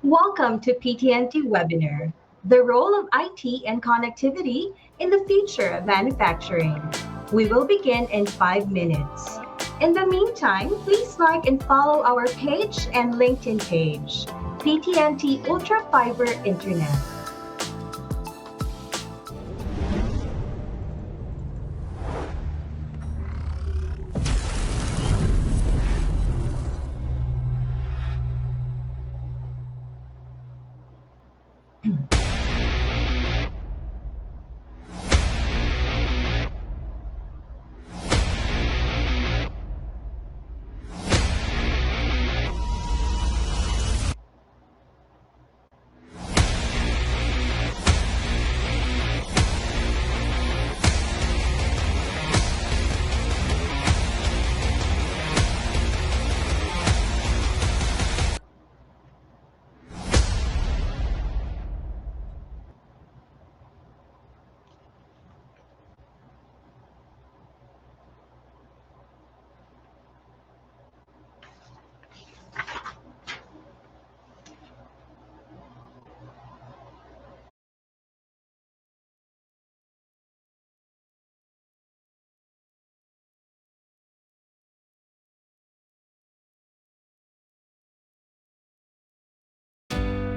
Welcome to PT&T webinar, the role of IT and connectivity in the future of manufacturing. We will begin in 5 minutes. In the meantime, please like and follow our page and LinkedIn page, PT&T Ultra Fiber Internet.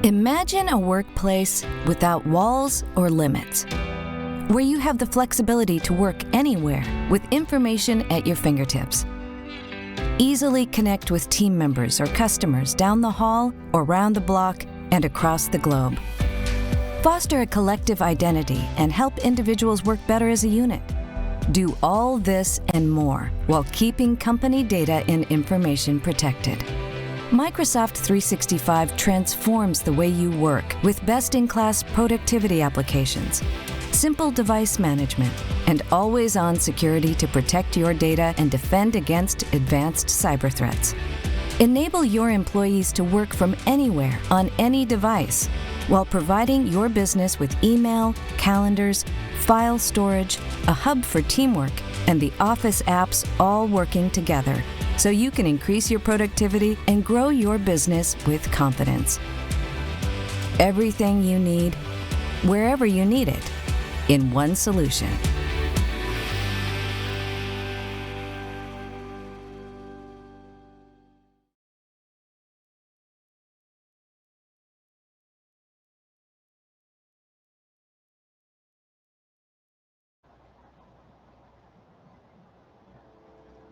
Imagine a workplace without walls or limits, where you have the flexibility to work anywhere with information at your fingertips. Easily connect with team members or customers down the hall or round the block and across the globe. Foster a collective identity and help individuals work better as a unit. Do all this and more while keeping company data and information protected. Microsoft 365 transforms the way you work with best-in-class productivity applications, simple device management, and always-on security to protect your data and defend against advanced cyber threats. Enable your employees to work from anywhere on any device while providing your business with email, calendars, file storage, a hub for teamwork, and the Office apps all working together, so you can increase your productivity and grow your business with confidence. Everything you need, wherever you need it, in one solution.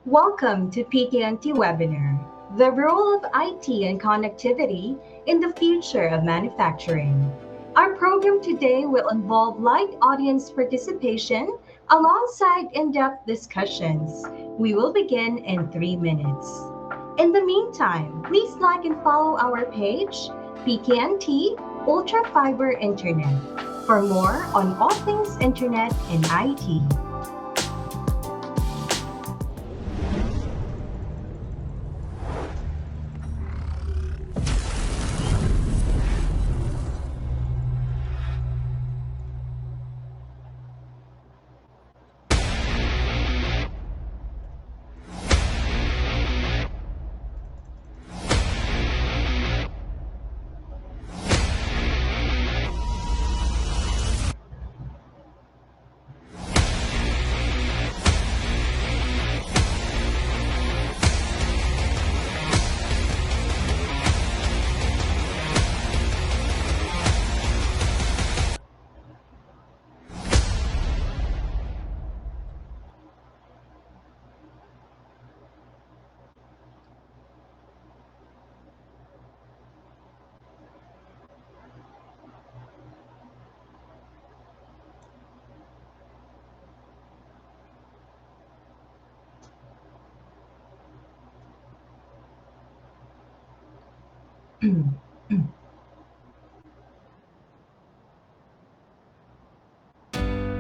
Welcome to PT&T webinar, the role of IT and connectivity in the future of manufacturing. Our program today will involve light audience participation alongside in-depth discussions. We will begin in 3 minutes. In the meantime, please like and follow our page, PT&T Ultra Fiber Internet, for more on all things Internet and IT.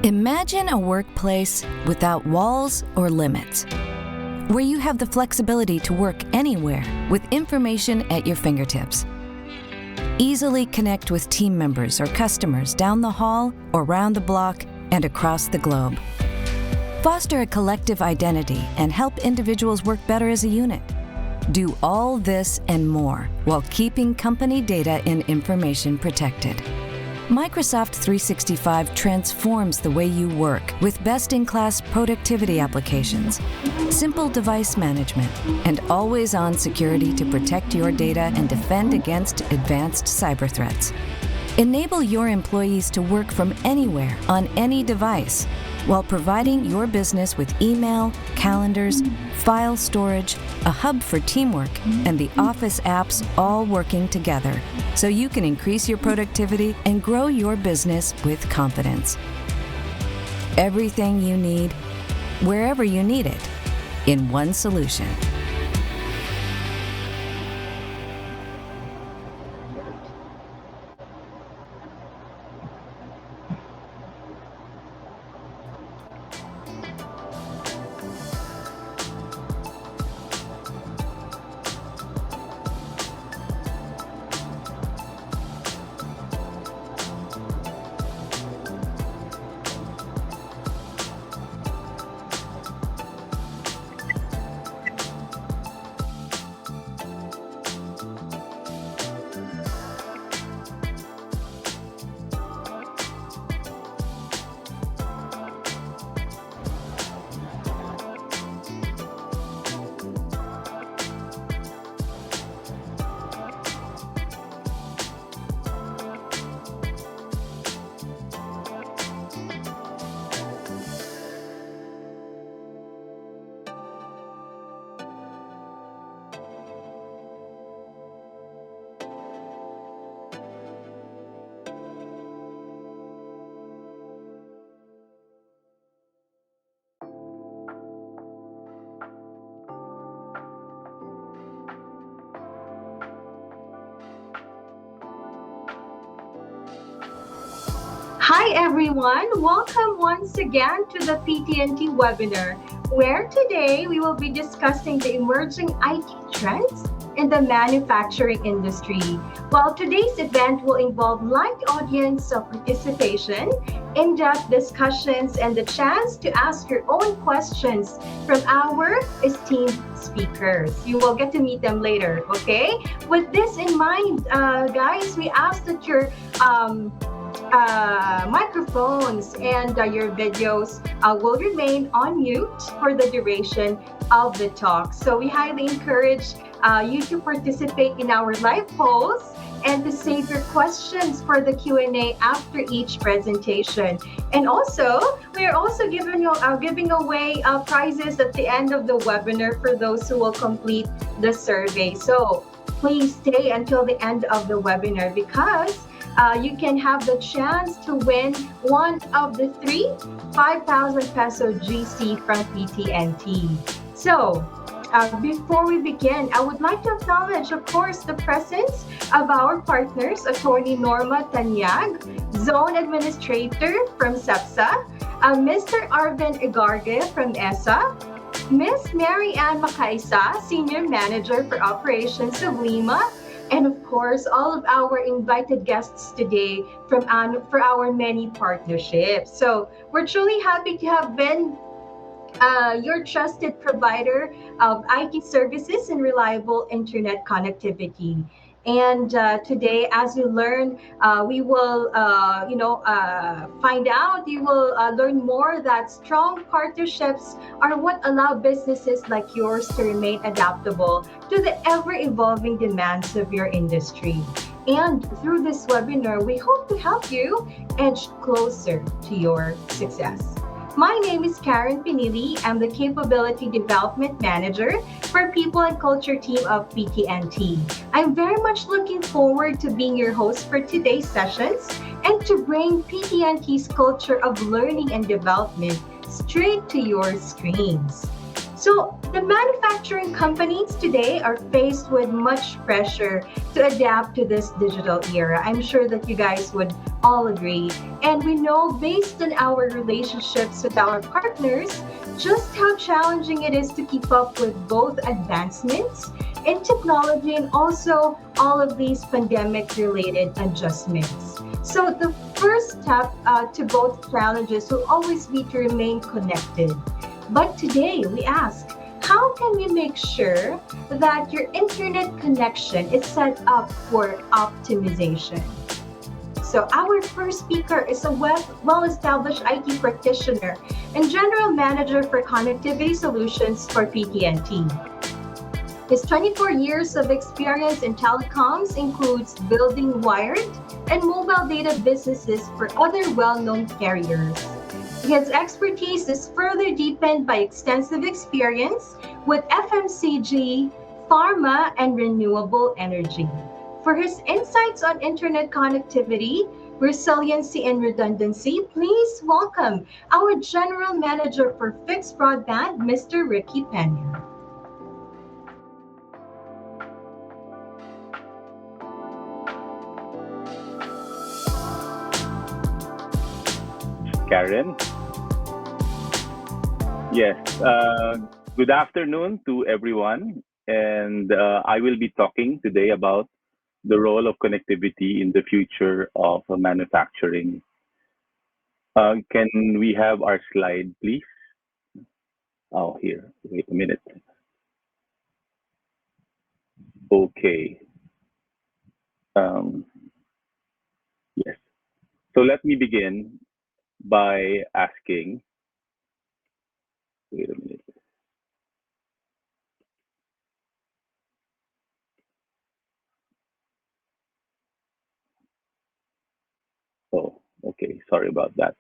Imagine a workplace without walls or limits, where you have the flexibility to work anywhere with information at your fingertips. Easily connect with team members or customers down the hall or round the block and across the globe. Foster a collective identity and help individuals work better as a unit. Do all this and more while keeping company data and information protected. Microsoft 365 transforms the way you work with best-in-class productivity applications, simple device management, and always-on security to protect your data and defend against advanced cyber threats. Enable your employees to work from anywhere on any device while providing your business with email, calendars, file storage, a hub for teamwork, and the Office apps all working together so you can increase your productivity and grow your business with confidence. Everything you need, wherever you need it, in one solution. Hi everyone, welcome once again to the PT&T webinar, where today we will be discussing the emerging IT trends in the manufacturing industry. While today's event will involve live audience participation, in-depth discussions, and the chance to ask your own questions from our esteemed speakers. You will get to meet them later, okay? With this in mind, guys, we ask that your microphones and your videos will remain on mute for the duration of the talk. So we highly encourage you to participate in our live polls and to save your questions for the Q&A after each presentation. And also, we are also giving away prizes at the end of the webinar for those who will complete the survey. So please stay until the end of the webinar because you can have the chance to win one of the three 5,000 peso GC from PT&T. So, before we begin, I would like to acknowledge, of course, the presence of our partners, Attorney Norma Tanyag, Zone Administrator from SEPSA, Mr. Arvin Igarge from ESA, Miss Mary Ann Makaisa, Senior Manager for Operations of Lima, and of course, all of our invited guests today for our many partnerships. So we're truly happy to have been your trusted provider of IT services and reliable internet connectivity. And today, as you learn, we will, find out, you will learn more that strong partnerships are what allow businesses like yours to remain adaptable to the ever-evolving demands of your industry. And through this webinar, we hope to help you edge closer to your success. My name is Karen Pinili. I'm the Capability Development Manager for People and Culture team of PT&T. I'm very much looking forward to being your host for today's sessions and to bring PT&T's culture of learning and development straight to your screens. So the manufacturing companies today are faced with much pressure to adapt to this digital era. I'm sure that you guys would all agree. And we know based on our relationships with our partners, just how challenging it is to keep up with both advancements in technology and also all of these pandemic-related adjustments. So the first step to both challenges will always be to remain connected. But today we ask, how how can we make sure that your internet connection is set up for optimization? So our first speaker is a well-established IT practitioner and general manager for connectivity solutions for PT&T. His 24 years of experience in telecoms includes building wired and mobile data businesses for other well-known carriers. His expertise is further deepened by extensive experience with FMCG, pharma, and renewable energy. For his insights on internet connectivity, resiliency, and redundancy, please welcome our General Manager for Fixed Broadband, Mr. Ricky Pena. Karen. Yes. Good afternoon to everyone. And I will be talking today about the role of connectivity in the future of manufacturing. Can we have our slide, please? Oh, here. Wait a minute. Okay. Um, yes. So let me begin by asking. Wait a minute. Oh, okay. Sorry about that.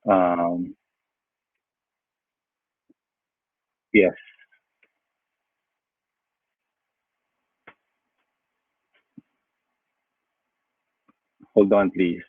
Um, yes. Hold on, please.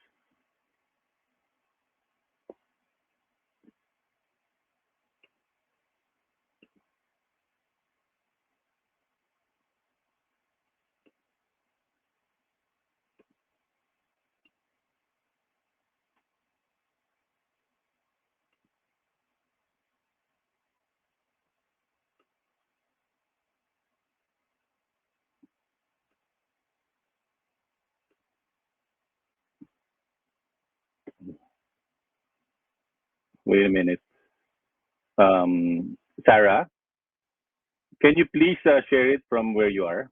Wait a minute. Sarah, can you please share it from where you are?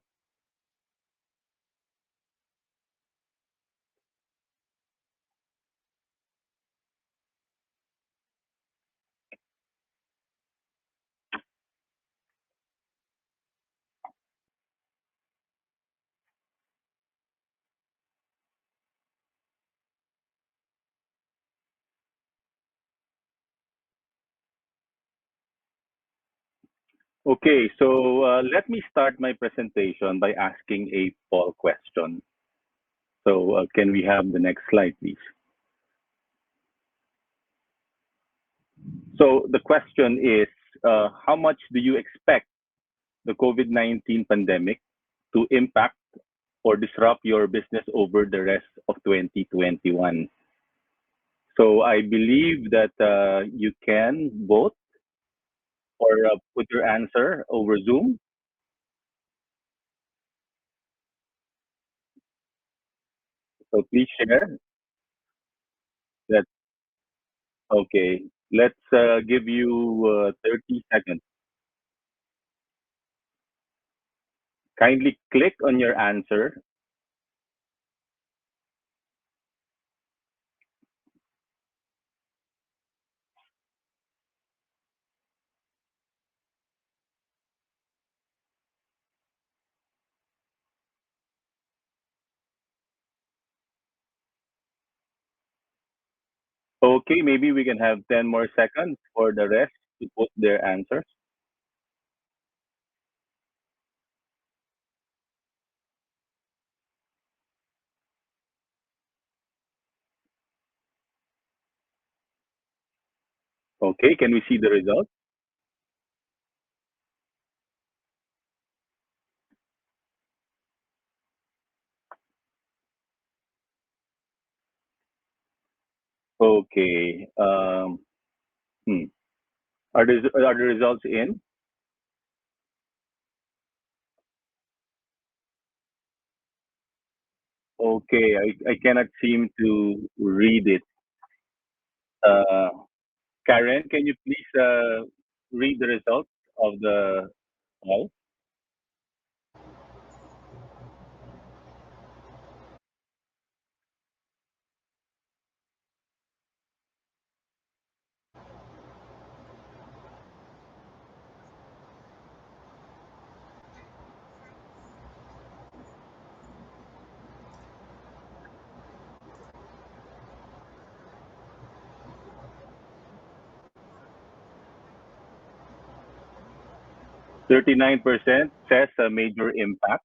Okay, so let me start my presentation by asking a poll question. So can we have the next slide, please? So the question is, how much do you expect the COVID-19 pandemic to impact or disrupt your business over the rest of 2021? So I believe that you can vote or put your answer over Zoom. So please share that. Okay, let's give you 30 seconds. Kindly click on your answer. Okay, maybe we can have 10 more seconds for the rest to put their answers. Okay, can we see the results? Okay. Hmm. Are the results in? Okay, I cannot seem to read it. Uh, Karen, can you please read the results of the poll? 39% says a major impact.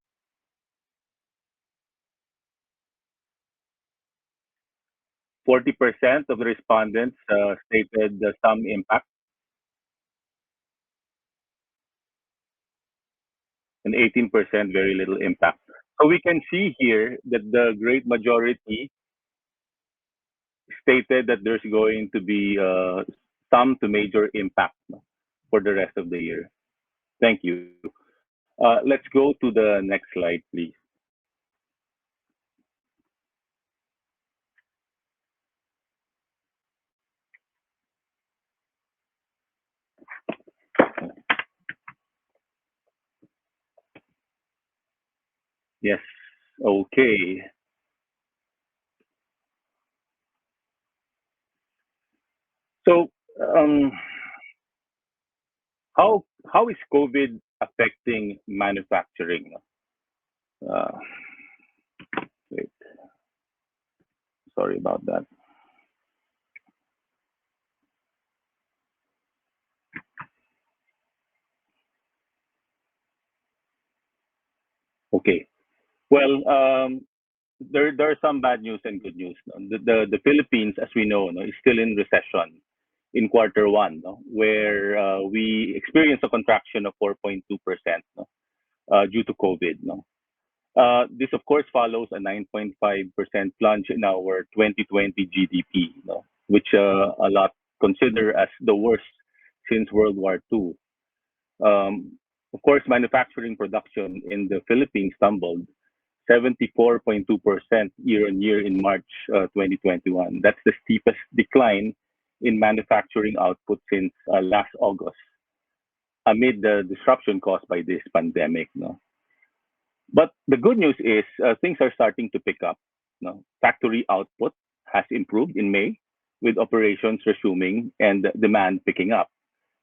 40% of the respondents stated some impact, and 18% very little impact. So we can see here that the great majority stated that there's going to be some to major impact, no, for the rest of the year. Thank you. Let's go to the next slide, please. Yes. Okay. So, um, how is COVID affecting manufacturing? Uh, Wait, sorry about that. Okay. Well, there are some bad news and good news. No? The Philippines, as we know, no, is still in recession in quarter one, no, where we experienced a contraction of 4.2%, no, due to COVID. No? This, of course, follows a 9.5% plunge in our 2020 GDP, no, which a lot consider as the worst since World War II. Of course, manufacturing production in the Philippines tumbled 74.2% year on year in March 2021. That's the steepest decline in manufacturing output since last August, amid the disruption caused by this pandemic. No? But the good news is things are starting to pick up. No? Factory output has improved in May, with operations resuming and demand picking up.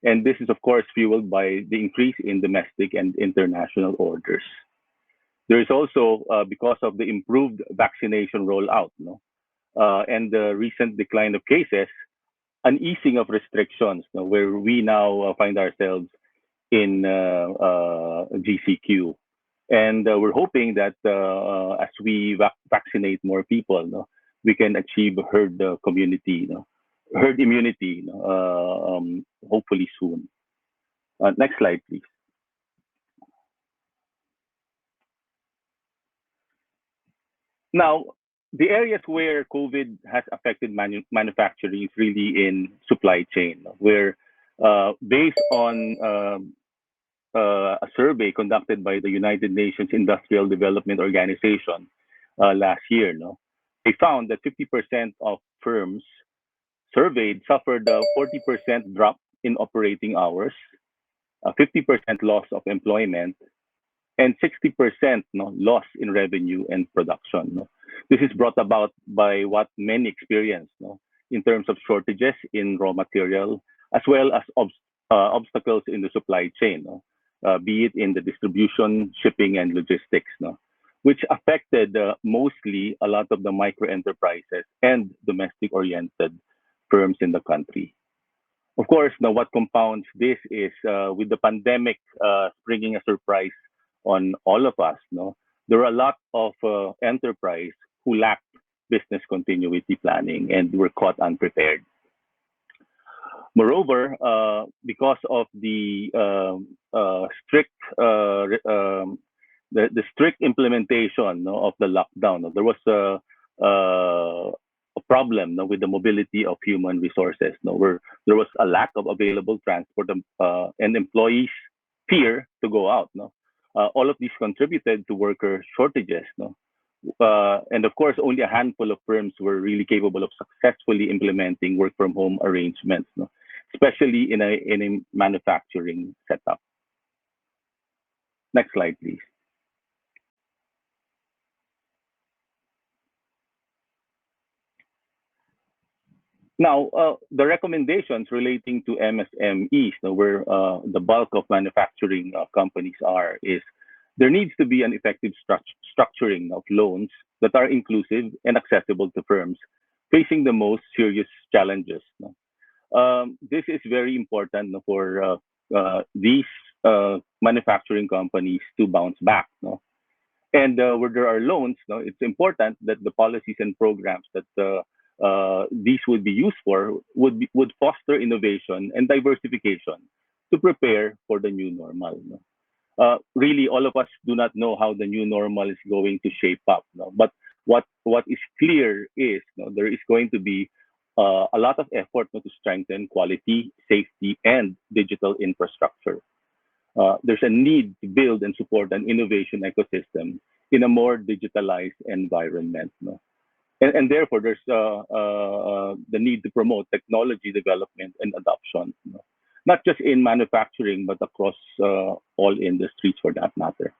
And this is, of course, fueled by the increase in domestic and international orders. There is also, because of the improved vaccination rollout, no, and the recent decline of cases, an easing of restrictions, no, where we now find ourselves in GCQ. And we're hoping that as we vaccinate more people, no, we can achieve herd community, no, herd immunity, no, hopefully soon. Next slide, please. Now, the areas where COVID has affected manufacturing is really in supply chain, no, where based on a survey conducted by the United Nations Industrial Development Organization last year, no, they found that 50% of firms surveyed suffered a 40% drop in operating hours, a 50% loss of employment, and 60% no, loss in revenue and production. No? This is brought about by what many experience no, in terms of shortages in raw material, as well as obstacles in the supply chain, no? Be it in the distribution, shipping, and logistics, no? Which affected mostly a lot of the micro enterprises and domestic oriented firms in the country. Of course, now what compounds this is with the pandemic bringing a surprise on all of us. No, there are a lot of enterprise who lack business continuity planning and were caught unprepared. Moreover, because of the strict the strict implementation no, of the lockdown, no, there was a problem no, with the mobility of human resources, no, where there was a lack of available transport and employees fear to go out. No, all of these contributed to worker shortages. No, And of course, only a handful of firms were really capable of successfully implementing work from home arrangements, no? Especially in a manufacturing setup. Next slide, please. Now, the recommendations relating to MSMEs, where the bulk of manufacturing companies are, is there needs to be an effective structuring of loans that are inclusive and accessible to firms facing the most serious challenges. No? This is very important, no, for these manufacturing companies to bounce back. No? And where there are loans, no, it's important that the policies and programs that these would be used for would foster innovation and diversification to prepare for the new normal. No? Really, all of us do not know how the new normal is going to shape up. No? But what is clear is, no, there is going to be a lot of effort, no, to strengthen quality, safety, and digital infrastructure. There's a need to build and support an innovation ecosystem in a more digitalized environment. No? And therefore, there's the need to promote technology development and adoption, no? Not just in manufacturing, but across all industries for that matter.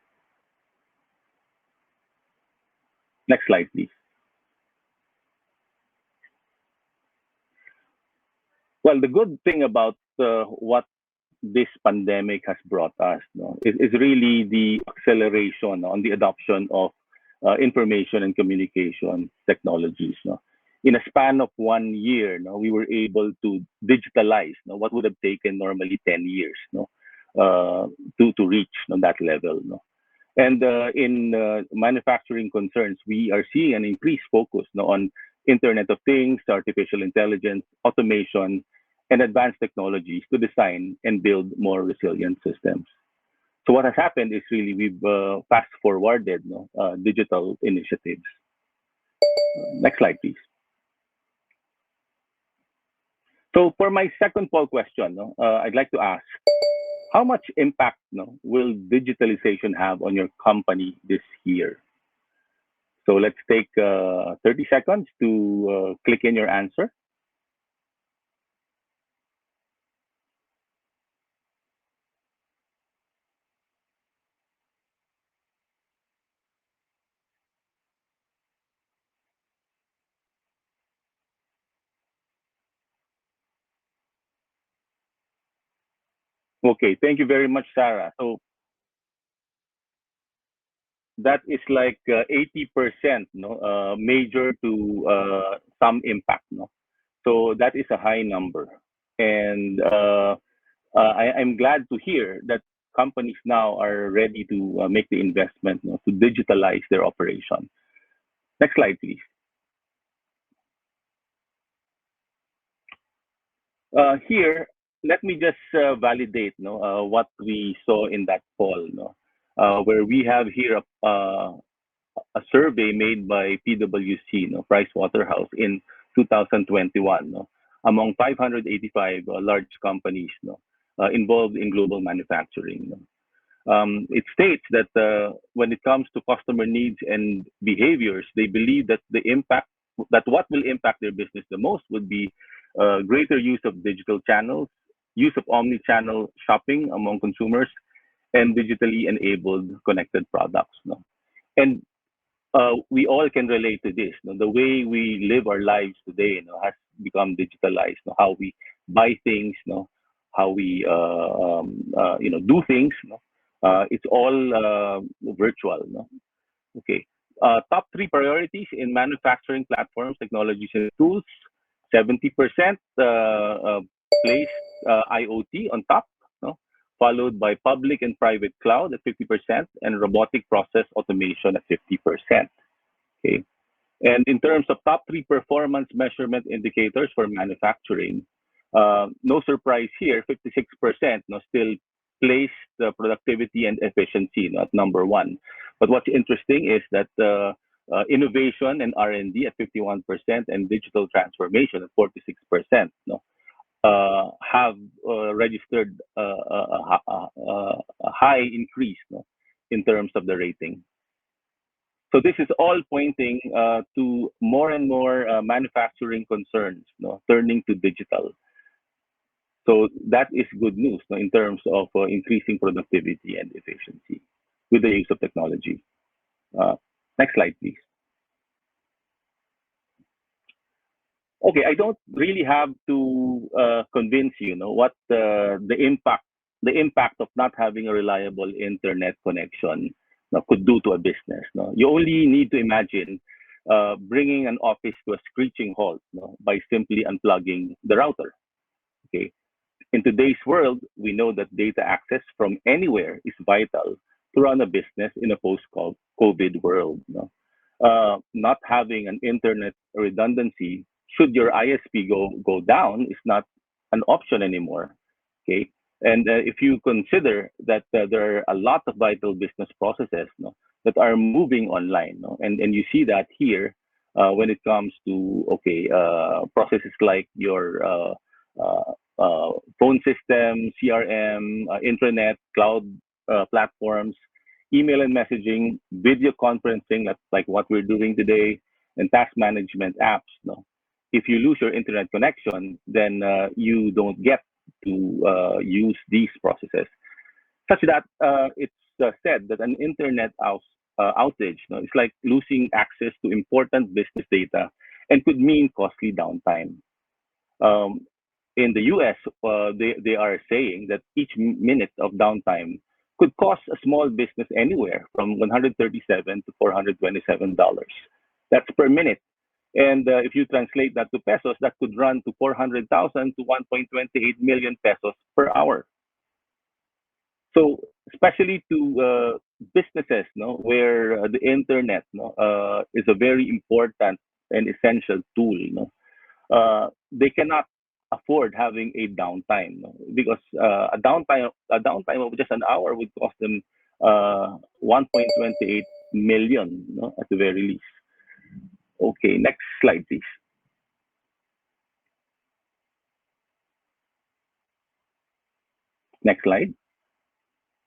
Next slide, please. Well, the good thing about what this pandemic has brought us, no, is really the acceleration on the adoption of information and communication technologies. No? In a span of 1 year, no, we were able to digitalize, no, what would have taken normally 10 years, no, to reach, no, that level. No? And in manufacturing concerns, we are seeing an increased focus, no, on Internet of Things, artificial intelligence, automation, and advanced technologies to design and build more resilient systems. So what has happened is really we've fast forwarded, no, digital initiatives. Next slide, please. So for my second poll question, no, I'd like to ask, how much impact, no, will digitalization have on your company this year? So let's take 30 seconds to click in your answer. Okay, thank you very much, Sarah. So that is like 80%, no, major to some impact. No? So that is a high number. And I'm glad to hear that companies now are ready to make the investment, no, to digitalize their operation. Next slide, please. Here, let me just validate, no, what we saw in that poll, no, where we have here a survey made by PwC, no, Price Waterhouse, in 2021, no, among 585 large companies, no, involved in global manufacturing. No. It states that when it comes to customer needs and behaviors, they believe that what will impact their business the most would be greater use of digital channels, use of omni-channel shopping among consumers, and digitally enabled connected products. No? And we all can relate to this. No? The way we live our lives today, no, has become digitalized. No? How we buy things, no? How we do things. No? It's all virtual. No? Okay. Top three priorities in manufacturing platforms, technologies, and tools. 70% placed IoT on top, no? Followed by public and private cloud at 50%, and robotic process automation at 50%. Okay. And in terms of top three performance measurement indicators for manufacturing, no surprise here, 56%, no, still place the productivity and efficiency, no, at number one. But what's interesting is that innovation and R&D at 51% and digital transformation at 46%, no, have registered a high increase, no, in terms of the rating. So this is all pointing to more and more manufacturing concerns, turning to digital. So that is good news, in terms of increasing productivity and efficiency with the use of technology. Uh, Next slide, please. Okay, I don't really have to convince you, what the impact of not having a reliable internet connection could do to a business. No? You only need to imagine bringing an office to a screeching halt, by simply unplugging the router. Okay, in today's world, we know that data access from anywhere is vital to run a business in a post-COVID world. Not having an internet redundancy, should your ISP go down, is not an option anymore. Okay, and if you consider that there are a lot of vital business processes, that are moving online, and you see that here when it comes to processes like your phone system, CRM, intranet, cloud platforms, email and messaging, video conferencing, that's like what we're doing today, and task management apps. No? If you lose your internet connection, then you don't get to use these processes. Such that it's said that an internet outage, is like losing access to important business data and could mean costly downtime. Um, in the US, they are saying that each minute of downtime could cost a small business anywhere from 137 to $427. That's per minute. And if you translate that to pesos, that could run to 400,000 to 1.28 million pesos per hour. So, especially to businesses, where the internet, is a very important and essential tool, they cannot afford having a downtime, because a downtime of just an hour would cost them 1.28 million, at the very least. Okay, next slide, please. Next slide.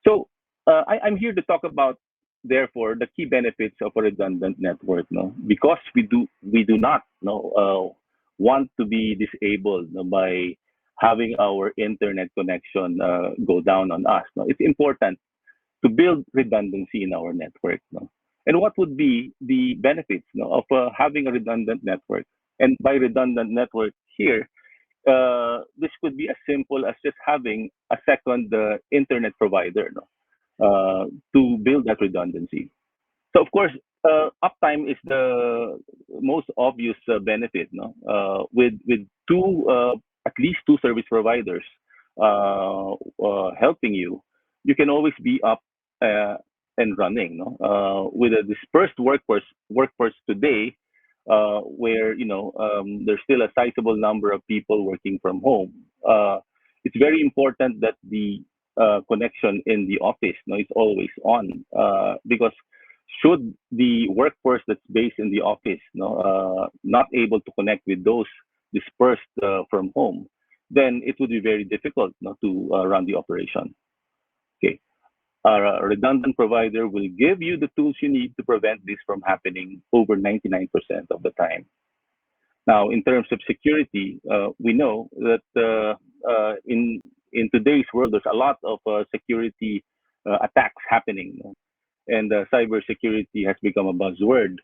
So I'm here to talk about, therefore, the key benefits of a redundant network, because we do not want to be disabled, by having our internet connection go down on us. No? It's important to build redundancy in our network. No? And what would be the benefits, of having a redundant network? And by redundant network here, this could be as simple as just having a second internet provider, to build that redundancy. So of course, uptime is the most obvious benefit. No, with two at least two service providers helping you, you can always be up uh, and running. No, with a dispersed workforce today, where there's still a sizable number of people working from home. It's very important that the connection in the office, is always on, because should the workforce that's based in the office, not able to connect with those dispersed from home, then it would be very difficult, to run the operation. Okay, a redundant provider will give you the tools you need to prevent this from happening over 99% of the time. Now, in terms of security, we know that in today's world, there's a lot of security attacks happening, and cybersecurity has become a buzzword.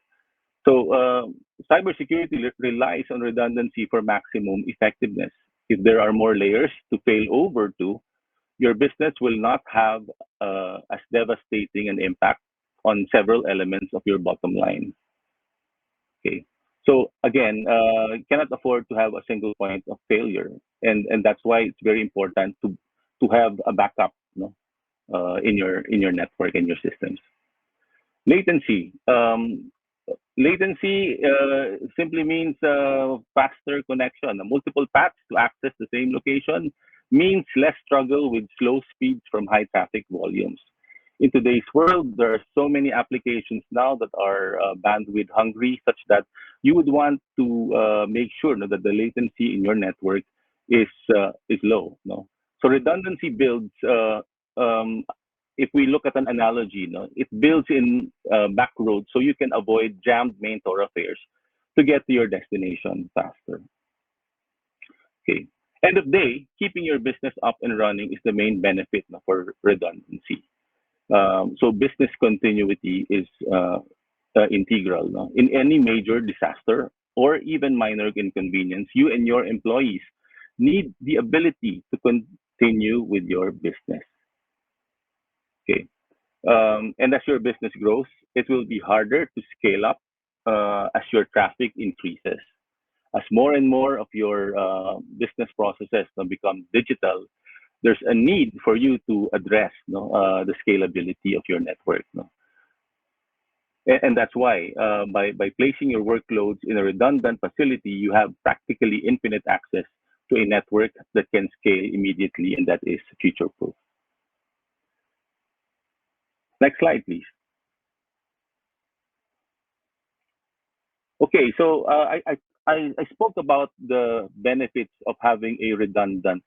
So, cybersecurity relies on redundancy for maximum effectiveness. If there are more layers to fail over to, your business will not have as devastating an impact on several elements of your bottom line. Okay. So again, you cannot afford to have a single point of failure, and that's why it's very important to have a backup, in your network and your systems. Latency. Latency simply means faster connection. Multiple paths to access the same location means less struggle with slow speeds from high traffic volumes. In today's world, there are so many applications now that are bandwidth hungry, such that you would want to make sure, that the latency in your network is low. No? So redundancy builds um, if we look at an analogy, it builds in back roads so you can avoid jammed main thoroughfares to get to your destination faster. Okay. End of day, keeping your business up and running is the main benefit for redundancy. So business continuity is integral. No? In any major disaster or even minor inconvenience, you and your employees need the ability to continue with your business. Okay. And as your business grows, it will be harder to scale up as your traffic increases. As more and more of your business processes become digital, there's a need for you to address the scalability of your network. No? And that's why by placing your workloads in a redundant facility, you have practically infinite access to a network that can scale immediately and that is future proof. Next slide, please. Okay, so I spoke about the benefits of having a redundant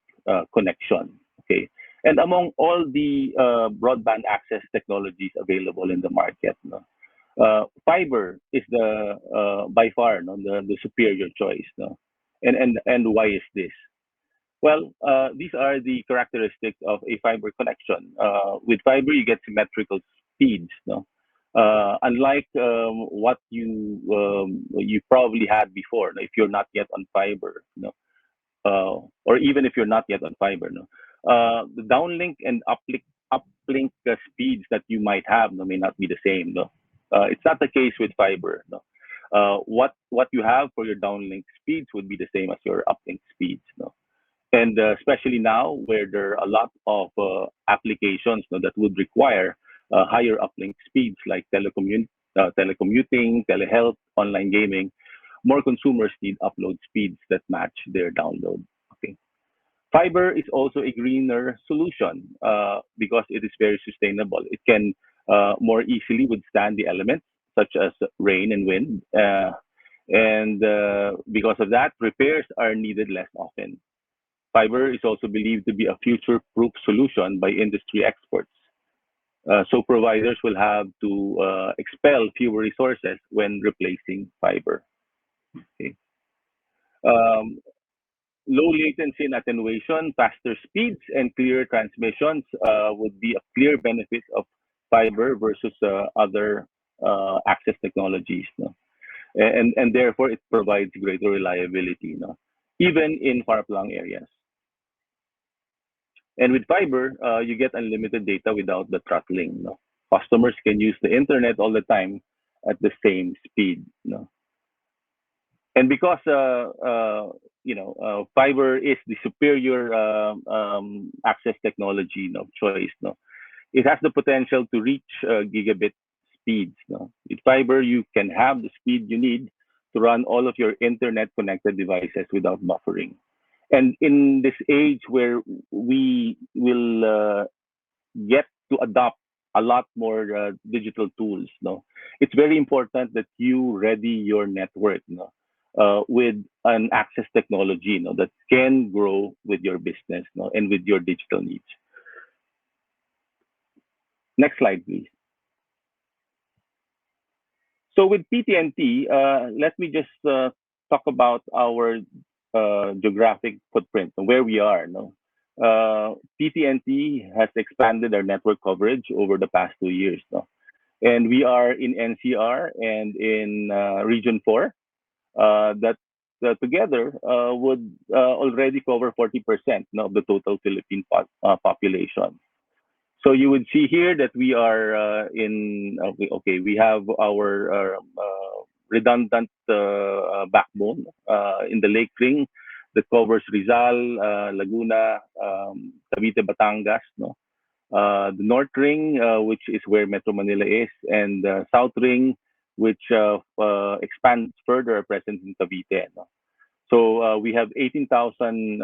connection. Okay, and among all the broadband access technologies available in the market, no, fiber is the by far the superior choice. No, and why is this? Well, these are the characteristics of a fiber connection. With fiber, you get symmetrical speeds. No? Unlike what you probably had before, if you're not yet on fiber, or even if you're not yet on fiber, the downlink and uplink speeds that you might have may not be the same. No? It's not the case with fiber. No? What you have for your downlink speeds would be the same as your uplink speeds. No? And especially now where there are a lot of applications that would require higher uplink speeds like telecommuting, telehealth, online gaming, more consumers need upload speeds that match their download. Okay. Fiber is also a greener solution because it is very sustainable. It can more easily withstand the elements such as rain and wind. And because of that, repairs are needed less often. Fiber is also believed to be a future-proof solution by industry experts. So providers will have to expel fewer resources when replacing fiber. Okay. Um, Low latency and attenuation, faster speeds, and clearer transmissions would be a clear benefit of fiber versus other access technologies. No? And therefore, it provides greater reliability, even in far-flung areas. And with fiber, you get unlimited data without the throttling. No? Customers can use the internet all the time at the same speed. No? And because fiber is the superior access technology of choice, it has the potential to reach gigabit speeds. With fiber, you can have the speed you need to run all of your internet connected devices without buffering. And in this age where we will get to adopt a lot more digital tools, it's very important that you ready your network, with an access technology, that can grow with your business, and with your digital needs. Next slide, please. So with PT&T, let me just talk about our geographic footprint and where we are. PT&T has expanded our network coverage over the past 2 years. And we are in NCR and in Region 4 that together would already cover 40% of the total Philippine population. So you would see here that we are we have our redundant backbone in the Lake Ring that covers Rizal, Laguna, Cavite, Batangas, the North Ring, which is where Metro Manila is, and South Ring, which expands further our presence in Cavite. So we have 18,000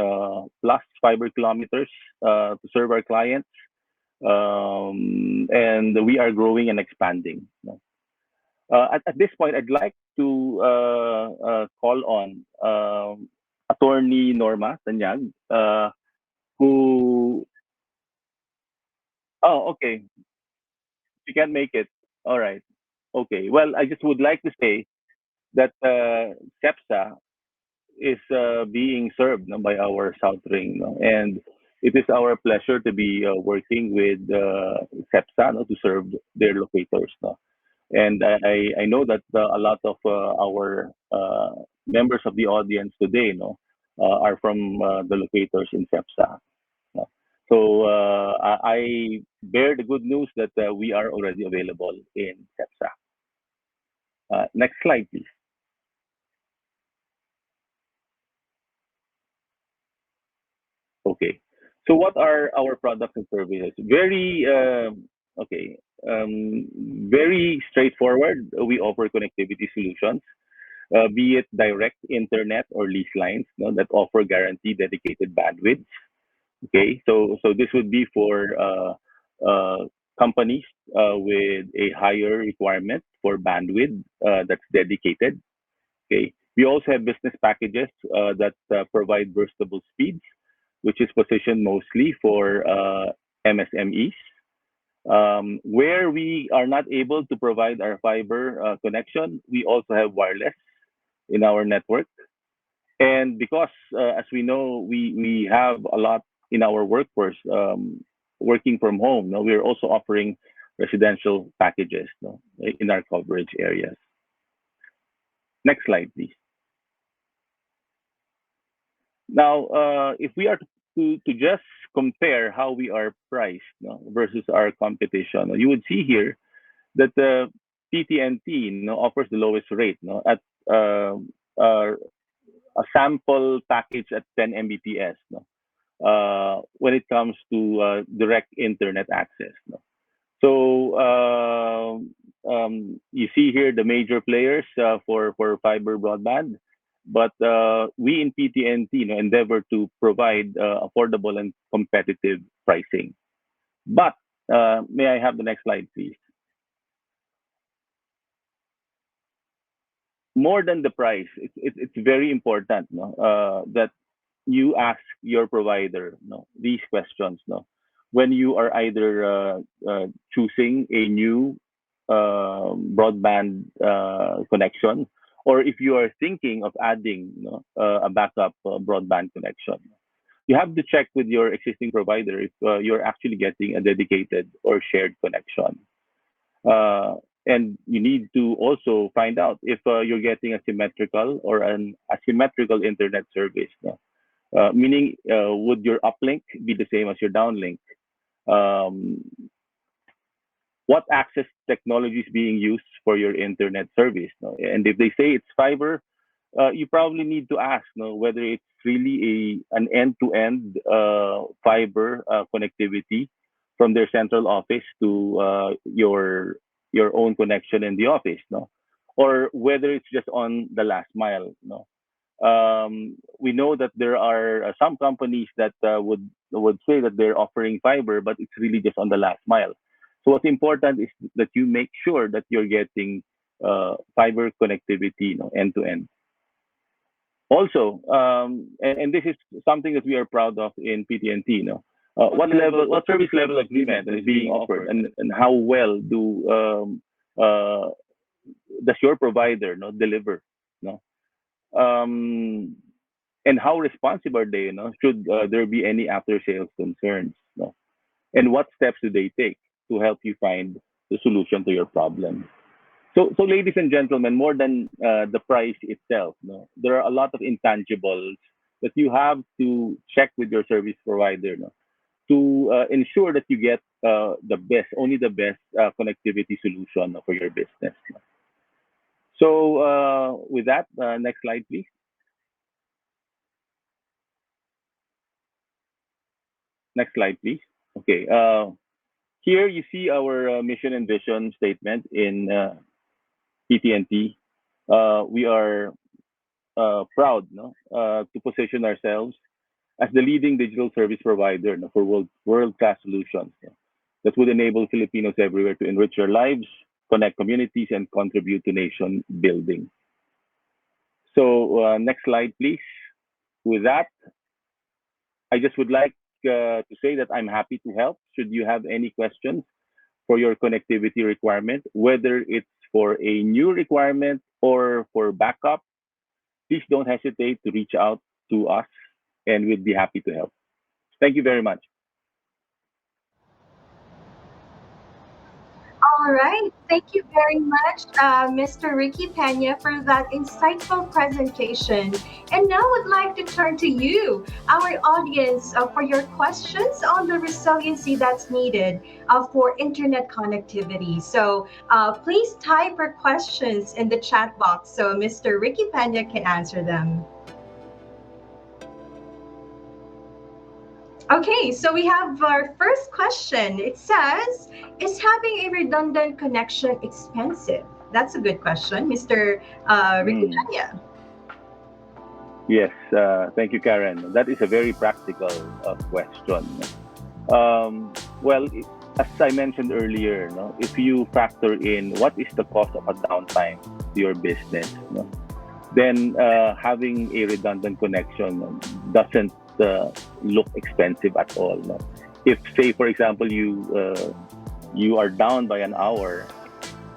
plus fiber kilometers to serve our clients, and we are growing and expanding. At this point, I'd like to call on Attorney Norma Tanyag, who Oh, okay. You can't make it. All right. Okay. Well, I just would like to say that CEPSA is being served, no, by our South Ring, no? And it is our pleasure to be working with CEPSA, no, to serve their locators. No? And I know that a lot of our members of the audience today, no, are from the locators in CEPSA. No? So I bear the good news that we are already available in CEPSA. Next slide, please. Okay. So what are our products and services? Okay, very straightforward. We offer connectivity solutions, be it direct internet or lease lines, no, that offer guaranteed dedicated bandwidth. Okay, so this would be for companies with a higher requirement for bandwidth that's dedicated. Okay. We also have business packages that provide burstable speeds, which is positioned mostly for MSMEs. Where we are not able to provide our fiber connection, we also have wireless in our network. And because, as we know, we have a lot in our workforce working from home, no, we're also offering residential packages, no, in our coverage areas. Next slide, please. Now, if we are to just compare how we are priced, no, versus our competition, you would see here that the PT&T, no, offers the lowest rate, no, at uh, uh, a sample package at 10 Mbps, no, when it comes to direct internet access. No. So you see here the major players for fiber broadband, but we in PT&T, you know, endeavor to provide affordable and competitive pricing. But may I have the next slide, please? More than the price, it's very important, no, that you ask your provider, no, these questions, no, when you are either choosing a new broadband connection, or if you are thinking of adding, you know, a backup broadband connection. You have to check with your existing provider if you're actually getting a dedicated or shared connection. Uh, and you need to also find out if you're getting a symmetrical or an asymmetrical internet service. No? Meaning, would your uplink be the same as your downlink? Um, what access technology is being used for your internet service? No? And if they say it's fiber, you probably need to ask, no, whether it's really an end-to-end fiber connectivity from their central office to your own connection in the office, no, or whether it's just on the last mile, no. We know that there are some companies that would say that they're offering fiber, but it's really just on the last mile. So what's important is that you make sure that you're getting fiber connectivity, you know, end to end. Also, and this is something that we are proud of in PT&T, you know, what service level agreement is being offered, and how well uh, does your provider, no, deliver, no, um, and how responsive are they, you know, should there be any after sales concerns, no, and what steps do they take to help you find the solution to your problem. So, ladies and gentlemen, more than the price itself, no, there are a lot of intangibles that you have to check with your service provider, no, to ensure that you get the best, only the best connectivity solution, no, for your business. No. So, with that, next slide, please. Next slide, please. Okay. Here you see our mission and vision statement in PT&T. We are proud, no, to position ourselves as the leading digital service provider, no, for world-class solutions, no, that would enable Filipinos everywhere to enrich their lives, connect communities, and contribute to nation building. So next slide, please. With that, I just would like to say that I'm happy to help. Should you have any questions for your connectivity requirement, whether it's for a new requirement or for backup, please don't hesitate to reach out to us and we'd be happy to help. Thank you very much. All right. Thank you very much, Mr. Ricky Pena, for that insightful presentation. And now I'd like to turn to you, our audience, for your questions on the resiliency that's needed for internet connectivity. So please type your questions in the chat box so Mr. Ricky Pena can answer them. Okay, so we have our first question. It says, is having a redundant connection expensive? That's a good question, Mr. Ricky Mm. Pena. Yes, thank you, Karen. That is a very practical question. Well, as I mentioned earlier, no, if you factor in what is the cost of a downtime to your business, no, then having a redundant connection doesn't look expensive at all. No? If, say, for example, you are down by an hour,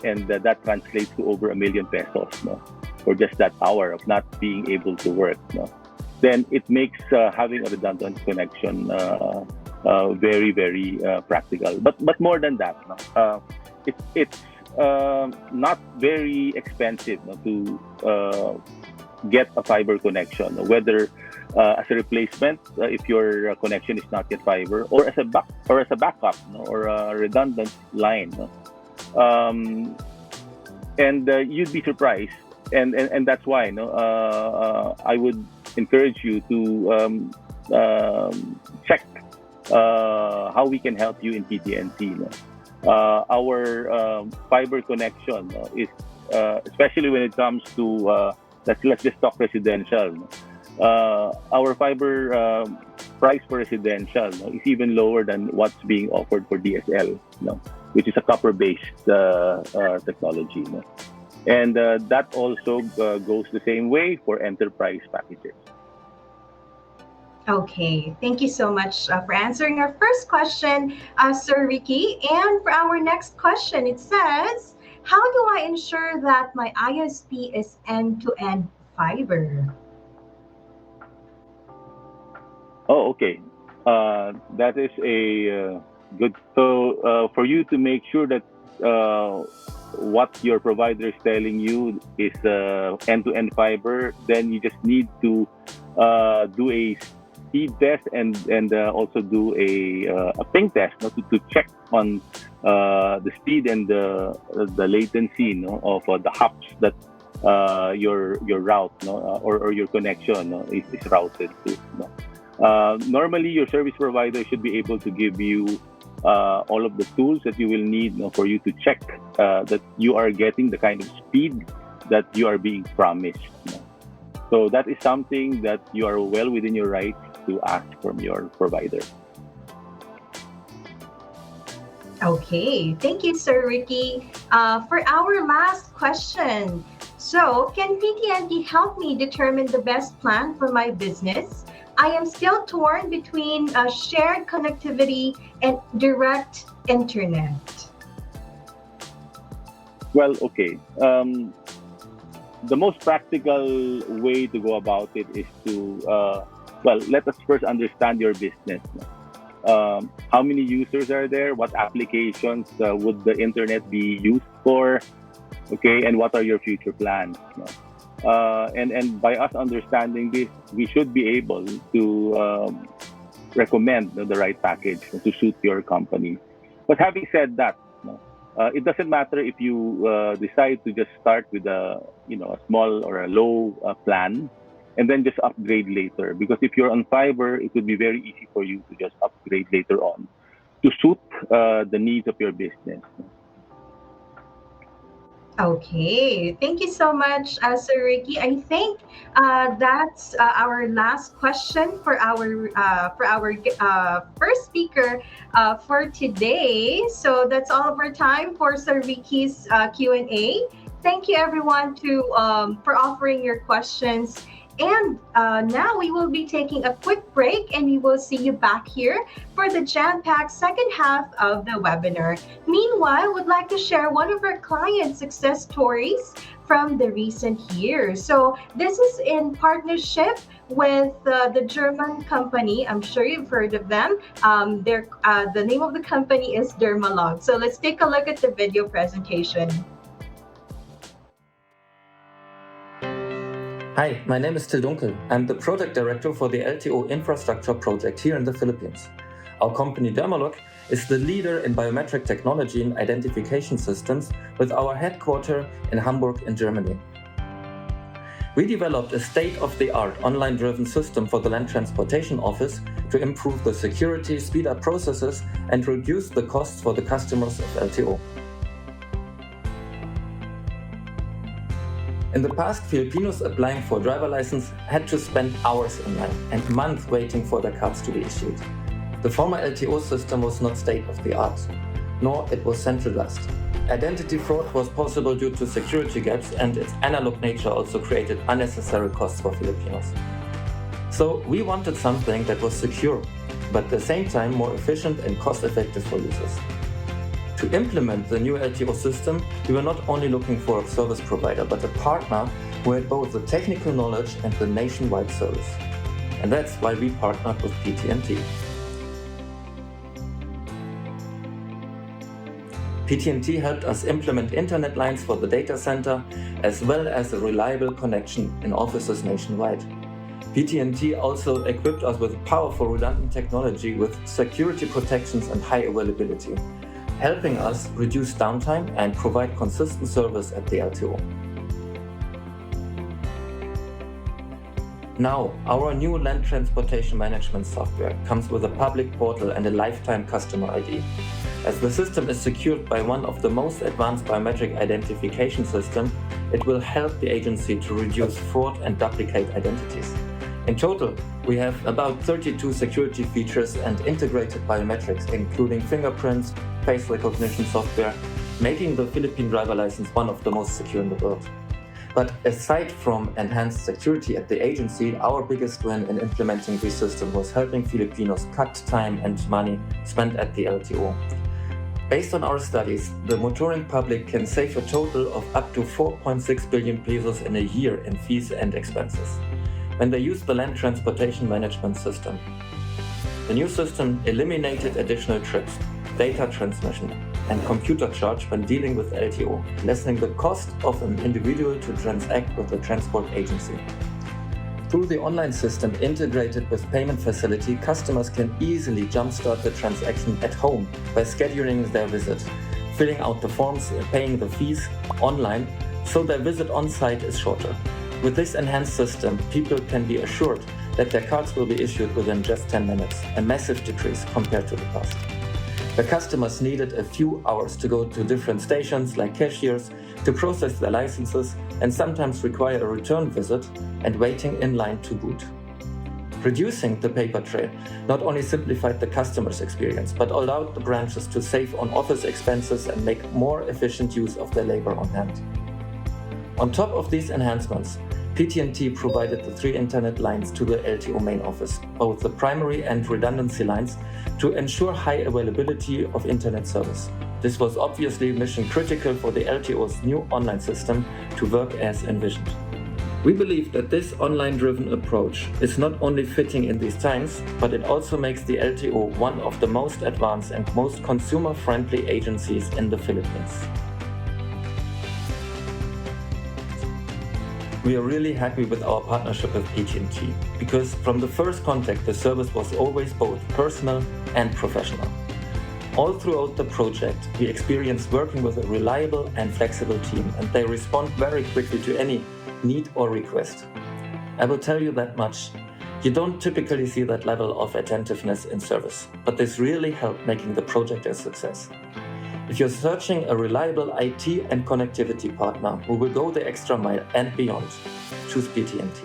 and that translates to over ₱1,000,000, no, for just that hour of not being able to work, no, then it makes having a redundant connection very, very practical. But more than that, no, it's not very expensive, no, to get a fiber connection, whether as a replacement if your connection is not yet fiber, or as a backup, no, or a redundant line, no. And you'd be surprised, and that's why, no, I would encourage you to check how we can help you in PT&T. No? Our fiber connection is especially when it comes to let's just talk residential. No? Our fiber price for residential, no, is even lower than what's being offered for DSL, no, which is a copper-based technology. No? And that also goes the same way for enterprise packages. Okay, thank you so much for answering our first question, Sir Ricky. And for our next question, it says, how do I ensure that my ISP is end-to-end fiber? Oh, okay. That is a good. So for you to make sure that what your provider is telling you is end-to-end fiber, then you just need to do a speed test and also do a ping test, no, to check on the speed and the latency, no, of the hops that your route, no, or your connection, no, is routed to. No. Normally, your service provider should be able to give you all of the tools that you will need, you know, for you to check that you are getting the kind of speed that you are being promised. You know. So that is something that you are well within your rights to ask from your provider. Okay, thank you, Sir Ricky. For our last question, so can PT&T help me determine the best plan for my business? I am still torn between shared connectivity and direct internet. Well, okay. The most practical way to go about it is to, well, let us first understand your business. How many users are there? What applications would the internet be used for? Okay, and what are your future plans? And by us understanding this, we should be able to recommend the right package to suit your company. But having said that, it doesn't matter if you decide to just start with a small or a low plan, and then just upgrade later. Because if you're on fiber, it would be very easy for you to just upgrade later on to suit the needs of your business. Okay, thank you so much, Sir Ricky. I think that's our last question for our first speaker for today. So that's all of our time for Sir Ricky's Q&A. Thank you, everyone, for offering your questions. And now we will be taking a quick break and we will see you back here for the jam-packed second half of the webinar. Meanwhile, would like to share one of our client success stories from the recent years. So this is in partnership with the German company. I'm sure you've heard of them. The name of the company is Dermalog. So let's take a look at the video presentation. Hi, my name is Till Dunkel. I'm the project director for the LTO infrastructure project here in the Philippines. Our company Dermalog is the leader in biometric technology and identification systems with our headquarters in Hamburg in Germany. We developed a state-of-the-art online-driven system for the Land Transportation Office to improve the security, speed up processes, and reduce the costs for the customers of LTO. In the past, Filipinos applying for driver license had to spend hours in line and months waiting for their cards to be issued. The former LTO system was not state-of-the-art, nor it was centralized. Identity fraud was possible due to security gaps, and its analog nature also created unnecessary costs for Filipinos. So we wanted something that was secure, but at the same time more efficient and cost-effective for users. To implement the new LTO system, we were not only looking for a service provider, but a partner who had both the technical knowledge and the nationwide service. And that's why we partnered with PT&T. PT&T helped us implement internet lines for the data center, as well as a reliable connection in offices nationwide. PT&T also equipped us with powerful redundant technology with security protections and high availability, helping us reduce downtime and provide consistent service at the LTO. Now, our new land transportation management software comes with a public portal and a lifetime customer ID. As the system is secured by one of the most advanced biometric identification systems, it will help the agency to reduce fraud and duplicate identities. In total, we have about 32 security features and integrated biometrics, including fingerprints, face recognition software, making the Philippine driver license one of the most secure in the world. But aside from enhanced security at the agency, our biggest win in implementing this system was helping Filipinos cut time and money spent at the LTO. Based on our studies, the motoring public can save a total of up to 4.6 billion pesos in a year in fees and expenses when they use the land transportation management system. The new system eliminated additional trips, data transmission, and computer charge when dealing with LTO, lessening the cost of an individual to transact with the transport agency. Through the online system integrated with payment facility, customers can easily jumpstart the transaction at home by scheduling their visit, filling out the forms, paying the fees online, so their visit on site is shorter. With this enhanced system, people can be assured that their cards will be issued within just 10 minutes, a massive decrease compared to the past. The customers needed a few hours to go to different stations like cashiers to process their licenses and sometimes require a return visit and waiting in line to boot. Reducing the paper trail not only simplified the customer's experience, but allowed the branches to save on office expenses and make more efficient use of their labor on hand. On top of these enhancements, PT&T provided the 3 internet lines to the LTO main office, both the primary and redundancy lines, to ensure high availability of internet service. This was obviously mission critical for the LTO's new online system to work as envisioned. We believe that this online-driven approach is not only fitting in these times, but it also makes the LTO one of the most advanced and most consumer-friendly agencies in the Philippines. We are really happy with our partnership with PT&T because from the first contact, the service was always both personal and professional. All throughout the project, we experienced working with a reliable and flexible team, and they respond very quickly to any need or request. I will tell you that much. You don't typically see that level of attentiveness in service, but this really helped making the project a success. If you're searching a reliable IT and connectivity partner who will go the extra mile and beyond, choose PT&T.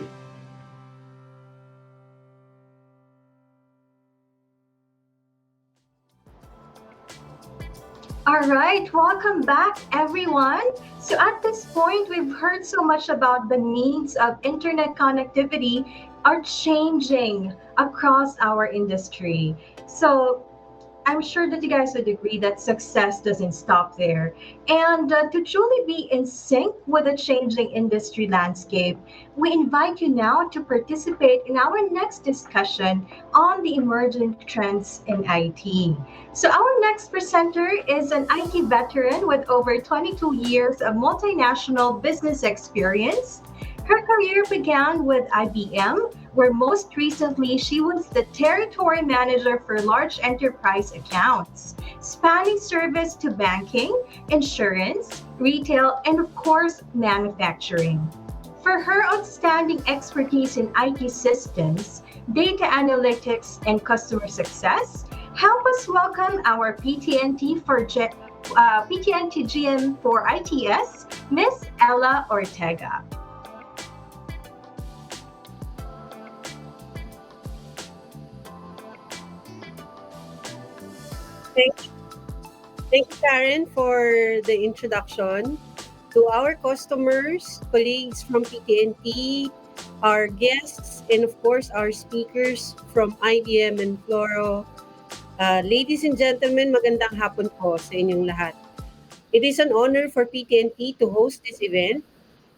All right, welcome back, everyone. So, at this point, we've heard so much about the needs of internet connectivity are changing across our industry. So, I'm sure that you guys would agree that success doesn't stop there. And to truly be in sync with the changing industry landscape, we invite you now to participate in our next discussion on the emerging trends in IT. So, our next presenter is an IT veteran with over 22 years of multinational business experience. Her career began with IBM, where most recently she was the territory manager for large enterprise accounts, spanning service to banking, insurance, retail, and of course, manufacturing. For her outstanding expertise in IT systems, data analytics, and customer success, help us welcome our PTNT GM for ITS, Miss Ella Ortega. Thank, thank you, Karen, for the introduction. To our customers, colleagues from PT&T, our guests, and of course, our speakers from IBM and Floro. Ladies and gentlemen, magandang hapon po sa inyong lahat. It is an honor for PT&T to host this event.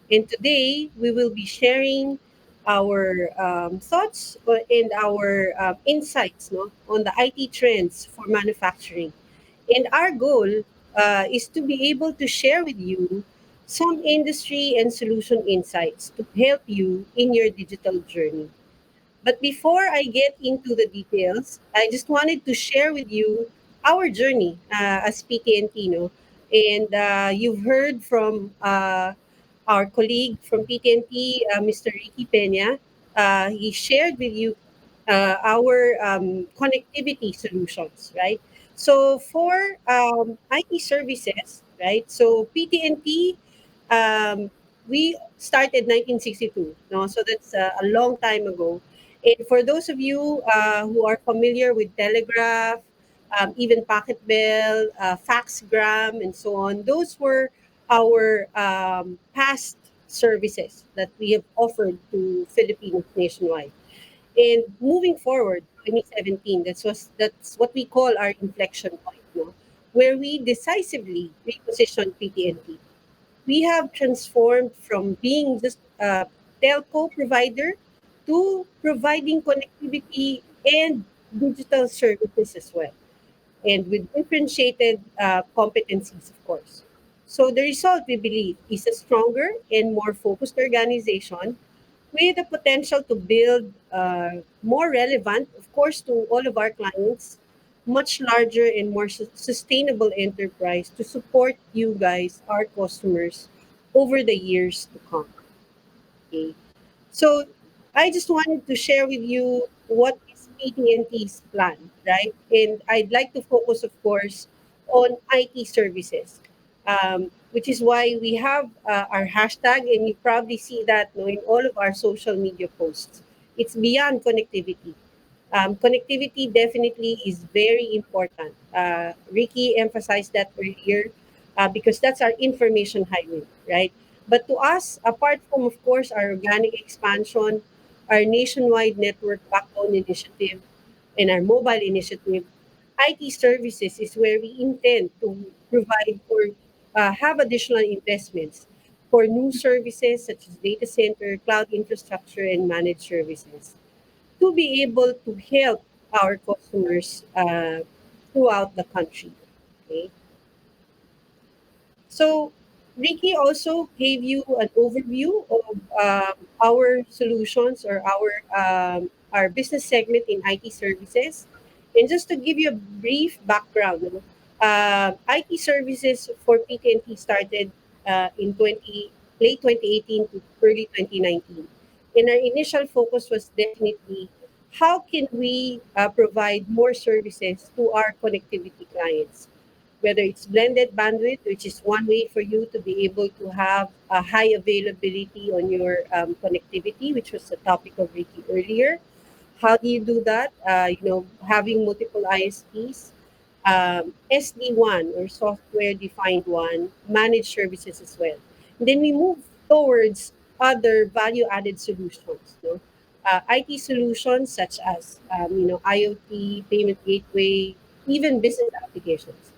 And today, we will be sharing our thoughts and our insights, no, on the IT trends for manufacturing. And our goal is to be able to share with you some industry and solution insights to help you in your digital journey. But before I get into the details, I just wanted to share with you our journey as PTNT. No? And you've heard from our colleague from PTNT, Mr. Ricky Pena. He shared with you our connectivity solutions, right? So for IT services, right? So PTNT, we started 1962, no? So that's a long time ago. And for those of you who are familiar with telegraph, even packet bell, faxgram, and so on, those were our past services that we have offered to Filipinos nationwide. And moving forward, 2017, that's what we call our inflection point, no? Where we decisively repositioned PT&T. We have transformed from being just a telco provider to providing connectivity and digital services as well, and with differentiated competencies, of course. So the result, we believe, is a stronger and more focused organization with the potential to build more relevant, of course, to all of our clients, much larger and more sustainable enterprise to support you guys, our customers, over the years to come. Okay. So I just wanted to share with you what is PT&T's plan, right? And I'd like to focus, of course, on IT services, which is why we have our hashtag, and you probably see that, no, in all of our social media posts. It's beyond connectivity. Connectivity definitely is very important. Ricky emphasized that earlier because that's our information highway, right? But to us, apart from, of course, our organic expansion, our nationwide network backbone initiative, and our mobile initiative, IT services is where we intend to provide or have additional investments for new services such as data center, cloud infrastructure, and managed services to be able to help our customers throughout the country. Okay. So, Ricky also gave you an overview of our solutions or our business segment in IT services. And just to give you a brief background, no, IT services for PT&T started in late 2018 to early 2019. And our initial focus was definitely how can we provide more services to our connectivity clients, whether it's blended bandwidth, which is one way for you to be able to have a high availability on your connectivity, which was the topic of Ricky earlier. How do you do that? Having multiple ISPs. SD1 or software defined one, managed services as well. And then we move towards other value added solutions. No? IT solutions such as IoT, payment gateway, even business applications.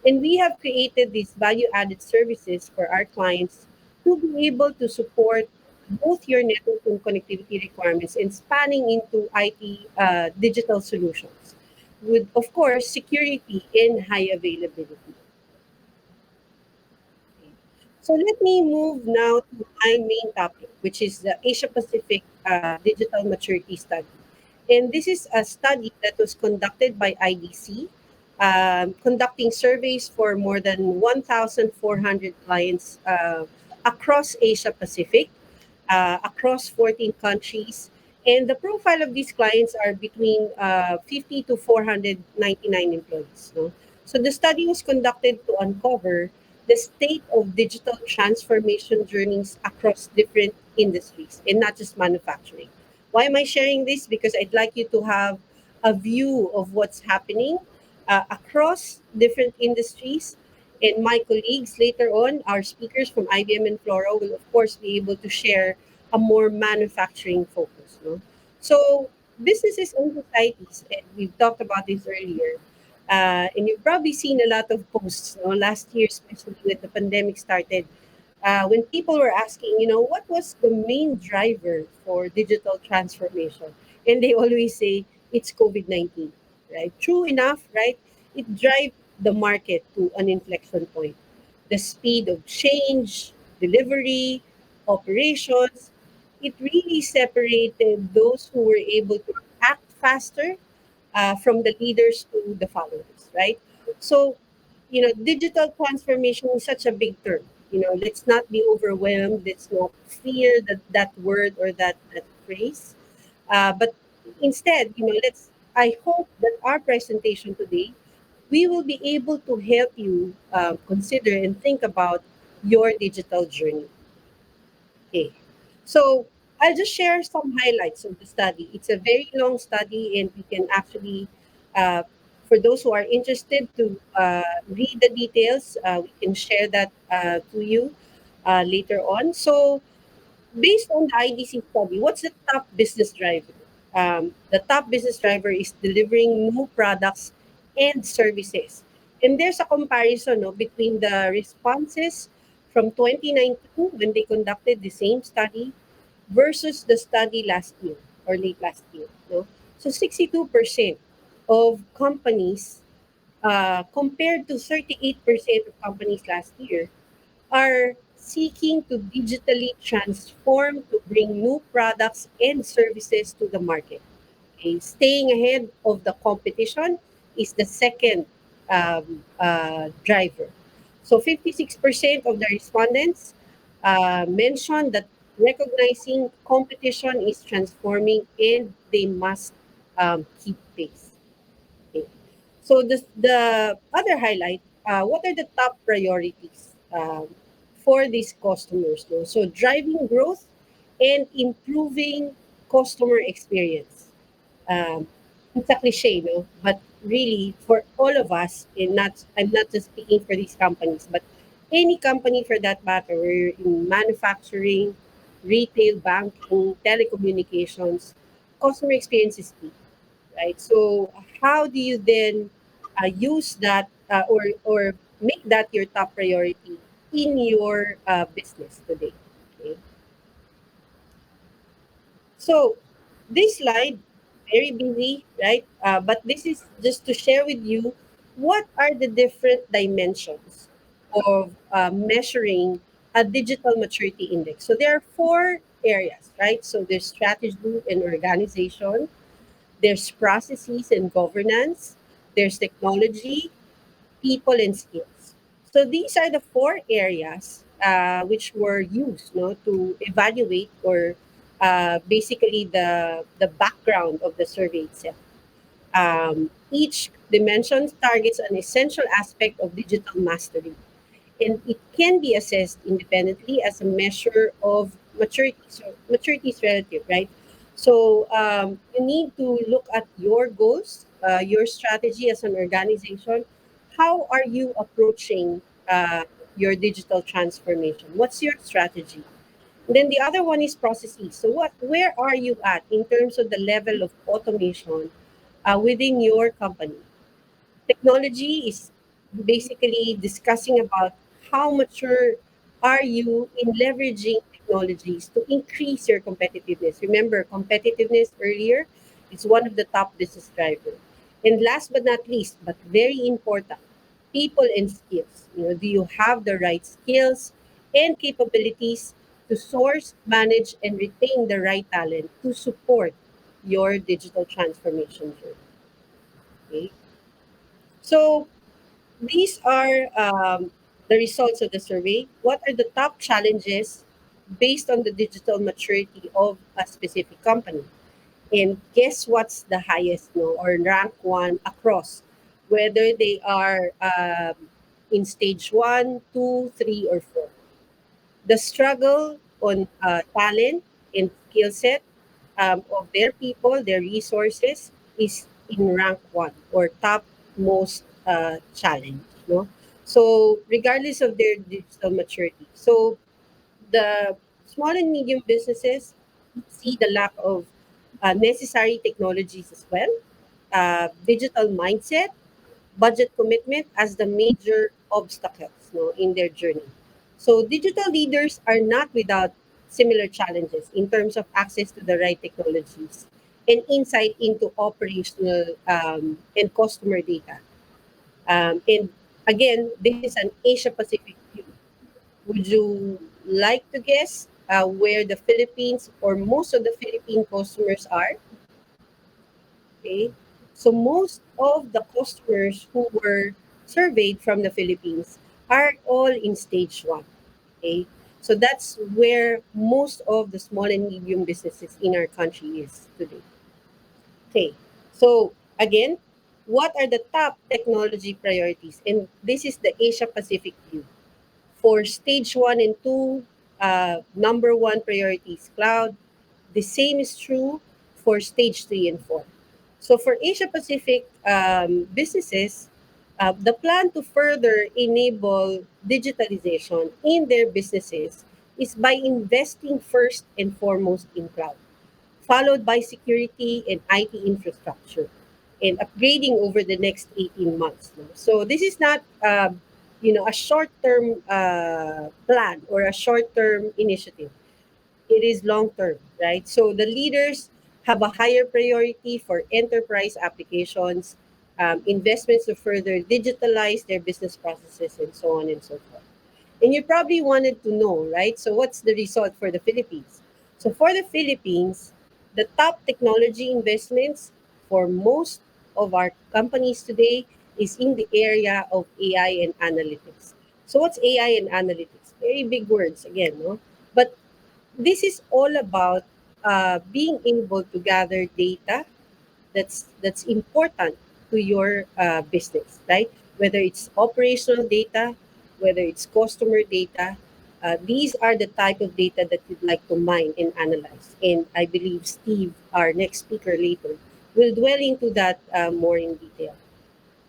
And we have created these value added services for our clients to be able to support both your network and connectivity requirements and spanning into IT digital solutions with, of course, security and high availability. So let me move now to my main topic, which is the Asia Pacific Digital Maturity Study. And this is a study that was conducted by IDC, conducting surveys for more than 1,400 clients across Asia Pacific, across 14 countries. And the profile of these clients are between 50 to 499 employees. No? So the study was conducted to uncover the state of digital transformation journeys across different industries and not just manufacturing. Why am I sharing this? Because I'd like you to have a view of what's happening across different industries. And my colleagues later on, our speakers from IBM and Flora, will of course be able to share a more manufacturing focus. No? So businesses and societies, and we've talked about this earlier, and you've probably seen a lot of posts, no, last year, especially when the pandemic started, when people were asking, what was the main driver for digital transformation? And they always say it's COVID 19, right? True enough, right? It drives the market to an inflection point. The speed of change, delivery, operations, it really separated those who were able to act faster from the leaders to the followers, right? So, digital transformation is such a big term. Let's not be overwhelmed. Let's not fear that word or that phrase. But instead, I hope that our presentation today, we will be able to help you consider and think about your digital journey. Okay. So I'll just share some highlights of the study. It's a very long study, and we can actually, uh, for those who are interested to read the details, we can share that to you later on. So based on the IDC study, what's the top business driver? The top business driver is delivering new products and services. And there's a comparison, no, between the responses from 2019 when they conducted the same study versus the study last year or late last year. No? So 62% of companies, compared to 38% of companies last year, are seeking to digitally transform to bring new products and services to the market. Okay? Staying ahead of the competition is the second driver. So 56% of the respondents mentioned that recognizing competition is transforming and they must keep pace. Okay. So the other highlight, what are the top priorities for these customers? No? So driving growth and improving customer experience. Um, it's a cliche, no? But really, for all of us, I'm not just speaking for these companies, but any company for that matter, we're in manufacturing, retail, banking, telecommunications, customer experience is key, right? So how do you then use that or make that your top priority in your business today? Okay. So this slide, very busy, right? But this is just to share with you what are the different dimensions of measuring a digital maturity index. So there are four areas, right? So there's strategy and organization, there's processes and governance, there's technology, people, and skills. So these are the four areas which were used, no, to evaluate or basically the background of the survey itself. Each dimension targets an essential aspect of digital mastery, and it can be assessed independently as a measure of maturity. So maturity is relative, right? So you need to look at your goals, your strategy as an organization, how are you approaching your digital transformation? What's your strategy? Then the other one is processes. So where are you at in terms of the level of automation within your company? Technology is basically discussing about how mature are you in leveraging technologies to increase your competitiveness. Remember, competitiveness earlier is one of the top business drivers. And last but not least, but very important, people and skills. Do you have the right skills and capabilities to source, manage, and retain the right talent to support your digital transformation journey? Okay. So these are the results of the survey. What are the top challenges based on the digital maturity of a specific company? And guess what's the highest, no, or rank one across, whether they are in stage one, two, three, or four. The struggle on talent and skill set of their people, their resources, is in rank one or top most challenge. No, so regardless of their digital maturity, so the small and medium businesses see the lack of necessary technologies as well, digital mindset, budget commitment as the major obstacles, no, in their journey. So digital leaders are not without similar challenges in terms of access to the right technologies and insight into operational and customer data. And again, this is an Asia Pacific view. Would you like to guess where the Philippines or most of the Philippine customers are? Okay. So most of the customers who were surveyed from the Philippines are all in stage one. Okay. So that's where most of the small and medium businesses in our country is today. Okay. So again, what are the top technology priorities? And this is the Asia Pacific view. For stage one and two, number one priority is cloud. The same is true for stage three and four. So for Asia Pacific businesses, the plan to further enable digitalization in their businesses is by investing first and foremost in cloud, followed by security and IT infrastructure, and upgrading over the next 18 months. No? So this is not, a short-term plan or a short-term initiative. It is long-term, right? So the leaders have a higher priority for enterprise applications, investments to further digitalize their business processes, and so on and so forth. And you probably wanted to know, right? So, what's the result for the Philippines? So, for the Philippines, the top technology investments for most of our companies today is in the area of AI and analytics. So, what's AI and analytics? Very big words again, no? But this is all about being able to gather data that's important to your business, right? Whether it's operational data, whether it's customer data, these are the type of data that you'd like to mine and analyze. And I believe Steve, our next speaker later, will dwell into that more in detail.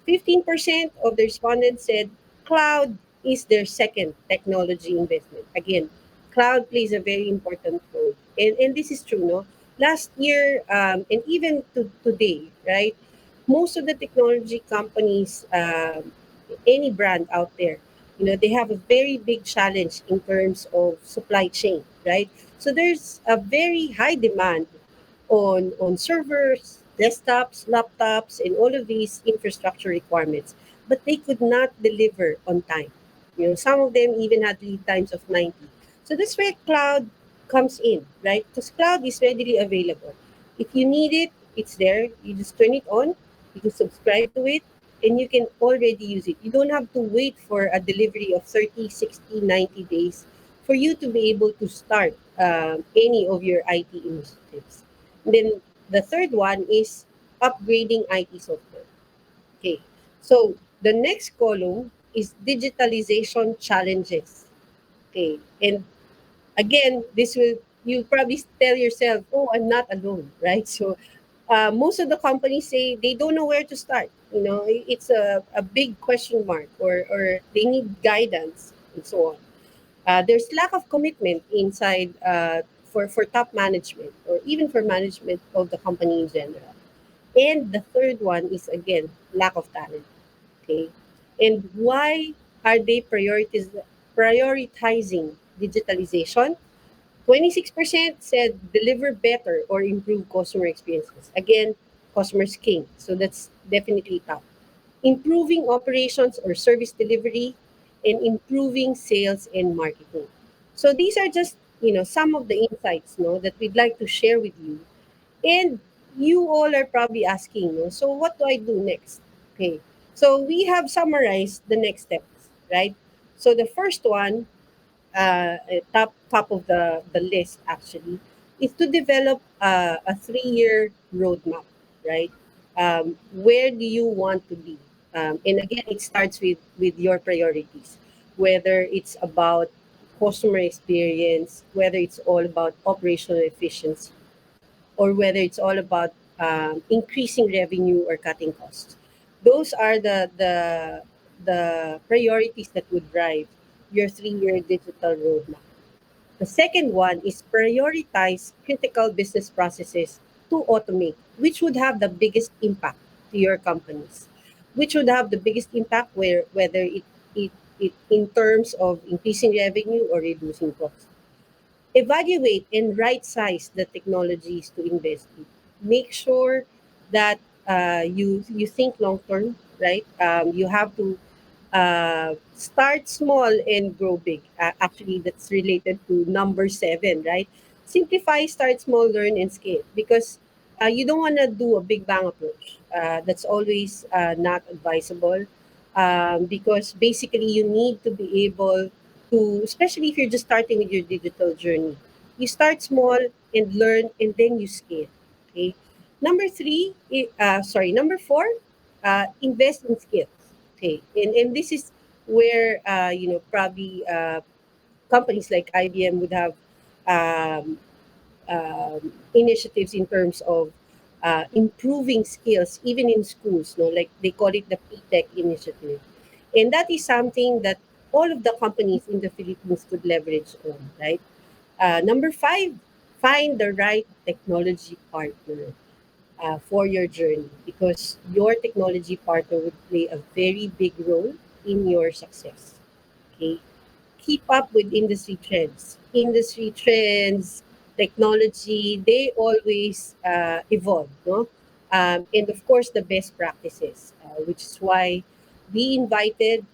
15% of the respondents said cloud is their second technology investment. Again, cloud plays a very important role. And this is true, no? Last year, and even to today, right? Most of the technology companies, any brand out there, they have a very big challenge in terms of supply chain, right? So there's a very high demand on servers, desktops, laptops, and all of these infrastructure requirements, but they could not deliver on time. Some of them even had lead times of 90. So that's where cloud comes in, right? Because cloud is readily available. If you need it, it's there. You just turn it on, you can subscribe to it, and you can already use it. You don't have to wait for a delivery of 30, 60, 90 days for you to be able to start any of your IT initiatives. Then the third one is upgrading IT software. Okay. So the next column is digitalization challenges. Okay. And again, this will you probably tell yourself, "Oh, I'm not alone," right? So most of the companies say they don't know where to start. It's a big question mark, or they need guidance and so on. There's lack of commitment inside for top management or even for management of the company in general. And the third one is again lack of talent. Okay, and why are they prioritizing digitalization? 26% said deliver better or improve customer experiences. Again, customers king, so that's definitely top. Improving operations or service delivery, and improving sales and marketing. So these are just some of the insights that we'd like to share with you. And you all are probably asking, so what do I do next? Okay. So we have summarized the next steps, right? So the first one, top of the list actually, is to develop a 3-year roadmap, right? Where do you want to be? And again, it starts with your priorities, whether it's about customer experience, whether it's all about operational efficiency, or whether it's all about increasing revenue or cutting costs. Those are the priorities that would drive your 3-year digital roadmap. The second one is prioritize critical business processes to automate, which would have the biggest impact to your companies, which would have the biggest impact whether it in terms of increasing revenue or reducing costs. Evaluate and right size the technologies to invest in. Make sure that you think long term, right? You have to start small and grow big. Actually, that's related to number 7, right? Simplify, start small, learn, and scale. Because you don't want to do a big bang approach. That's always not advisable, because basically you need to be able to, especially if you're just starting with your digital journey, you start small and learn, and then you scale. Okay. Number 4, invest in skills. Okay, and this is where probably companies like IBM would have um, initiatives in terms of improving skills, even in schools. No, like they call it the PTech initiative, and that is something that all of the companies in the Philippines could leverage on. Right. Number 5, find the right technology partner for your journey, because your technology partner would play a very big role in your success. Okay, keep up with industry trends. Industry trends, technology, they always evolve, no? And of course, the best practices, which is why we invited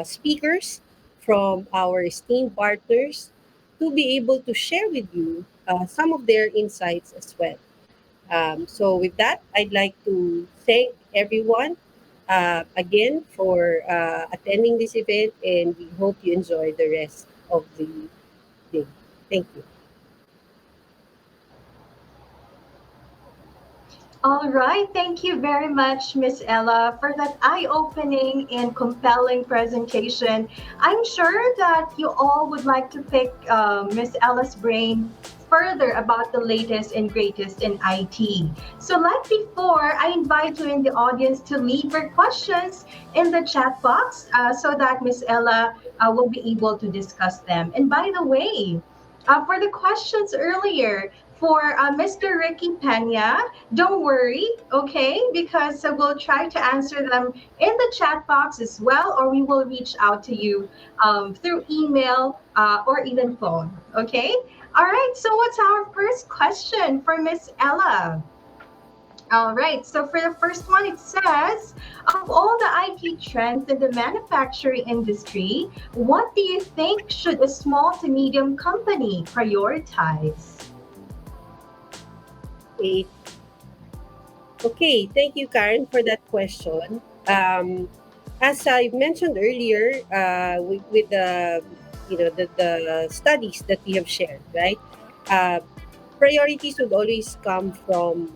speakers from our esteemed partners to be able to share with you some of their insights as well. So, with that, I'd like to thank everyone again for attending this event, and we hope you enjoy the rest of the day. Thank you. All right. Thank you very much, Miss Ella, for that eye opening and compelling presentation. I'm sure that you all would like to pick Miss Ella's brain further about the latest and greatest in IT. So, like before, I invite you in the audience to leave your questions in the chat box so that Miss Ella will be able to discuss them. And by the way, for the questions earlier, for Mr. Ricky Pena, don't worry, okay? Because we'll try to answer them in the chat box as well, or we will reach out to you through email or even phone, okay? All right, so what's our first question for Miss Ella? All right, so for the first one, it says, of all the IT trends in the manufacturing industry, what do you think should a small to medium company prioritize? Okay. Okay, thank you, Karen, for that question. As I mentioned earlier, with the the studies that we have shared, right? Uh, Priorities would always come from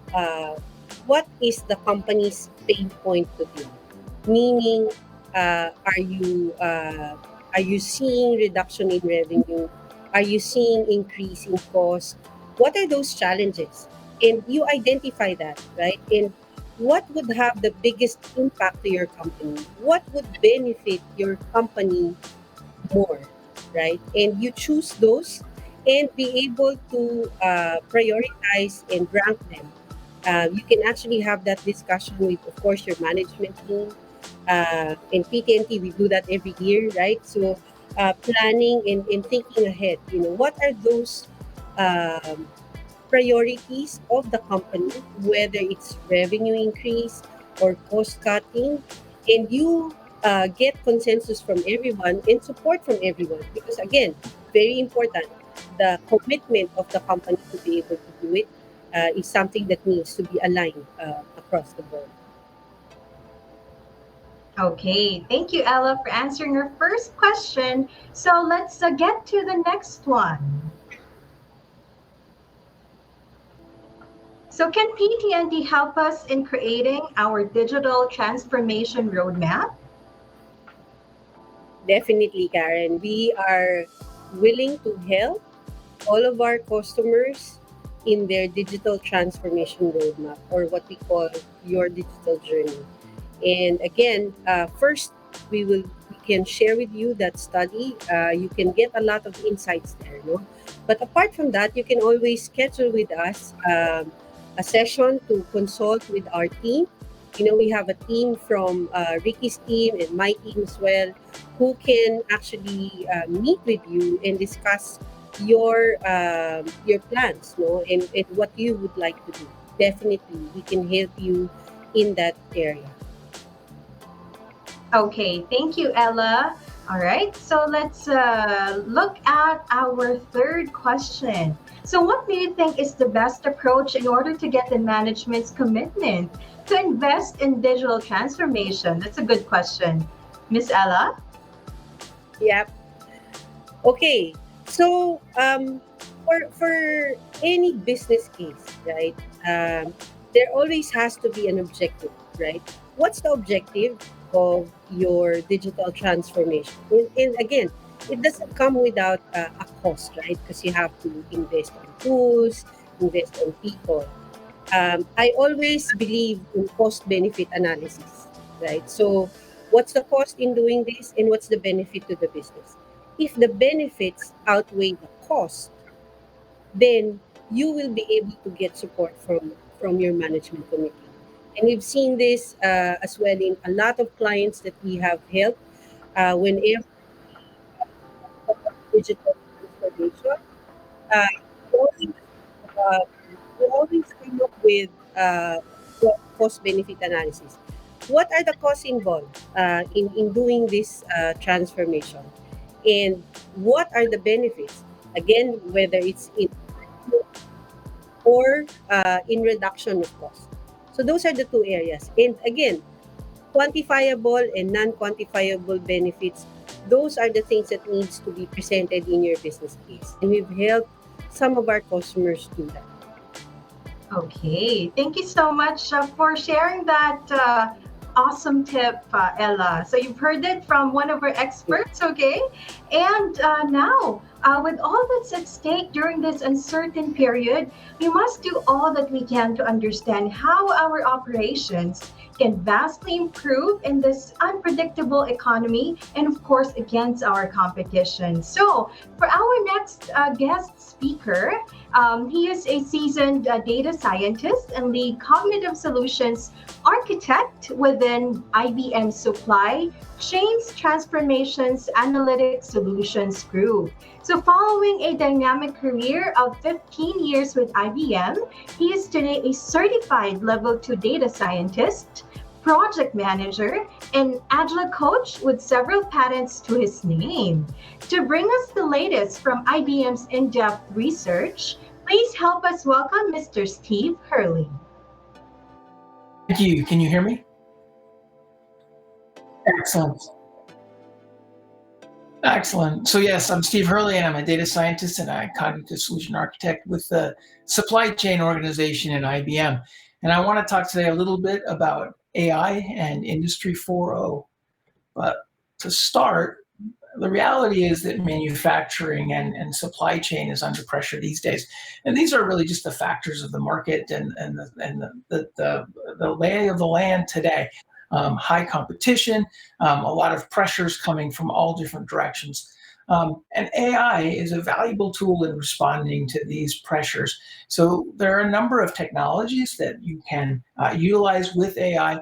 what is the company's pain point today. Meaning, are you seeing reduction in revenue? Are you seeing increase in cost? What are those challenges? And you identify that, right? And what would have the biggest impact to your company? What would benefit your company more, right? And you choose those and be able to prioritize and rank them. You can actually have that discussion with, of course, your management team. In PT&T, we do that every year, right? So, planning and thinking ahead. What are those um, priorities of the company, whether it's revenue increase or cost cutting, and you get consensus from everyone and support from everyone. Because again, very important, the commitment of the company to be able to do it is something that needs to be aligned across the board. Okay, thank you, Ella, for answering your first question. So let's get to the next one. So can PT&T help us in creating our digital transformation roadmap? Definitely, Karen. We are willing to help all of our customers in their digital transformation roadmap, or what we call your digital journey. And again, first we can share with you that study. You can get a lot of insights there, no? But apart from that, you can always schedule with us a session to consult with our team. We have a team from Ricky's team and my team as well, who can actually meet with you and discuss your plans, no, and what you would like to do. Definitely, we can help you in that area. Okay, thank you, Ella. All right, so let's look at our third question. So, what do you think is the best approach in order to get the management's commitment to invest in digital transformation? That's a good question. Miss Ella? Yep. Okay. So for any business case, right? There always has to be an objective, right? What's the objective of your digital transformation? And again, it doesn't come without a cost, right? Because you have to invest on tools, invest on people. I always believe in cost benefit analysis, right? So, what's the cost in doing this, and what's the benefit to the business? If the benefits outweigh the cost, then you will be able to get support from your management committee. And we've seen this as well in a lot of clients that we have helped whenever digital transformation. Uh, always uh, we always come up with cost benefit analysis. What are the costs involved in doing this transformation? And what are the benefits? Again, whether it's in or in reduction of cost. So those are the two areas. And again, quantifiable and non-quantifiable benefits, those are the things that needs to be presented in your business case. And we've helped some of our customers do that. Okay, thank you so much for sharing that awesome tip, Ella. So you've heard it from one of our experts, okay? And now, with all that's at stake during this uncertain period, we must do all that we can to understand how our operations can vastly improve in this unpredictable economy and, of course, against our competition. So, for our next guest speaker, he is a seasoned data scientist and lead cognitive solutions architect within IBM Supply Chains Transformations Analytics Solutions Group. So, following a dynamic career of 15 years with IBM, he is today a certified level 2 data scientist, project manager, and agile coach with several patents to his name. To bring us the latest from IBM's in depth research, please help us welcome Mr. Steve Hurley. Thank you. Can you hear me? Excellent. Excellent. So yes, I'm Steve Hurley, and I'm a data scientist and a cognitive solution architect with the supply chain organization in IBM. And I want to talk today a little bit about AI and Industry 4.0. But to start, the reality is that manufacturing and supply chain is under pressure these days. And these are really just the factors of the market and the lay of the land today. High competition, a lot of pressures coming from all different directions. And AI is a valuable tool in responding to these pressures. So there are a number of technologies that you can utilize with AI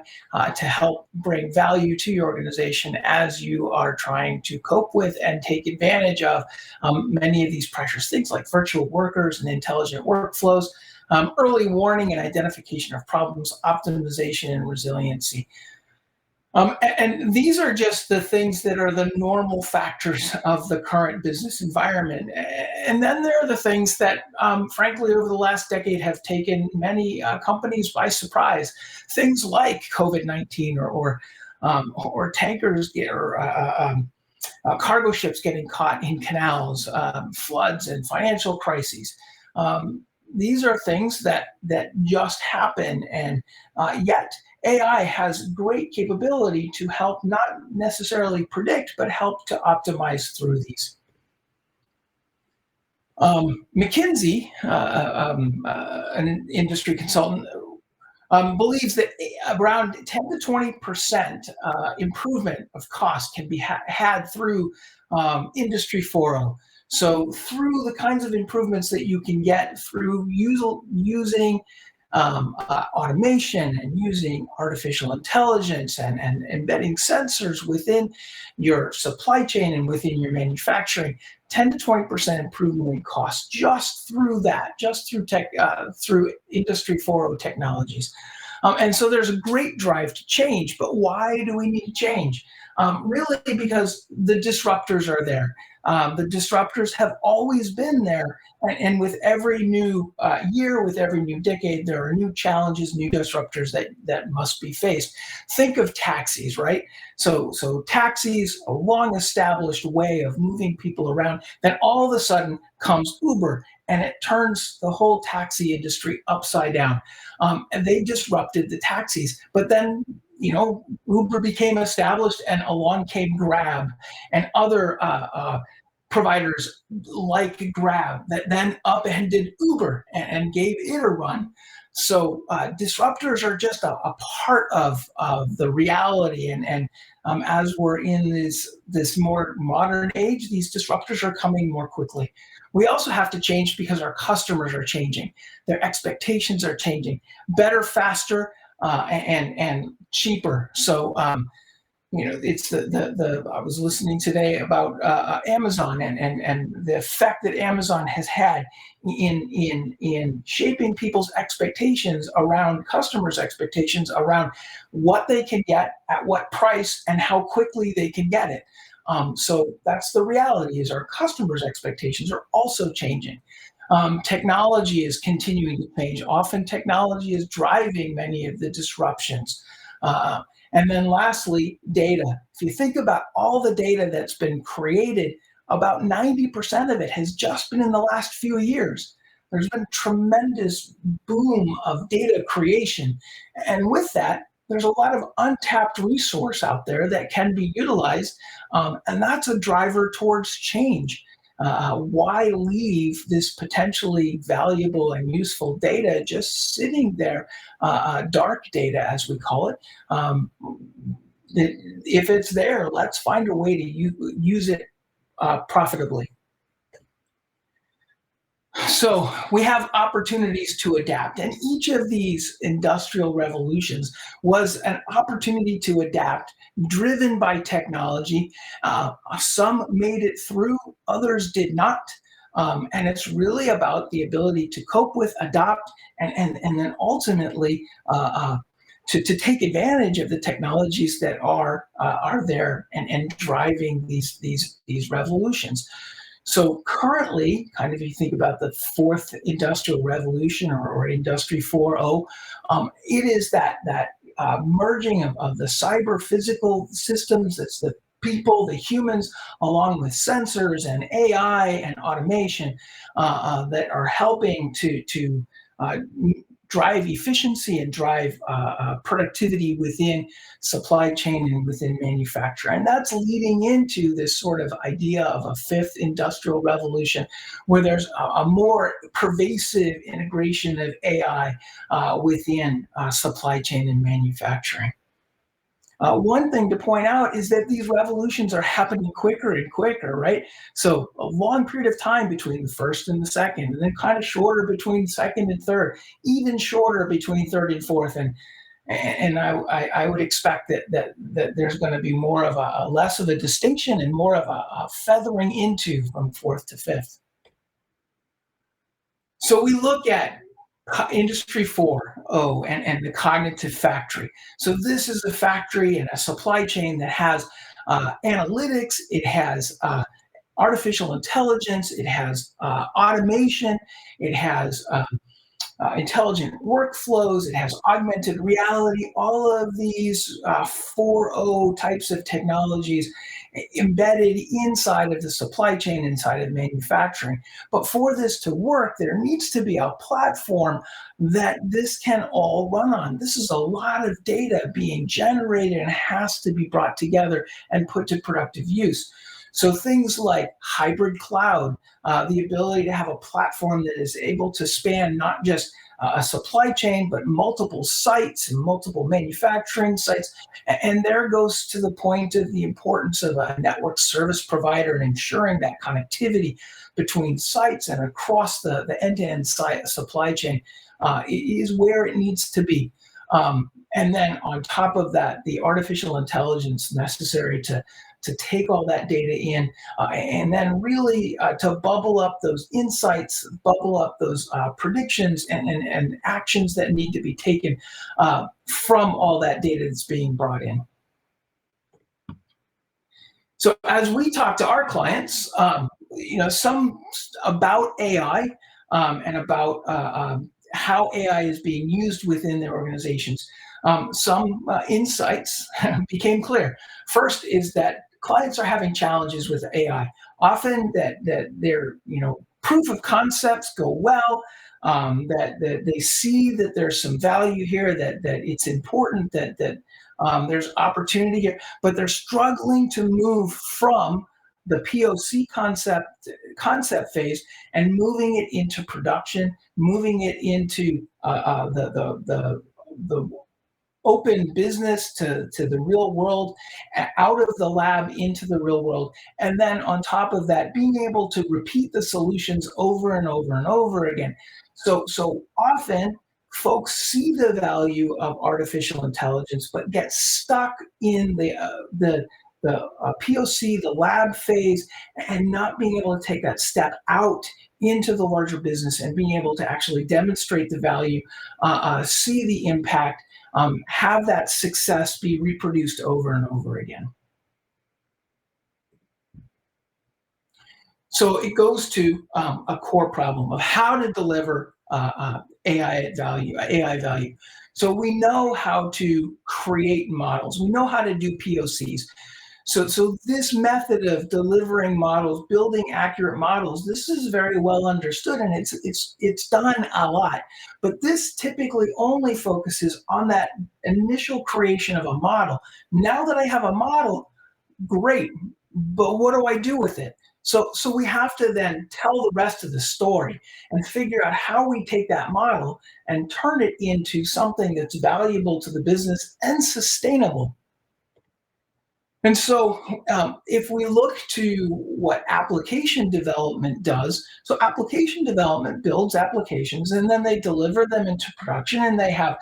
to help bring value to your organization as you are trying to cope with and take advantage of many of these pressures. Things like virtual workers and intelligent workflows, early warning and identification of problems, optimization and resiliency. And these are just the things that are the normal factors of the current business environment. And then there are the things that, frankly, over the last decade have taken many companies by surprise. Things like COVID-19 or tankers cargo ships getting caught in canals, floods and financial crises. These are things that just happen, and yet AI has great capability to help not necessarily predict, but help to optimize through these. McKinsey, an industry consultant, believes that around 10 to 20% improvement of cost can be had through Industry 4.0. So through the kinds of improvements that you can get through using automation and using artificial intelligence and embedding sensors within your supply chain and within your manufacturing, 10 to 20% improvement in cost just through that, just through through Industry 4.0 technologies. And so there's a great drive to change, but why do we need to change? Really because the disruptors are there. The disruptors have always been there, and with every new year, with every new decade, there are new challenges, new disruptors that must be faced. Think of taxis, right? So taxis, a long-established way of moving people around. Then all of a sudden comes Uber, and it turns the whole taxi industry upside down. And they disrupted the taxis, but then Uber became established, and along came Grab and other providers like Grab that then upended Uber and gave it a run. So disruptors are just a part of the reality, and as we're in this more modern age, these disruptors are coming more quickly. We also have to change because our customers are changing. Their expectations are changing. Better, faster, and cheaper. So it's the I was listening today about Amazon and the effect that Amazon has had in shaping people's expectations around customers' expectations around what they can get at what price and how quickly they can get it. So that's the reality, is our customers' expectations are also changing. Technology is continuing to change. Often technology is driving many of the disruptions. And then lastly, data. If you think about all the data that's been created, about 90% of it has just been in the last few years. There's been a tremendous boom of data creation. And with that, there's a lot of untapped resource out there that can be utilized. And that's a driver towards change. Why leave this potentially valuable and useful data just sitting there, dark data as we call it? If it's there, let's find a way to use it profitably. So we have opportunities to adapt, and each of these industrial revolutions was an opportunity to adapt, driven by technology. Some made it through, others did not. And it's really about the ability to cope with, adopt, and then ultimately to take advantage of the technologies that are there and driving these revolutions. So currently, kind of if you think about the fourth industrial revolution or Industry 4.0, it is that merging of the cyber physical systems, that's the people, the humans, along with sensors and AI and automation that are helping to drive efficiency and drive productivity within supply chain and within manufacture. And that's leading into this sort of idea of a fifth industrial revolution, where there's a more pervasive integration of AI within supply chain and manufacturing. One thing to point out is that these revolutions are happening quicker and quicker, right? So a long period of time between the first and the second, and then kind of shorter between second and third, even shorter between third and fourth. And I would expect that there's going to be more of a less of a distinction and more of a feathering into from fourth to fifth. So we look at Industry 4.0 and the cognitive factory. So this is a factory and a supply chain that has analytics, it has artificial intelligence, it has automation, it has intelligent workflows, it has augmented reality, all of these 4.0 types of technologies embedded inside of the supply chain, inside of manufacturing. But for this to work, there needs to be a platform that this can all run on. This is a lot of data being generated and has to be brought together and put to productive use. So things like hybrid cloud, the ability to have a platform that is able to span not just a supply chain, but multiple sites and multiple manufacturing sites. And there goes to the point of the importance of a network service provider and ensuring that connectivity between sites and across the end-to-end supply chain is where it needs to be. And then on top of that, the artificial intelligence necessary to take all that data in and then really to bubble up those insights, bubble up those predictions and actions that need to be taken from all that data that's being brought in. So as we talk to our clients, some about AI and about how AI is being used within their organizations, some insights became clear. First is that clients are having challenges with AI. Often that their proof of concepts go well, that they see that there's some value here, that it's important, that there's opportunity here, but they're struggling to move from the POC concept phase and moving it into production, moving it into the open business to the real world, out of the lab into the real world. And then on top of that, being able to repeat the solutions over and over and over again. So often folks see the value of artificial intelligence, but get stuck in the POC, the lab phase, and not being able to take that step out into the larger business and being able to actually demonstrate the value, see the impact, have that success be reproduced over and over again. So it goes to a core problem of how to deliver AI value. So we know how to create models. We know how to do POCs. So this method of delivering models, building accurate models, this is very well understood, and it's done a lot. But this typically only focuses on that initial creation of a model. Now that I have a model, great, but what do I do with it? So we have to then tell the rest of the story and figure out how we take that model and turn it into something that's valuable to the business and sustainable. And so if we look to what application development does, so application development builds applications and then they deliver them into production, and they have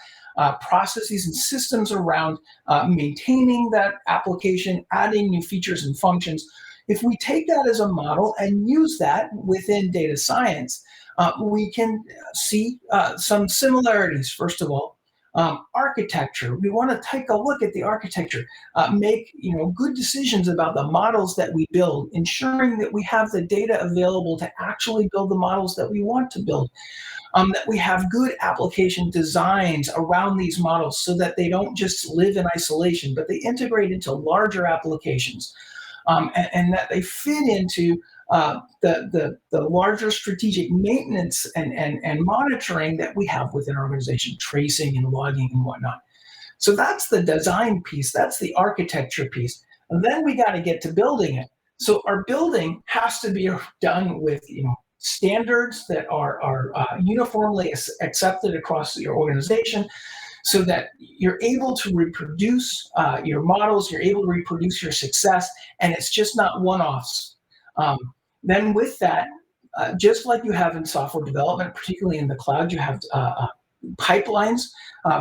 processes and systems around maintaining that application, adding new features and functions. If we take that as a model and use that within data science, we can see some similarities. First of all, architecture. We want to take a look at the architecture, make good decisions about the models that we build, ensuring that we have the data available to actually build the models that we want to build, that we have good application designs around these models so that they don't just live in isolation, but they integrate into larger applications, and that they fit into the larger strategic maintenance and monitoring that we have within our organization, tracing and logging and whatnot. So that's the design piece, that's the architecture piece. And then we got to get to building it. So our building has to be done with standards that are uniformly accepted across your organization, so that you're able to reproduce your models, you're able to reproduce your success, and it's just not one-offs. Then with that, just like you have in software development, particularly in the cloud, you have pipelines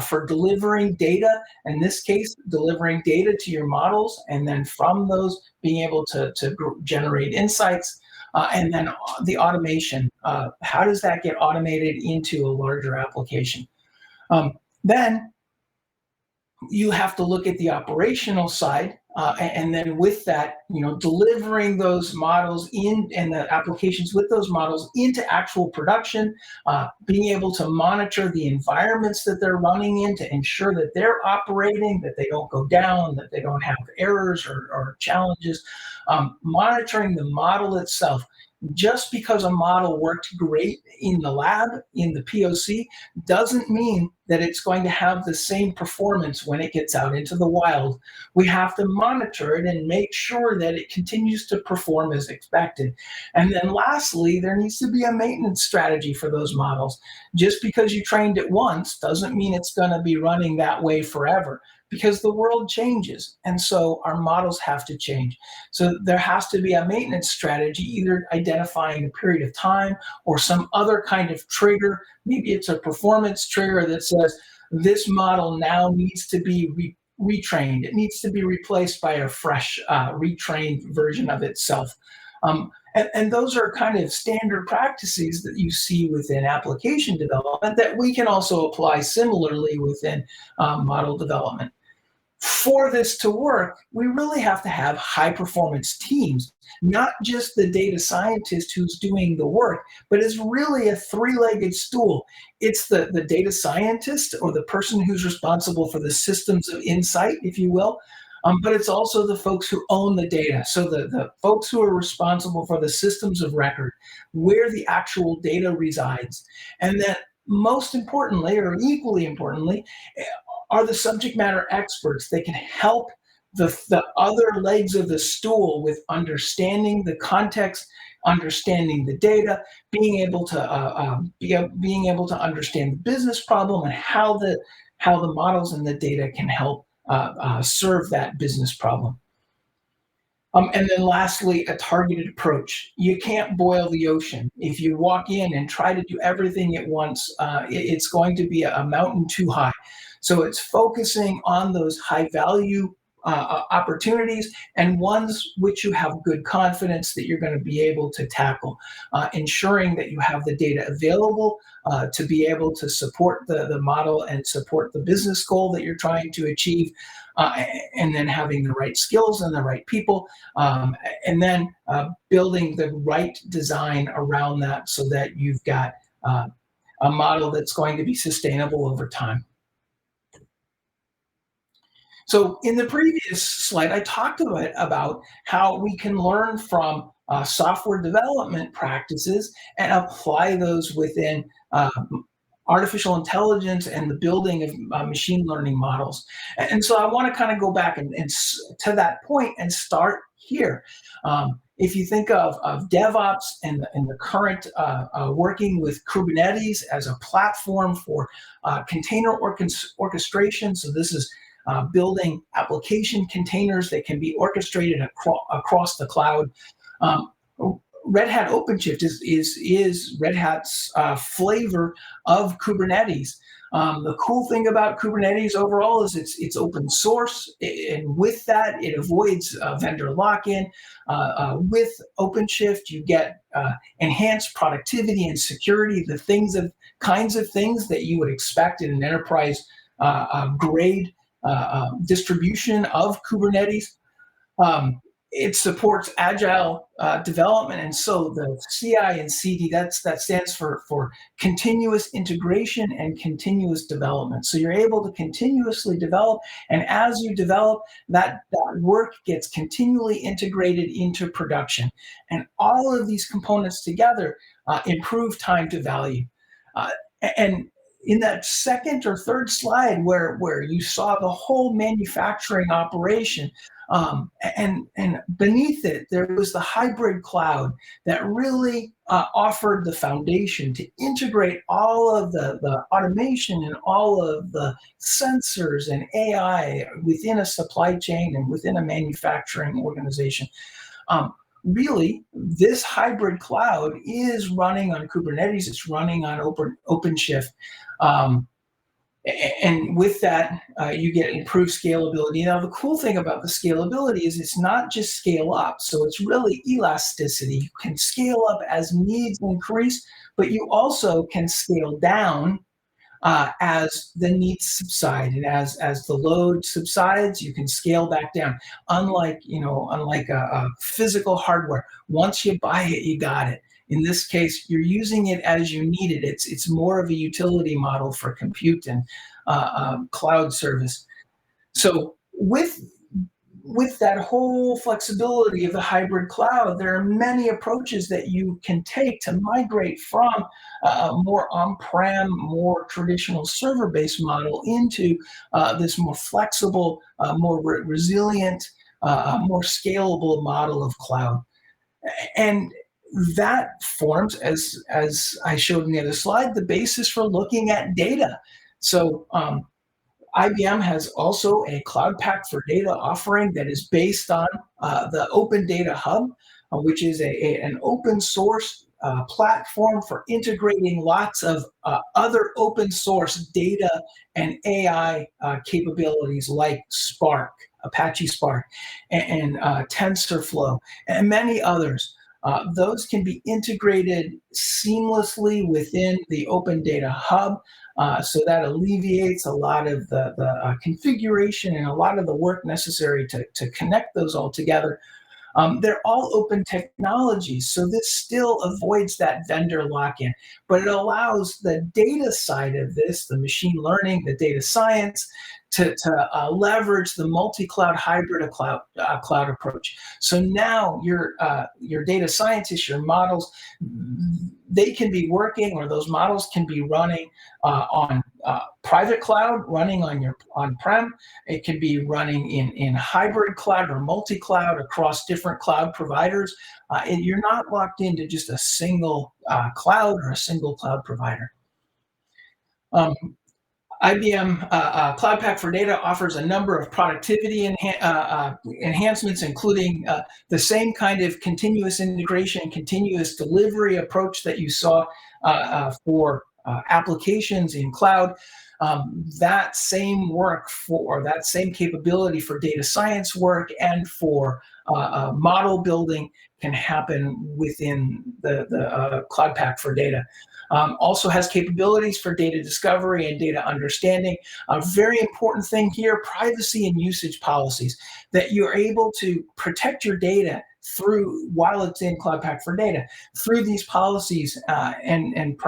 for delivering data, in this case, delivering data to your models, and then from those being able to generate insights, and then the automation. How does that get automated into a larger application? Then you have to look at the operational side, and then with that, delivering those models in and the applications with those models into actual production, being able to monitor the environments that they're running in to ensure that they're operating, that they don't go down, that they don't have errors or challenges, monitoring the model itself. Just because a model worked great in the lab, in the POC, doesn't mean that it's going to have the same performance when it gets out into the wild. We have to monitor it and make sure that it continues to perform as expected. And then lastly, there needs to be a maintenance strategy for those models. Just because you trained it once doesn't mean it's going to be running that way forever, because the world changes, and so our models have to change. So there has to be a maintenance strategy, either identifying a period of time or some other kind of trigger. Maybe it's a performance trigger that says this model now needs to be retrained. It needs to be replaced by a fresh, retrained version of itself. And those are kind of standard practices that you see within application development that we can also apply similarly within model development. For this to work, we really have to have high performance teams, not just the data scientist who's doing the work, but it's really a three-legged stool. It's the data scientist, or the person who's responsible for the systems of insight, if you will. But it's also the folks who own the data. So the folks who are responsible for the systems of record, where the actual data resides. And then most importantly, or equally importantly, are the subject matter experts. They can help the other legs of the stool with understanding the context, understanding the data, being able to understand the business problem, and how the models and the data can help serve that business problem. And then lastly, a targeted approach. You can't boil the ocean. If you walk in and try to do everything at once, it's going to be a mountain too high. So it's focusing on those high value opportunities, and ones which you have good confidence that you're going to be able to tackle, ensuring that you have the data available to be able to support the model and support the business goal that you're trying to achieve, and then having the right skills and the right people, and then building the right design around that so that you've got a model that's going to be sustainable over time. So in the previous slide, I talked a bit about how we can learn from software development practices and apply those within artificial intelligence and the building of machine learning models. And so I want to kind of go back and to that point and start here. If you think of DevOps and the current working with Kubernetes as a platform for container orchestration, so this is building application containers that can be orchestrated across the cloud. Red Hat OpenShift is Red Hat's flavor of Kubernetes. The cool thing about Kubernetes overall is it's open source, and with that, it avoids vendor lock-in. With OpenShift, you get enhanced productivity and security, the kinds of things that you would expect in an enterprise grade distribution of Kubernetes. it supports agile development, and so the CI and CD, that stands for continuous integration and continuous development. So you're able to continuously develop, and as you develop, that work gets continually integrated into production, and all of these components together improve time to value. Uh, and in that second or third slide where you saw the whole manufacturing operation, and beneath it, there was the hybrid cloud that really offered the foundation to integrate all of the automation and all of the sensors and AI within a supply chain and within a manufacturing organization. Really, this hybrid cloud is running on Kubernetes. It's running on OpenShift. Um, and with that, you get improved scalability. Now, the cool thing about the scalability is it's not just scale up. So it's really elasticity. You can scale up as needs increase, but you also can scale down as the needs subside, and as the load subsides, you can scale back down. Unlike a physical hardware, once you buy it, you got it. In this case, you're using it as you need it. It's more of a utility model for compute and cloud service. So with that whole flexibility of the hybrid cloud, there are many approaches that you can take to migrate from a more on-prem, more traditional server-based model into this more flexible, more resilient, more scalable model of cloud. And that forms, as I showed in the other slide, the basis for looking at data. So IBM has also a Cloud Pak for Data offering that is based on the Open Data Hub, which is an open source platform for integrating lots of other open source data and AI capabilities like Spark, Apache Spark, and TensorFlow, and many others. Those can be integrated seamlessly within the Open Data Hub. So that alleviates a lot of the configuration and a lot of the work necessary to connect those all together. They're all open technologies, so this still avoids that vendor lock-in, but it allows the data side of this, the machine learning, the data science, to leverage the multi-cloud hybrid cloud approach. So now your data scientists, your models, they can be working, or those models can be running on private cloud, running on your on-prem. It can be running in hybrid cloud or multi-cloud across different cloud providers. And you're not locked into just a single cloud or a single cloud provider. IBM Cloud Pak for Data offers a number of productivity enhancements, including the same kind of continuous integration, continuous delivery approach that you saw for applications in cloud. That same work or that same capability for data science work and for model building can happen within the Cloud Pak for Data. Also has capabilities for data discovery and data understanding. A very important thing here, privacy and usage policies, that you're able to protect your data through, while it's in Cloud Pak for Data, through these policies and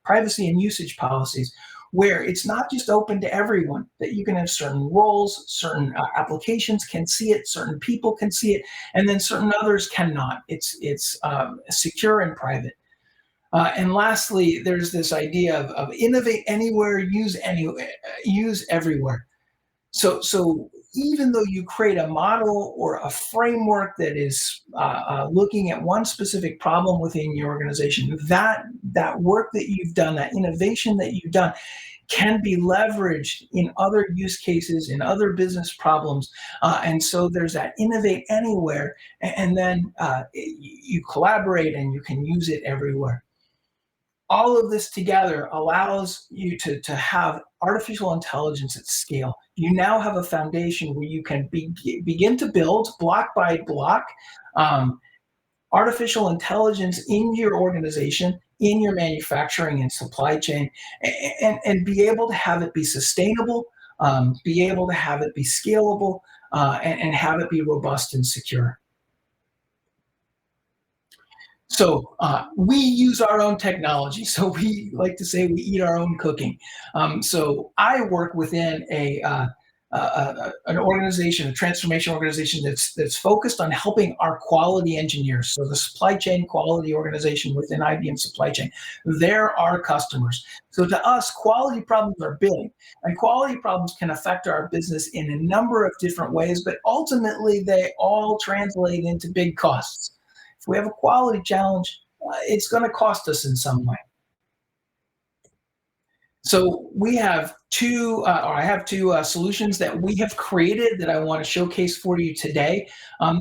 privacy and usage policies, where it's not just open to everyone, that you can have certain roles, certain applications can see it, certain people can see it, and then certain others cannot. It's secure and private. And lastly, there's this idea of innovate anywhere, use everywhere. So even though you create a model or a framework that is looking at one specific problem within your organization, that work that you've done, that innovation that you've done, can be leveraged in other use cases, in other business problems. And so there's that innovate anywhere, and then you collaborate and you can use it everywhere. All of this together allows you to have artificial intelligence at scale. You now have a foundation where you can begin to build block by block artificial intelligence in your organization, in your manufacturing and supply chain, and be able to have it be sustainable, be able to have it be scalable, and have it be robust and secure. So we use our own technology. So we like to say we eat our own cooking. So I work within an organization, a transformation organization that's focused on helping our quality engineers. So the supply chain quality organization within IBM supply chain, they're our customers. So to us, quality problems are big, and quality problems can affect our business in a number of different ways, but ultimately they all translate into big costs. If we have a quality challenge, it's going to cost us in some way. So we have or I have two solutions that we have created that I want to showcase for you today.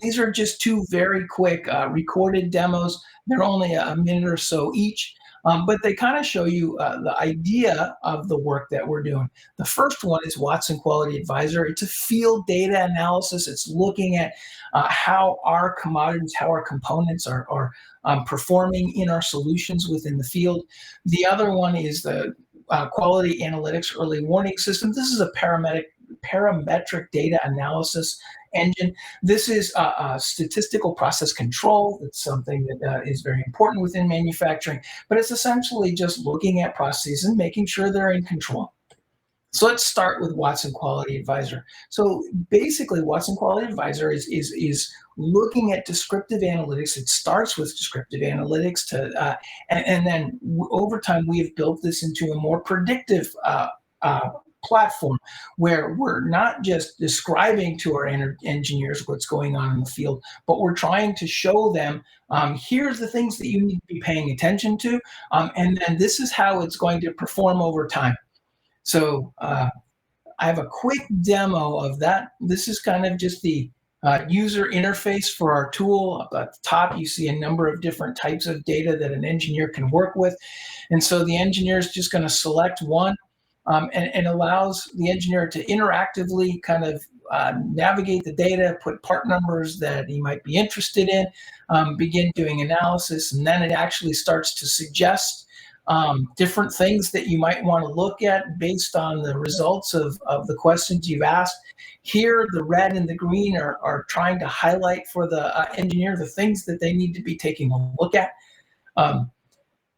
These are just two very quick recorded demos. They're only a minute or so each, but they kind of show you the idea of the work that we're doing. The first one is Watson Quality Advisor. It's a field data analysis. It's looking at how our commodities, how our components are performing in our solutions within the field. The other one is the Quality Analytics Early Warning System. This is a parametric data analysis engine. This is a statistical process control. It's something that is very important within manufacturing, but it's essentially just looking at processes and making sure they're in control. So let's start with Watson Quality Advisor. So basically, Watson Quality Advisor is looking at descriptive analytics. It starts with descriptive analytics and then over time we have built this into a more predictive platform where we're not just describing to our engineers what's going on in the field, but we're trying to show them here's the things that you need to be paying attention to, and then this is how it's going to perform over time. So I have a quick demo of that. This is kind of just the user interface for our tool. Up at the top, you see a number of different types of data that an engineer can work with. And so the engineer is just going to select one and allows the engineer to interactively kind of navigate the data, put part numbers that he might be interested in, begin doing analysis, and then it actually starts to suggest different things that you might want to look at based on the results of the questions you've asked. Here, the red and the green are trying to highlight for the engineer the things that they need to be taking a look at.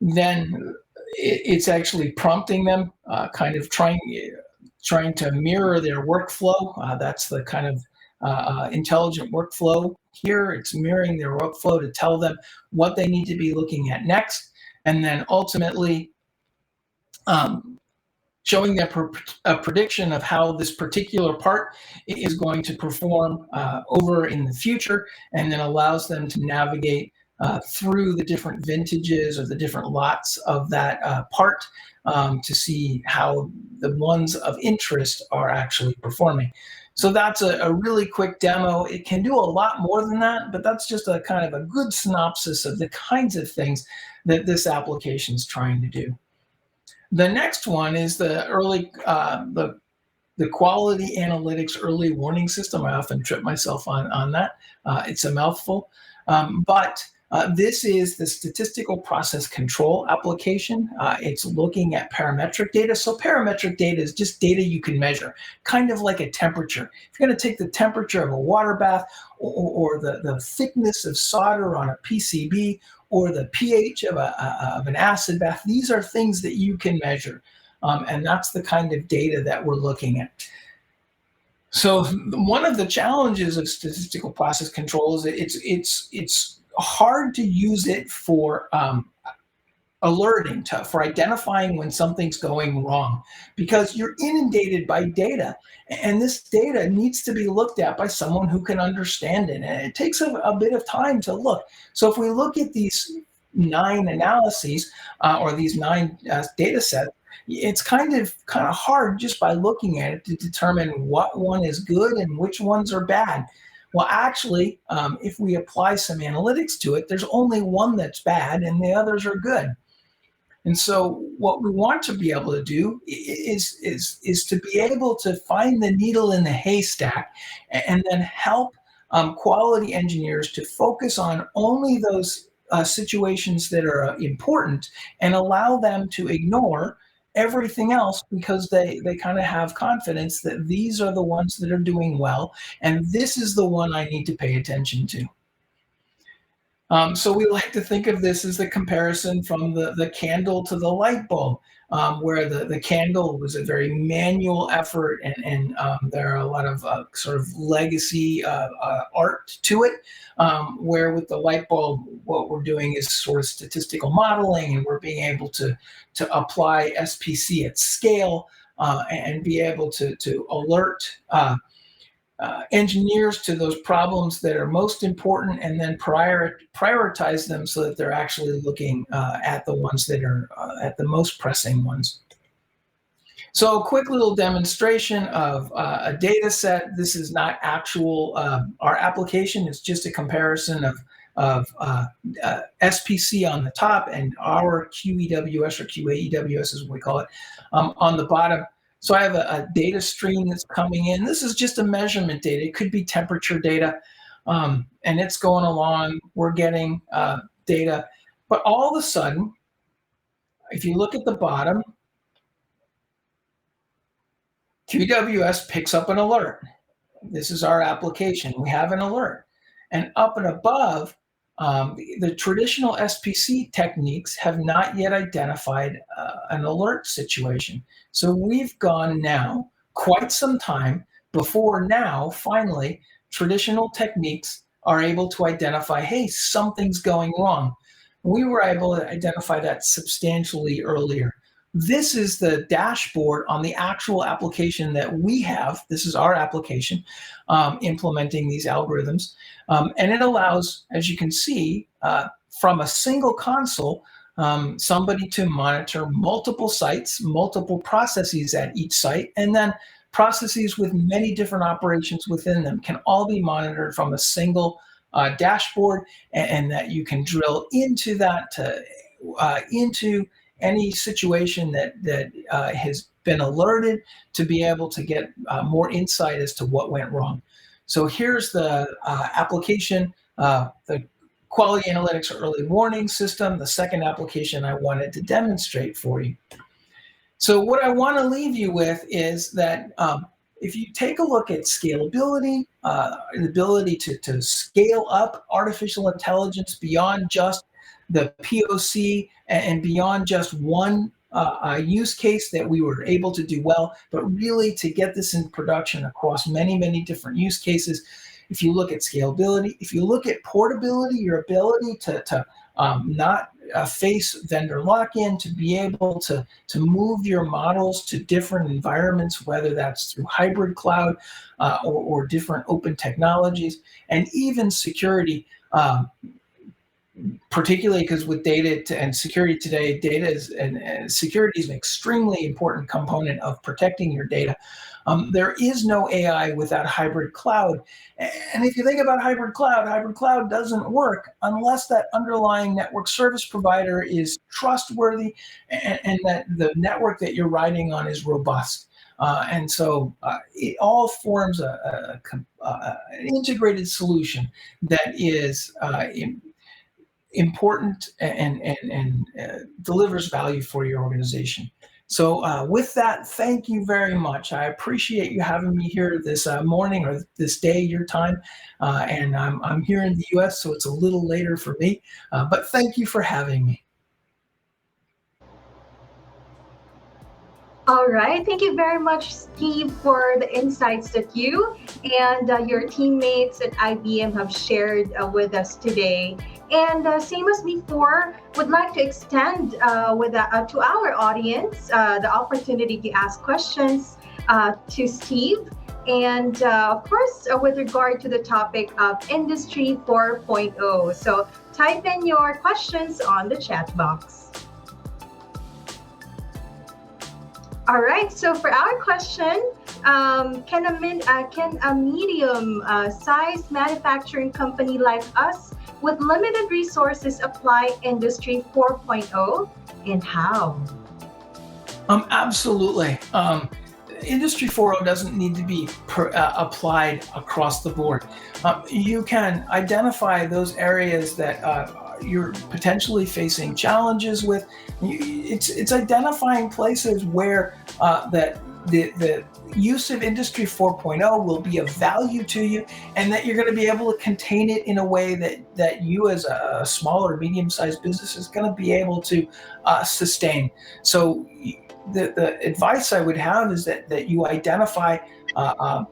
Then it's actually prompting them, kind of trying to mirror their workflow. That's the kind of intelligent workflow. Here, it's mirroring their workflow to tell them what they need to be looking at next. And then ultimately showing them a prediction of how this particular part is going to perform over in the future, and then allows them to navigate through the different vintages or the different lots of that part to see how the ones of interest are actually performing. So that's a really quick demo. It can do a lot more than that, but that's just a kind of a good synopsis of the kinds of things that this application is trying to do. The next one is the Quality Analytics Early Warning System. I often trip myself on that. It's a mouthful, but this is the statistical process control application. It's looking at parametric data. So parametric data is just data you can measure, kind of like a temperature. If you're going to take the temperature of a water bath or the thickness of solder on a PCB or the pH of an acid bath, these are things that you can measure. And that's the kind of data that we're looking at. So one of the challenges of statistical process control is it's hard to use it for alerting, for identifying when something's going wrong, because you're inundated by data, and this data needs to be looked at by someone who can understand it, and it takes a bit of time to look. So if we look at these 9 analyses or these 9 data sets, it's kind of hard just by looking at it to determine what one is good and which ones are bad. Well, actually, if we apply some analytics to it, there's only one that's bad and the others are good. And so what we want to be able to do is to be able to find the needle in the haystack and then help quality engineers to focus on only those situations that are important and allow them to ignore everything else, because they kind of have confidence that these are the ones that are doing well and this is the one I need to pay attention to. So we like to think of this as the comparison from the candle to the light bulb, where the candle was a very manual effort, and there are a lot of sort of legacy art to it. Where with the light bulb, what we're doing is sort of statistical modeling, and we're being able to apply SPC at scale and be able to alert engineers to those problems that are most important, and then prioritize them so that they're actually looking at the ones that are at the most pressing ones. So a quick little demonstration of a data set. This is not actual, our application is just a comparison of SPC on the top and our QEWS, or QAEWS as we call it, on the bottom. So I have a data stream that's coming in. This is just a measurement data. It could be temperature data, and it's going along. We're getting data. But all of a sudden, if you look at the bottom, QWS picks up an alert. This is our application. We have an alert. And up and above, the traditional SPC techniques have not yet identified an alert situation. So we've gone now quite some time before now, finally, traditional techniques are able to identify, hey, something's going wrong. We were able to identify that substantially earlier. This is the dashboard on the actual application that we have. This is our application implementing these algorithms. And it allows, as you can see, from a single console, somebody to monitor multiple sites, multiple processes at each site, and then processes with many different operations within them can all be monitored from a single dashboard, and that you can drill into that, into any situation that has been alerted, to be able to get more insight as to what went wrong. So here's the application, the quality analytics early warning system, the second application I wanted to demonstrate for you. So what I want to leave you with is that if you take a look at scalability, the ability to scale up artificial intelligence beyond just the POC and beyond just one use case that we were able to do well, but really to get this in production across many, many different use cases. If you look at scalability, if you look at portability, your ability to not face vendor lock-in, to be able to move your models to different environments, whether that's through hybrid cloud or different open technologies, and even security, particularly because with data and security today, data is and security is an extremely important component of protecting your data. There is no AI without hybrid cloud. And if you think about hybrid cloud doesn't work unless that underlying network service provider is trustworthy and that the network that you're riding on is robust. And so it all forms an integrated solution that is important and delivers value for your organization. So with that, thank you very much. I appreciate you having me here this morning or this day, your time. And I'm here in the US, so it's a little later for me. But thank you for having me. All right. Thank you very much, Steve, for the insights that you and your teammates at IBM have shared with us today. And same as before, would like to extend to our audience the opportunity to ask questions to Steve. And of course, with regard to the topic of Industry 4.0. So type in your questions on the chat box. All right, so for our question, can a medium-sized manufacturing company like us with limited resources apply Industry 4.0, and how? Absolutely. Industry 4.0 doesn't need to be applied across the board. You can identify those areas that you're potentially facing challenges with. It's identifying places where that the use of Industry 4.0 will be of value to you, and that you're going to be able to contain it in a way that you as a small or medium-sized business is going to be able to sustain. So the advice I would have is that you identify uh, um,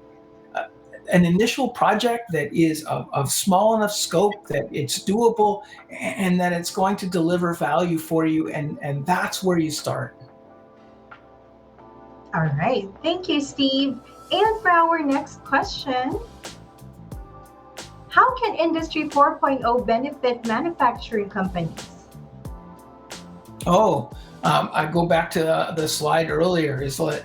uh, an initial project that is of small enough scope that it's doable and that it's going to deliver value for you, and that's where you start. All right. Thank you, Steve. And for our next question, how can Industry 4.0 benefit manufacturing companies? Oh, I go back to the slide earlier. Is that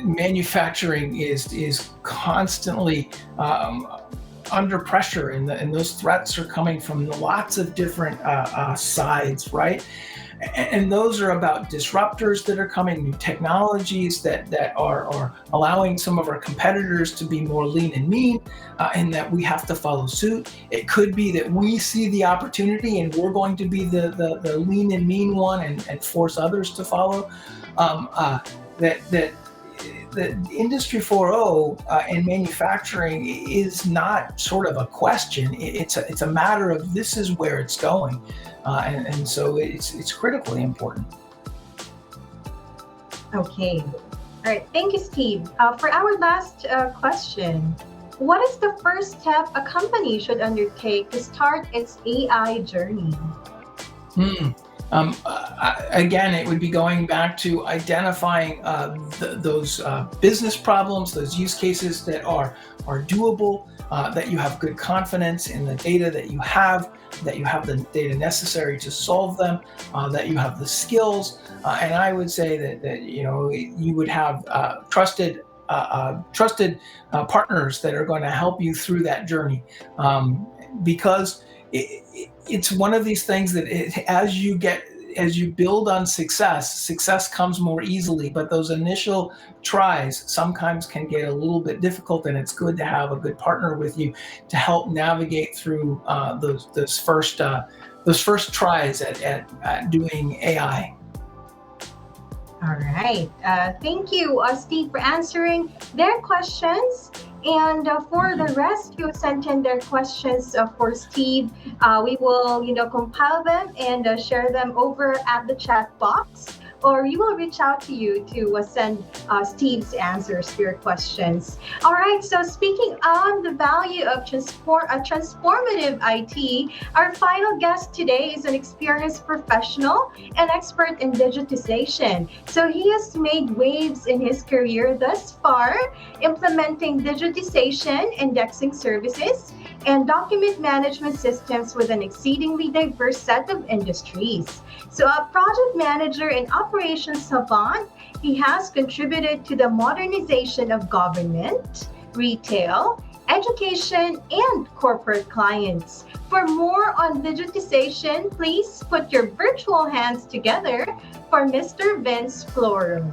manufacturing is constantly under pressure, and those threats are coming from lots of different sides, right? And those are about disruptors that are coming, new technologies that are allowing some of our competitors to be more lean and mean, and that we have to follow suit. It could be that we see the opportunity and we're going to be the lean and mean one and force others to follow. That the Industry 4.0 and manufacturing is not sort of a question. It's a matter of this is where it's going, and so it's critically important. Okay. All right. Thank you, Steve. For our last question, what is the first step a company should undertake to start its AI journey? Again, it would be going back to identifying those business problems, those use cases that are doable, that you have good confidence in the data that you have the data necessary to solve them, that you have the skills, and I would say that you would have trusted partners that are going to help you through that journey, because it's one of these things that as you build on success comes more easily, but those initial tries sometimes can get a little bit difficult, and it's good to have a good partner with you to help navigate through those first tries at doing AI. All right. Thank you, Steve, for answering their questions. And for the rest who sent in their questions for Steve, we will, compile them and share them over at the chat box. Or we will reach out to you to send Steve's answers to your questions. All right. So speaking on the value of transformative IT, our final guest today is an experienced professional and expert in digitization. So he has made waves in his career thus far, implementing digitization, indexing services, and document management systems with an exceedingly diverse set of industries. So, a project manager and operations savant, he has contributed to the modernization of government, retail, education, and corporate clients. For more on digitization, please put your virtual hands together for Mr. Vince Floro.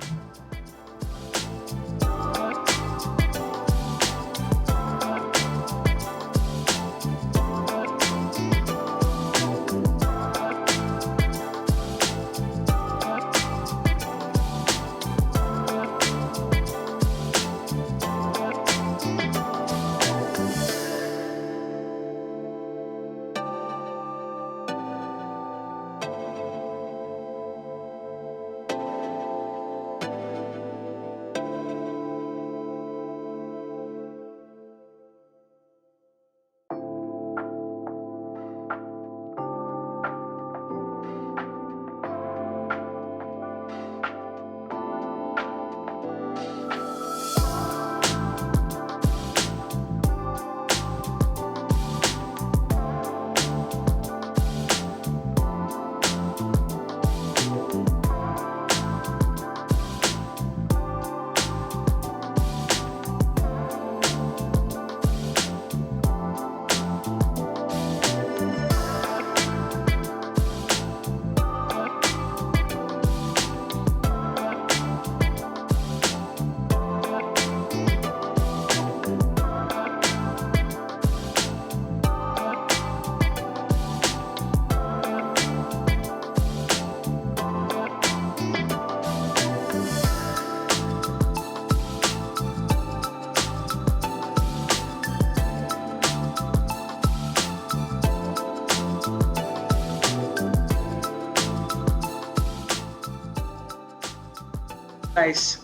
utilize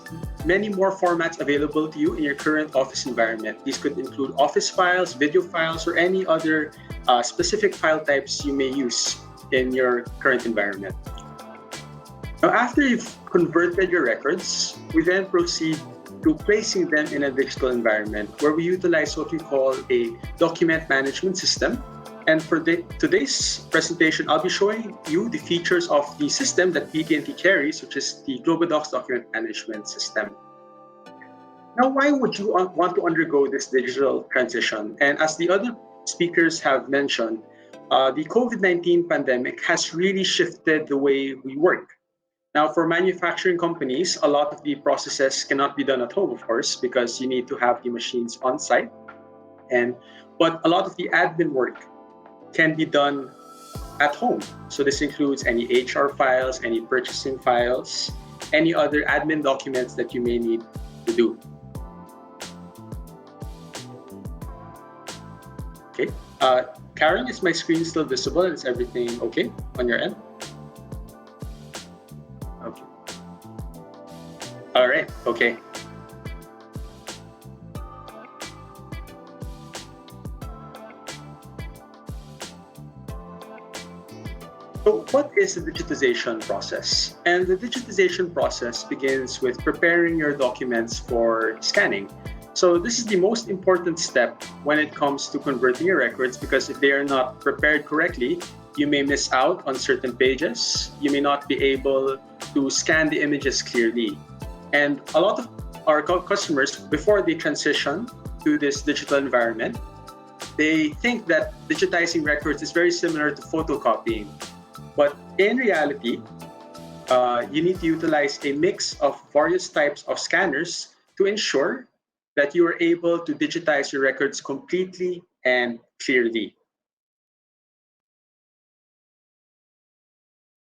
many more formats available to you in your current office environment. These could include office files, video files, or any other specific file types you may use in your current environment. Now, after you've converted your records, we then proceed to placing them in a digital environment where we utilize what we call a document management system. And for today's presentation, I'll be showing you the features of the system that PT&T carries, which is the GlobalDocs Document Management System. Now, why would you want to undergo this digital transition? And as the other speakers have mentioned, the COVID-19 pandemic has really shifted the way we work. Now, for manufacturing companies, a lot of the processes cannot be done at home, of course, because you need to have the machines on site. But a lot of the admin work can be done at home. So this includes any HR files, any purchasing files, any other admin documents that you may need to do. Okay, Karen, is my screen still visible? Is everything okay on your end? Okay. All right, okay. So what is the digitization process? And the digitization process begins with preparing your documents for scanning. So this is the most important step when it comes to converting your records, because if they are not prepared correctly, you may miss out on certain pages. You may not be able to scan the images clearly. And a lot of our customers, before they transition to this digital environment, they think that digitizing records is very similar to photocopying. But in reality, you need to utilize a mix of various types of scanners to ensure that you are able to digitize your records completely and clearly.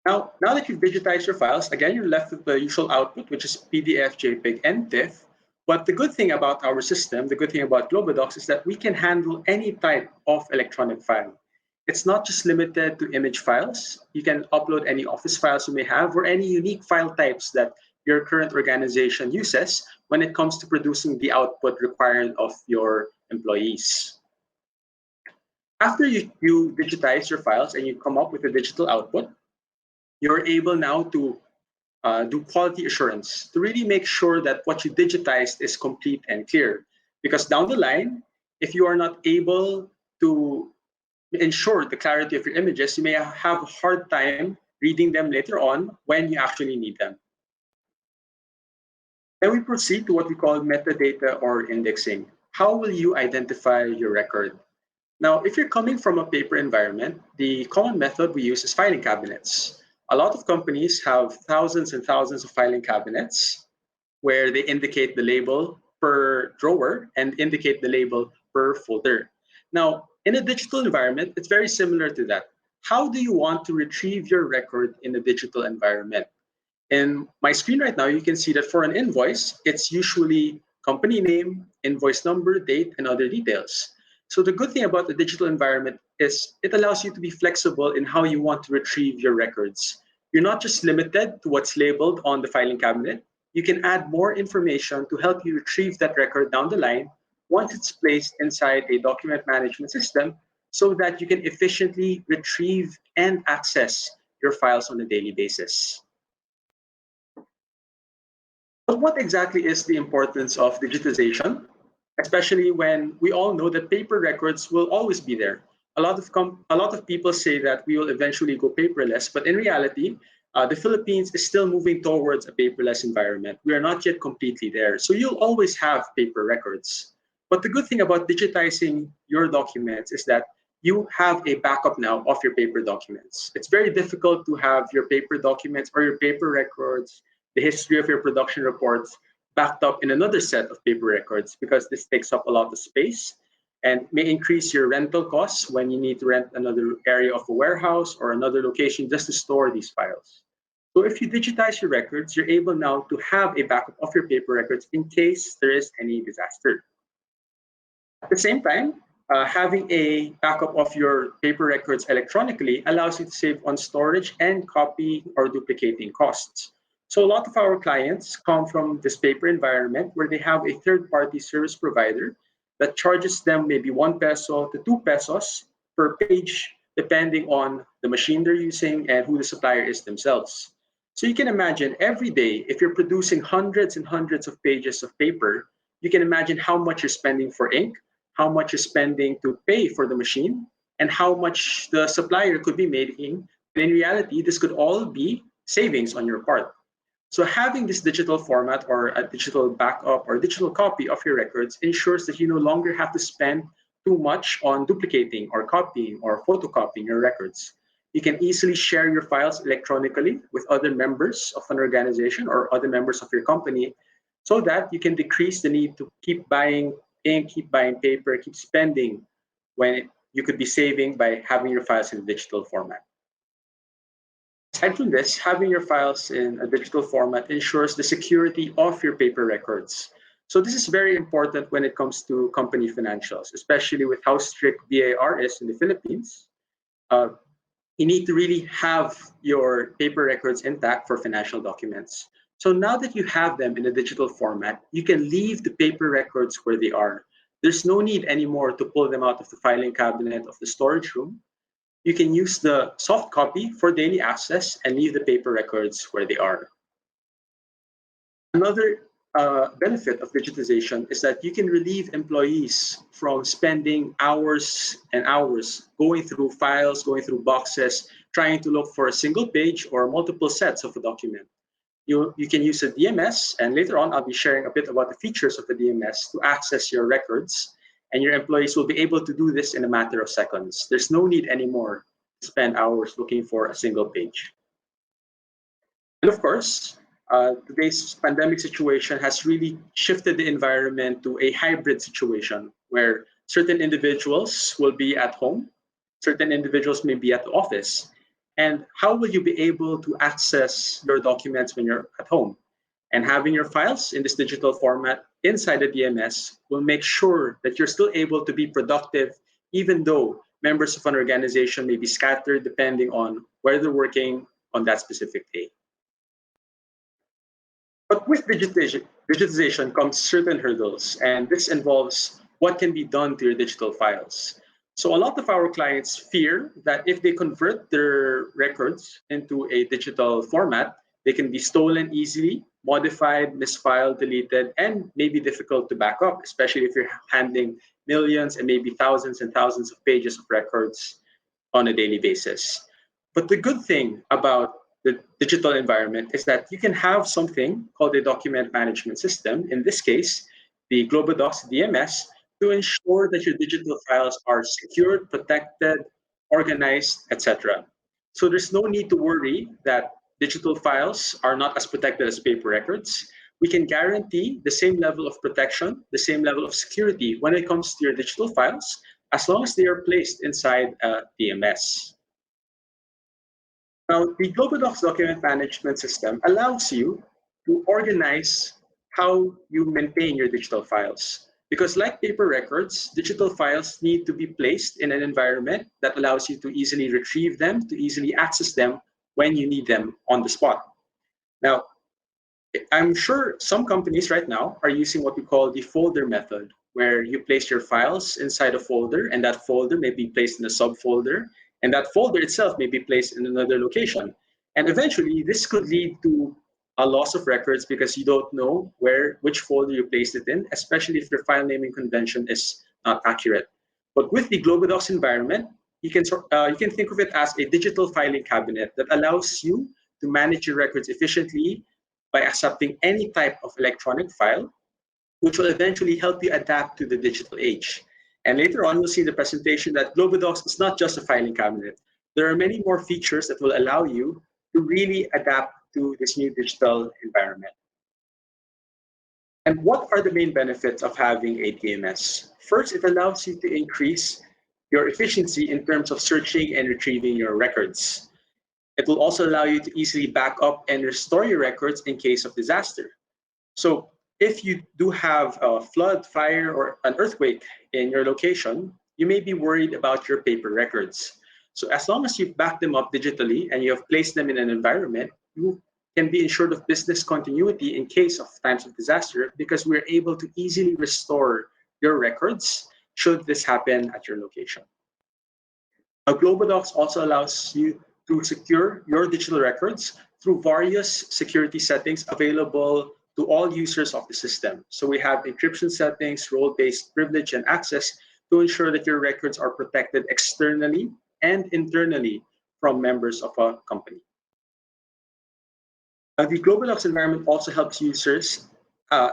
Now that you've digitized your files, again, you're left with the usual output, which is PDF, JPEG, and TIFF. But the good thing about our system, the good thing about GlobalDocs, is that we can handle any type of electronic file. It's not just limited to image files. You can upload any office files you may have or any unique file types that your current organization uses when it comes to producing the output required of your employees. After you digitize your files and you come up with a digital output, you're able now to do quality assurance to really make sure that what you digitized is complete and clear. Because down the line, if you are not able to ensure the clarity of your images, you may have a hard time reading them later on when you actually need them. Then we proceed to what we call metadata or indexing. How will you identify your record? Now, if you're coming from a paper environment, the common method we use is filing cabinets. A lot of companies have thousands and thousands of filing cabinets where they indicate the label per drawer and indicate the label per folder. Now, in a digital environment, it's very similar to that. How do you want to retrieve your record in a digital environment? In my screen right now, you can see that for an invoice, it's usually company name, invoice number, date, and other details. So the good thing about the digital environment is it allows you to be flexible in how you want to retrieve your records. You're not just limited to what's labeled on the filing cabinet. You can add more information to help you retrieve that record down the line once it's placed inside a document management system so that you can efficiently retrieve and access your files on a daily basis. But what exactly is the importance of digitization, especially when we all know that paper records will always be there? A lot of people say that we will eventually go paperless, but in reality, the Philippines is still moving towards a paperless environment. We are not yet completely there. So you'll always have paper records. But the good thing about digitizing your documents is that you have a backup now of your paper documents. It's very difficult to have your paper documents or your paper records, the history of your production reports, backed up in another set of paper records, because this takes up a lot of space and may increase your rental costs when you need to rent another area of a warehouse or another location just to store these files. So if you digitize your records, you're able now to have a backup of your paper records in case there is any disaster. At the same time, having a backup of your paper records electronically allows you to save on storage and copy or duplicating costs. So a lot of our clients come from this paper environment where they have a third-party service provider that charges them maybe 1 peso to 2 pesos per page, depending on the machine they're using and who the supplier is themselves. So you can imagine every day, if you're producing hundreds and hundreds of pages of paper, you can imagine how much you're spending for ink, how much you're spending to pay for the machine, and how much the supplier could be making. And in reality, this could all be savings on your part. So having this digital format or a digital backup or digital copy of your records ensures that you no longer have to spend too much on duplicating or copying or photocopying your records. You can easily share your files electronically with other members of an organization or other members of your company so that you can decrease the need to keep buying ink, keep buying paper, keep spending when you could be saving by having your files in digital format. Aside from this, having your files in a digital format ensures the security of your paper records. So this is very important when it comes to company financials, especially with how strict BAR is in the Philippines. Uh, you need to really have your paper records intact for financial documents. So now that you have them in a digital format, you can leave the paper records where they are. There's no need anymore to pull them out of the filing cabinet of the storage room. You can use the soft copy for daily access and leave the paper records where they are. Another benefit of digitization is that you can relieve employees from spending hours and hours going through files, going through boxes, trying to look for a single page or multiple sets of a document. You can use a DMS, and later on, I'll be sharing a bit about the features of the DMS to access your records, and your employees will be able to do this in a matter of seconds. There's no need anymore to spend hours looking for a single page. And of course, today's pandemic situation has really shifted the environment to a hybrid situation where certain individuals will be at home, certain individuals may be at the office. And how will you be able to access your documents when you're at home? And having your files in this digital format inside the DMS will make sure that you're still able to be productive, even though members of an organization may be scattered depending on where they're working on that specific day. But with digitization comes certain hurdles, and this involves what can be done to your digital files. So a lot of our clients fear that if they convert their records into a digital format, they can be stolen easily, modified, misfiled, deleted, and maybe difficult to back up, especially if you're handling millions and maybe thousands and thousands of pages of records on a daily basis. But the good thing about the digital environment is that you can have something called a document management system, in this case, the Globodocs DMS, to ensure that your digital files are secured, protected, organized, etc. So there's no need to worry that digital files are not as protected as paper records. We can guarantee the same level of protection, the same level of security when it comes to your digital files, as long as they are placed inside a DMS. Now, the Globodocs document management system allows you to organize how you maintain your digital files. Because like paper records, digital files need to be placed in an environment that allows you to easily retrieve them, to easily access them when you need them on the spot. Now, I'm sure some companies right now are using what we call the folder method, where you place your files inside a folder, and that folder may be placed in a subfolder, and that folder itself may be placed in another location. And eventually, this could lead to a loss of records because you don't know which folder you placed it in, especially if your file naming convention is not accurate. But with the Globodocs environment, you can think of it as a digital filing cabinet that allows you to manage your records efficiently by accepting any type of electronic file, which will eventually help you adapt to the digital age. And later on, you'll see in the presentation that Globodocs is not just a filing cabinet. There are many more features that will allow you to really adapt to this new digital environment. And what are the main benefits of having a DMS? First, it allows you to increase your efficiency in terms of searching and retrieving your records. It will also allow you to easily back up and restore your records in case of disaster. So if you do have a flood, fire, or an earthquake in your location, you may be worried about your paper records. So as long as you back them up digitally and you have placed them in an environment, you can be ensured of business continuity in case of times of disaster because we're able to easily restore your records should this happen at your location. GlobalDocs also allows you to secure your digital records through various security settings available to all users of the system. So we have encryption settings, role-based privilege and access to ensure that your records are protected externally and internally from members of a company. The GlobalDocs environment also helps users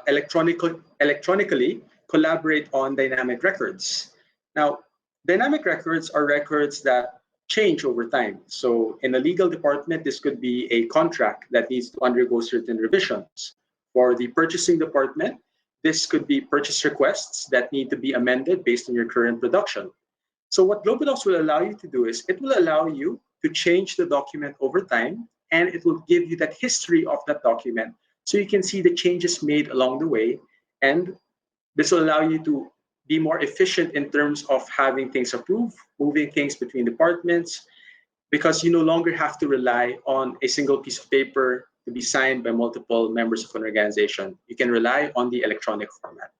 electronically collaborate on dynamic records. Now, dynamic records are records that change over time. So in a legal department, this could be a contract that needs to undergo certain revisions. For the purchasing department, this could be purchase requests that need to be amended based on your current production. So what GlobalDocs will allow you to do is it will allow you to change the document over time, and it will give you that history of that document so you can see the changes made along the way. And this will allow you to be more efficient in terms of having things approved, moving things between departments, because you no longer have to rely on a single piece of paper to be signed by multiple members of an organization. You can rely on the electronic format.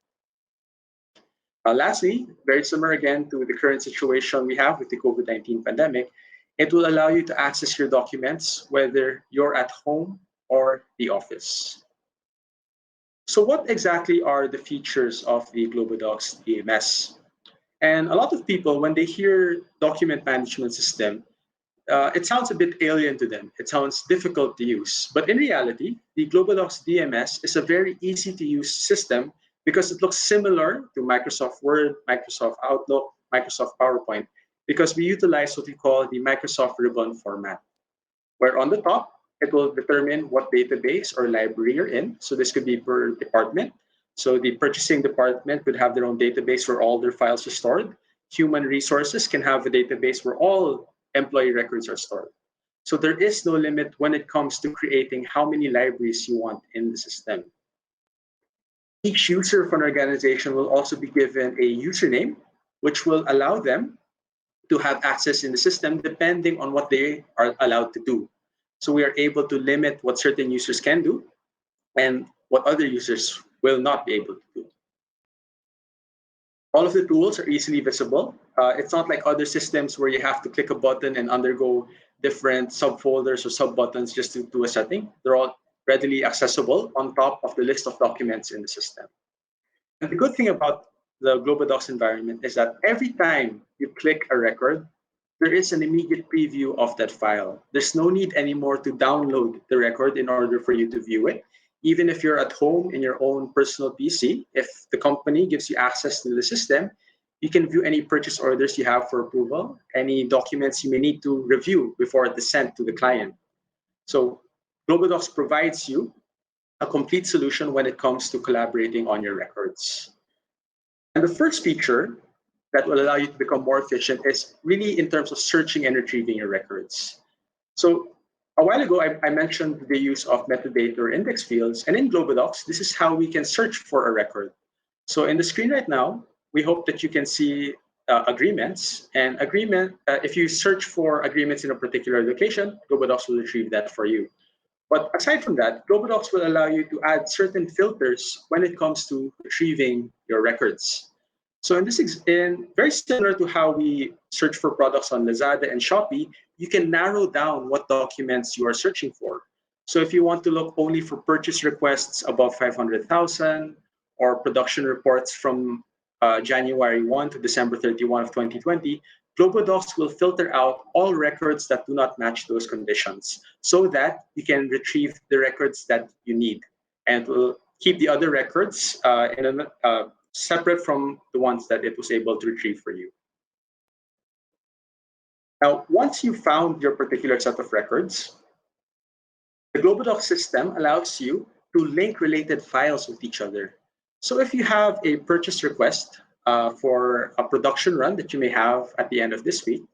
Lastly, very similar again to the current situation we have with the COVID-19 pandemic, it will allow you to access your documents whether you're at home or the office. So what exactly are the features of the GlobalDocs DMS? And a lot of people, when they hear document management system, it sounds a bit alien to them. It sounds difficult to use. But in reality, the GlobalDocs DMS is a very easy to use system because it looks similar to Microsoft Word, Microsoft Outlook, Microsoft PowerPoint, because we utilize what we call the Microsoft ribbon format, where on the top, it will determine what database or library you're in. So this could be per department. So the purchasing department could have their own database where all their files are stored. Human resources can have a database where all employee records are stored. So there is no limit when it comes to creating how many libraries you want in the system. Each user of an organization will also be given a username, which will allow them to have access in the system depending on what they are allowed to do. So we are able to limit what certain users can do and what other users will not be able to do. All of the tools are easily visible. It's not like other systems where you have to click a button and undergo different subfolders or sub-buttons just to do a setting. They're all readily accessible on top of the list of documents in the system. And the good thing about the GlobalDocs environment is that every time you click a record, there is an immediate preview of that file. There's no need anymore to download the record in order for you to view it. Even if you're at home in your own personal PC, if the company gives you access to the system, you can view any purchase orders you have for approval, any documents you may need to review before it is sent to the client. So GlobalDocs provides you a complete solution when it comes to collaborating on your records. And the first feature that will allow you to become more efficient is really in terms of searching and retrieving your records. So a while ago, I mentioned the use of metadata or index fields. And in GlobalDocs, this is how we can search for a record. So in the screen right now, we hope that you can see agreements. And if you search for agreements in a particular location, GlobalDocs will retrieve that for you. But aside from that, GlobalDocs will allow you to add certain filters when it comes to retrieving your records. So very similar to how we search for products on Lazada and Shopee, you can narrow down what documents you are searching for. So if you want to look only for purchase requests above 500,000 or production reports from January 1 to December 31 of 2020, GlobalDocs will filter out all records that do not match those conditions so that you can retrieve the records that you need. And will keep the other records separate from the ones that it was able to retrieve for you. Now, once you found your particular set of records, the GlobalDocs system allows you to link related files with each other. So if you have a purchase request for a production run that you may have at the end of this week,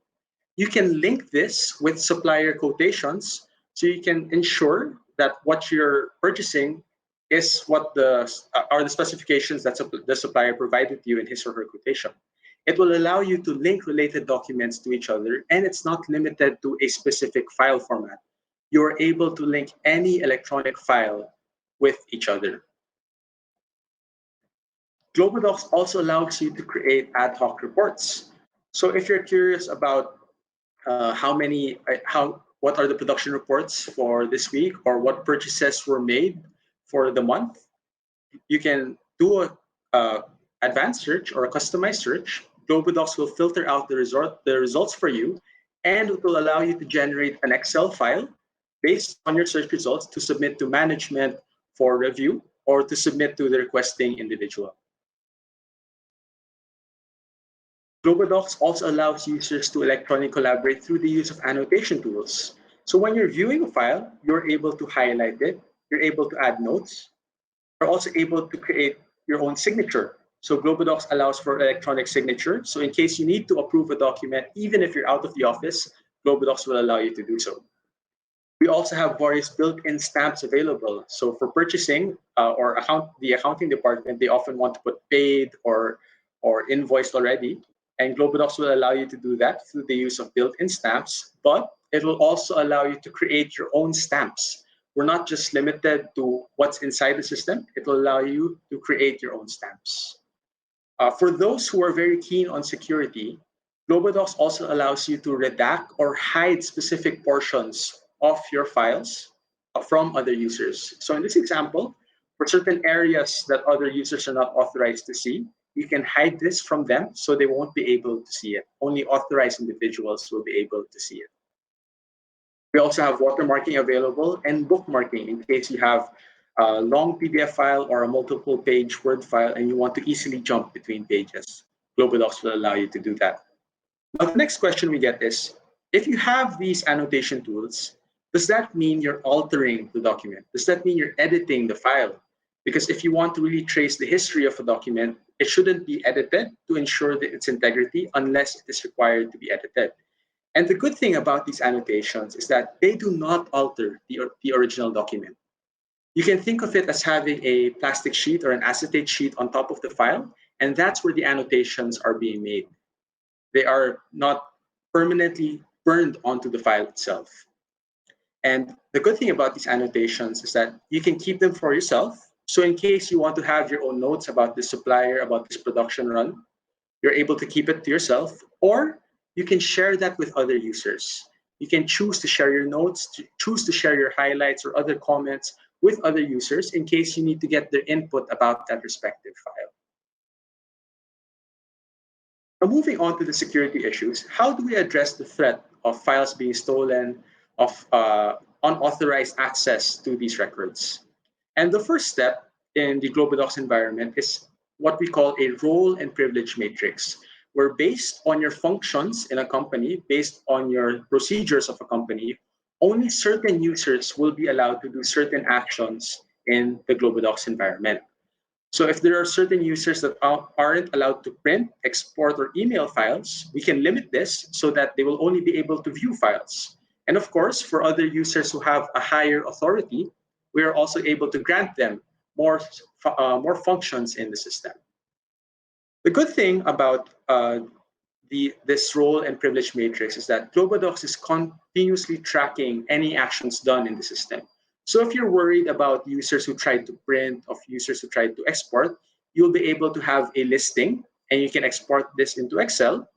you can link this with supplier quotations so you can ensure that what you're purchasing is what are the specifications that the supplier provided you in his or her quotation. It will allow you to link related documents to each other, and it's not limited to a specific file format. you're able to link any electronic file with each other. Globodocs also allows you to create ad hoc reports. So if you're curious about what are the production reports for this week or what purchases were made for the month, you can do a advanced search or a customized search. Globodocs will filter out the results for you, and it will allow you to generate an Excel file based on your search results to submit to management for review or to submit to the requesting individual. Globodocs also allows users to electronically collaborate through the use of annotation tools. So when you're viewing a file, you're able to highlight it, you're able to add notes, you're also able to create your own signature. So Globodocs allows for electronic signature. So in case you need to approve a document, even if you're out of the office, Globodocs will allow you to do so. We also have various built-in stamps available. So for purchasing the accounting department, they often want to put paid or invoiced already. And Globodocs will allow you to do that through the use of built-in stamps, but it will also allow you to create your own stamps. We're not just limited to what's inside the system. It will allow you to create your own stamps. For those who are very keen on security, Globodocs also allows you to redact or hide specific portions of your files from other users. So in this example, for certain areas that other users are not authorized to see, you can hide this from them so they won't be able to see it. Only authorized individuals will be able to see it. We also have watermarking available and bookmarking in case you have a long PDF file or a multiple page Word file and you want to easily jump between pages. Globodocs will allow you to do that. Now, the next question we get is, if you have these annotation tools, does that mean you're altering the document? Does that mean you're editing the file? Because if you want to really trace the history of a document, it shouldn't be edited to ensure that its integrity unless it is required to be edited. And the good thing about these annotations is that they do not alter the original document. You can think of it as having a plastic sheet or an acetate sheet on top of the file, and that's where the annotations are being made. They are not permanently burned onto the file itself. And the good thing about these annotations is that you can keep them for yourself. So in case you want to have your own notes about this supplier, about this production run, you're able to keep it to yourself, or you can share that with other users. You can choose to share your notes, choose to share your highlights or other comments with other users in case you need to get their input about that respective file. Now, moving on to the security issues, how do we address the threat of files being stolen, of unauthorized access to these records? And the first step in the Globodocs environment is what we call a role and privilege matrix, where based on your functions in a company, based on your procedures of a company, only certain users will be allowed to do certain actions in the Globodocs environment. So if there are certain users that aren't allowed to print, export, or email files, we can limit this so that they will only be able to view files. And of course, for other users who have a higher authority, we are also able to grant them more functions in the system. The good thing about this role and privilege matrix is that Globodocs is continuously tracking any actions done in the system. So if you're worried about users who tried to print, of users who tried to export, you'll be able to have a listing and you can export this into Excel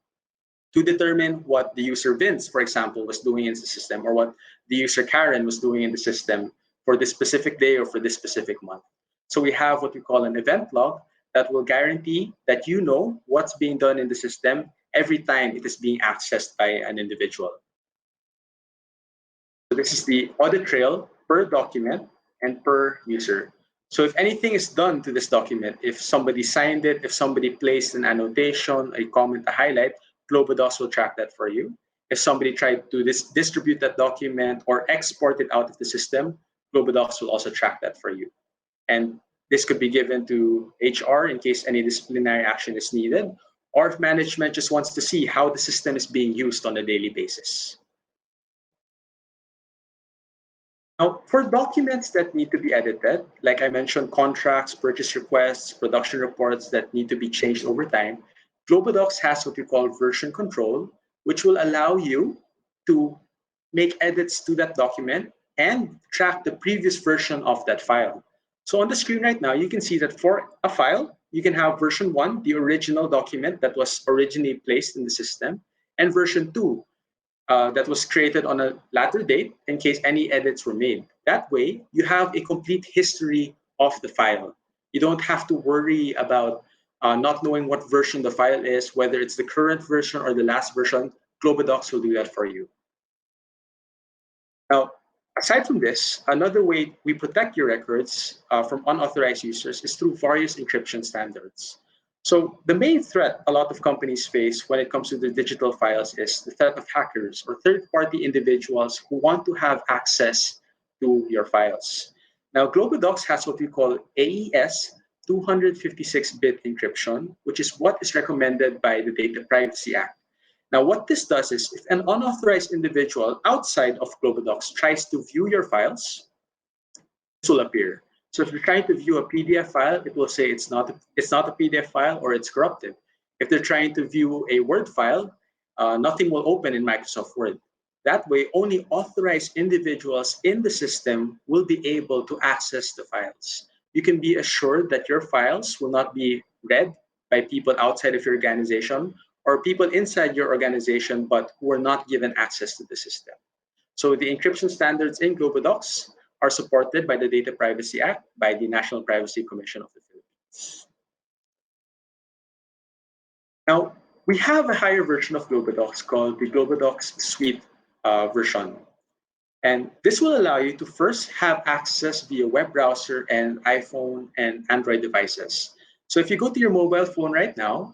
to determine what the user Vince, for example, was doing in the system or what the user Karen was doing in the system for this specific day or for this specific month. So we have what we call an event log that will guarantee that you know what's being done in the system every time it is being accessed by an individual. So this is the audit trail per document and per user. So if anything is done to this document, if somebody signed it, if somebody placed an annotation, a comment, a highlight, Globodocs will track that for you. If somebody tried to distribute that document or export it out of the system, Globodocs will also track that for you. And this could be given to HR in case any disciplinary action is needed, or if management just wants to see how the system is being used on a daily basis. Now, for documents that need to be edited, like I mentioned, contracts, purchase requests, production reports that need to be changed over time, Globodocs has what we call version control, which will allow you to make edits to that document and track the previous version of that file. So on the screen right now, you can see that for a file, you can have version 1, the original document that was originally placed in the system, and version 2, that was created on a later date in case any edits were made. That way, you have a complete history of the file. You don't have to worry about not knowing what version the file is, whether it's the current version or the last version. Globodocs will do that for you. Now, aside from this, another way we protect your records from unauthorized users is through various encryption standards. So the main threat a lot of companies face when it comes to the digital files is the threat of hackers or third-party individuals who want to have access to your files. Now, Globodocs has what we call AES 256-bit encryption, which is what is recommended by the Data Privacy Act. Now, what this does is if an unauthorized individual outside of Globodocs tries to view your files, this will appear. So if you're trying to view a PDF file, it will say it's not a PDF file or it's corrupted. If they're trying to view a Word file, nothing will open in Microsoft Word. That way, only authorized individuals in the system will be able to access the files. You can be assured that your files will not be read by people outside of your organization or people inside your organization, but who are not given access to the system. So the encryption standards in Globodocs are supported by the Data Privacy Act by the National Privacy Commission of the Philippines. Now, we have a higher version of Globodocs called the Globodocs Suite version. And this will allow you to first have access via web browser and iPhone and Android devices. So if you go to your mobile phone right now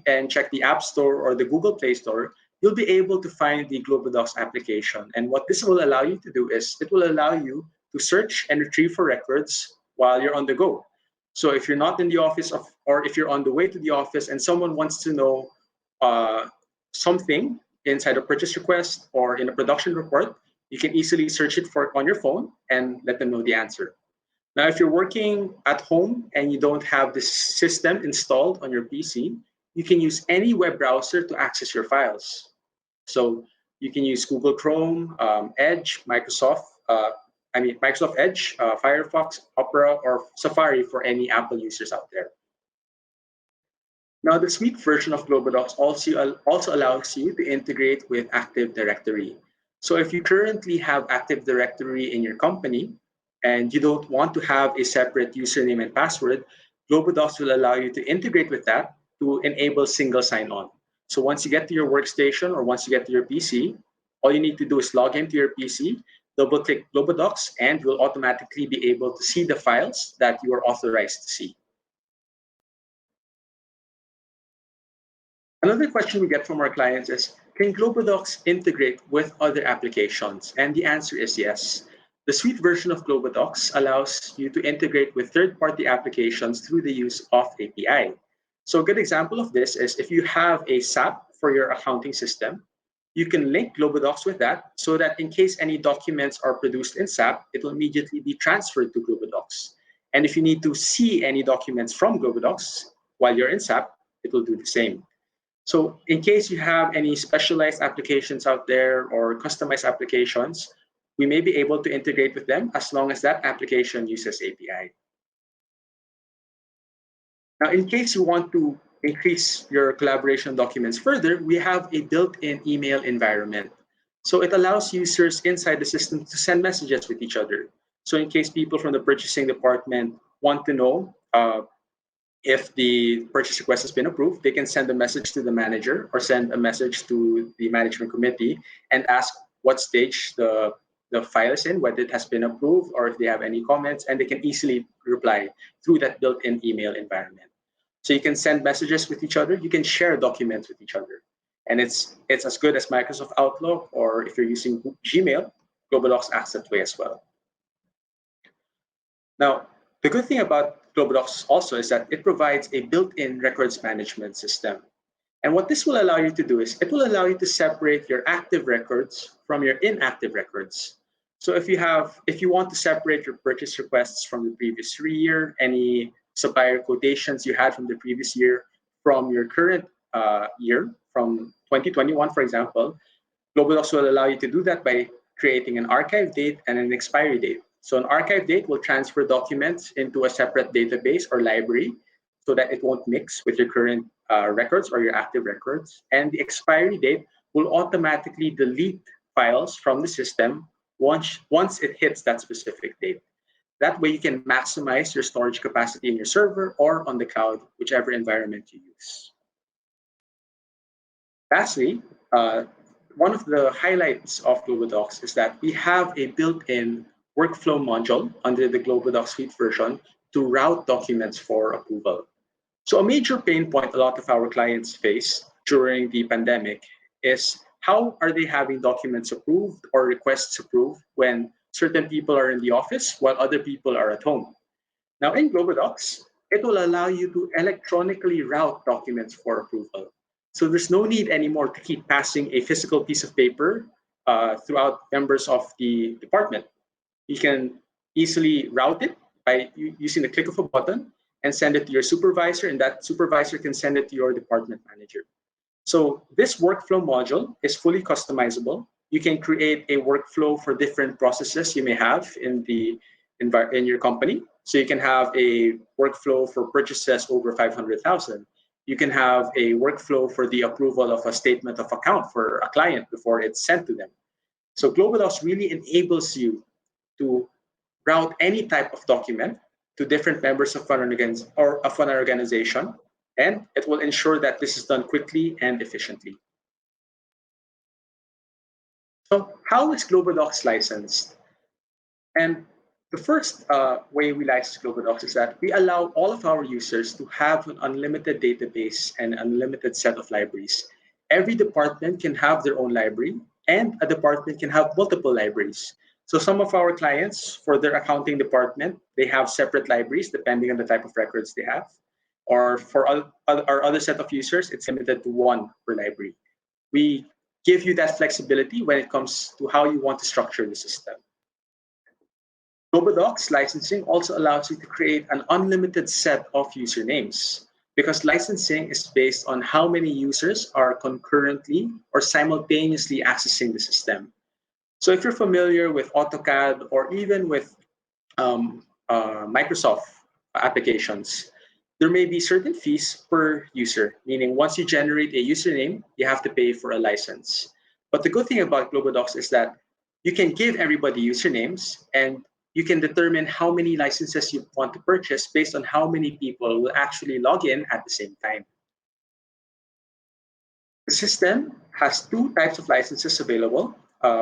and check the App Store or the Google Play Store, you'll be able to find the Globodocs application. And what this will allow you to do is it will allow you to search and retrieve for records while you're on the go. So if you're not in the office or if you're on the way to the office and someone wants to know something inside a purchase request or in a production report, you can easily search it on your phone and let them know the answer. Now, if you're working at home and you don't have this system installed on your PC, you can use any web browser to access your files. So you can use Google Chrome, Edge, Microsoft Edge, Firefox, Opera, or Safari for any Apple users out there. Now, the suite version of Globodocs also allows you to integrate with Active Directory. So if you currently have Active Directory in your company and you don't want to have a separate username and password, Globodocs will allow you to integrate with that to enable single sign-on. So once you get to your workstation or once you get to your PC, all you need to do is log into your PC, double-click Globodocs, and you'll automatically be able to see the files that you are authorized to see. Another question we get from our clients is, can Globodocs integrate with other applications? And the answer is yes. The suite version of Globodocs allows you to integrate with third-party applications through the use of API. So a good example of this is if you have a SAP for your accounting system, you can link Globodocs with that so that in case any documents are produced in SAP, it will immediately be transferred to Globodocs. And if you need to see any documents from Globodocs while you're in SAP, it will do the same. So in case you have any specialized applications out there or customized applications, we may be able to integrate with them as long as that application uses API. Now, in case you want to increase your collaboration documents further, we have a built-in email environment. So it allows users inside the system to send messages with each other. So in case people from the purchasing department want to know if the purchase request has been approved, they can send a message to the manager or send a message to the management committee and ask what stage the file is in, whether it has been approved or if they have any comments, and they can easily reply through that built-in email environment. So you can send messages with each other, you can share documents with each other. And it's as good as Microsoft Outlook, or if you're using Gmail, Globodocs acts that way as well. Now, the good thing about Globodocs also is that it provides a built-in records management system. And what this will allow you to do is it will allow you to separate your active records from your inactive records. So if you want to separate your purchase requests from the previous year, any supplier quotations you had from the previous year, from your current year, from 2021, for example, Globodocs will allow you to do that by creating an archive date and an expiry date. So an archive date will transfer documents into a separate database or library so that it won't mix with your current records or your active records. And the expiry date will automatically delete files from the system once it hits that specific date. That way you can maximize your storage capacity in your server or on the cloud, whichever environment you use. Lastly, one of the highlights of GlobalDocs is that we have a built-in workflow module under the GlobalDocs Suite version to route documents for approval. So a major pain point a lot of our clients face during the pandemic is how are they having documents approved or requests approved when certain people are in the office while other people are at home. Now in GlobalDocs, it will allow you to electronically route documents for approval. So there's no need anymore to keep passing a physical piece of paper throughout members of the department. You can easily route it by using the click of a button and send it to your supervisor, and that supervisor can send it to your department manager. So this workflow module is fully customizable. You can create a workflow for different processes you may have in your company. So you can have a workflow for purchases over 500,000. You can have a workflow for the approval of a statement of account for a client before it's sent to them. So GlobalDocs really enables you to route any type of document to different members of an organization, and it will ensure that this is done quickly and efficiently. So how is GlobalDocs licensed? And the first way we license GlobalDocs is that we allow all of our users to have an unlimited database and unlimited set of libraries. Every department can have their own library, and a department can have multiple libraries. So some of our clients, for their accounting department, they have separate libraries depending on the type of records they have. Or for our other set of users, it's limited to one per library. We give you that flexibility when it comes to how you want to structure the system. GlobalDocs licensing also allows you to create an unlimited set of usernames because licensing is based on how many users are concurrently or simultaneously accessing the system. So if you're familiar with AutoCAD or even with Microsoft applications, there may be certain fees per user, meaning once you generate a username, you have to pay for a license. But the good thing about GlobalDocs is that you can give everybody usernames and you can determine how many licenses you want to purchase based on how many people will actually log in at the same time. The system has two types of licenses available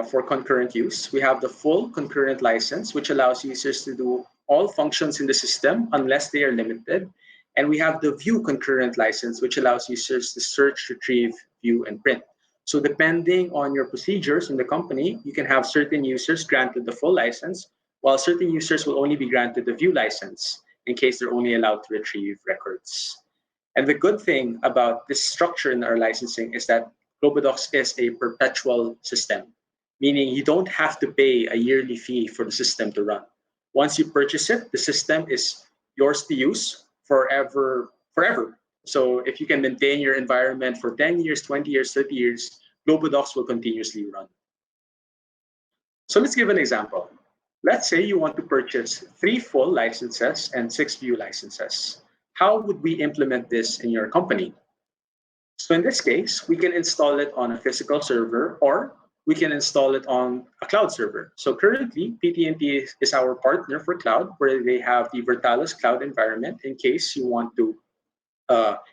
for concurrent use. We have the full concurrent license, which allows users to do all functions in the system unless they are limited. And we have the view concurrent license, which allows users to search, retrieve, view, and print. So depending on your procedures in the company, you can have certain users granted the full license, while certain users will only be granted the view license in case they're only allowed to retrieve records. And the good thing about this structure in our licensing is that GlobalDocs is a perpetual system, meaning you don't have to pay a yearly fee for the system to run. Once you purchase it, the system is yours to use forever. So if you can maintain your environment for 10 years, 20 years, 30 years, GlobalDocs will continuously run. So let's give an example. Let's say you want to purchase 3 full licenses and 6 view licenses. How would we implement this in your company? So in this case, we can install it on a physical server or we can install it on a cloud server. So currently, PT&T is our partner for cloud, where they have the Vertalis cloud environment in case you want to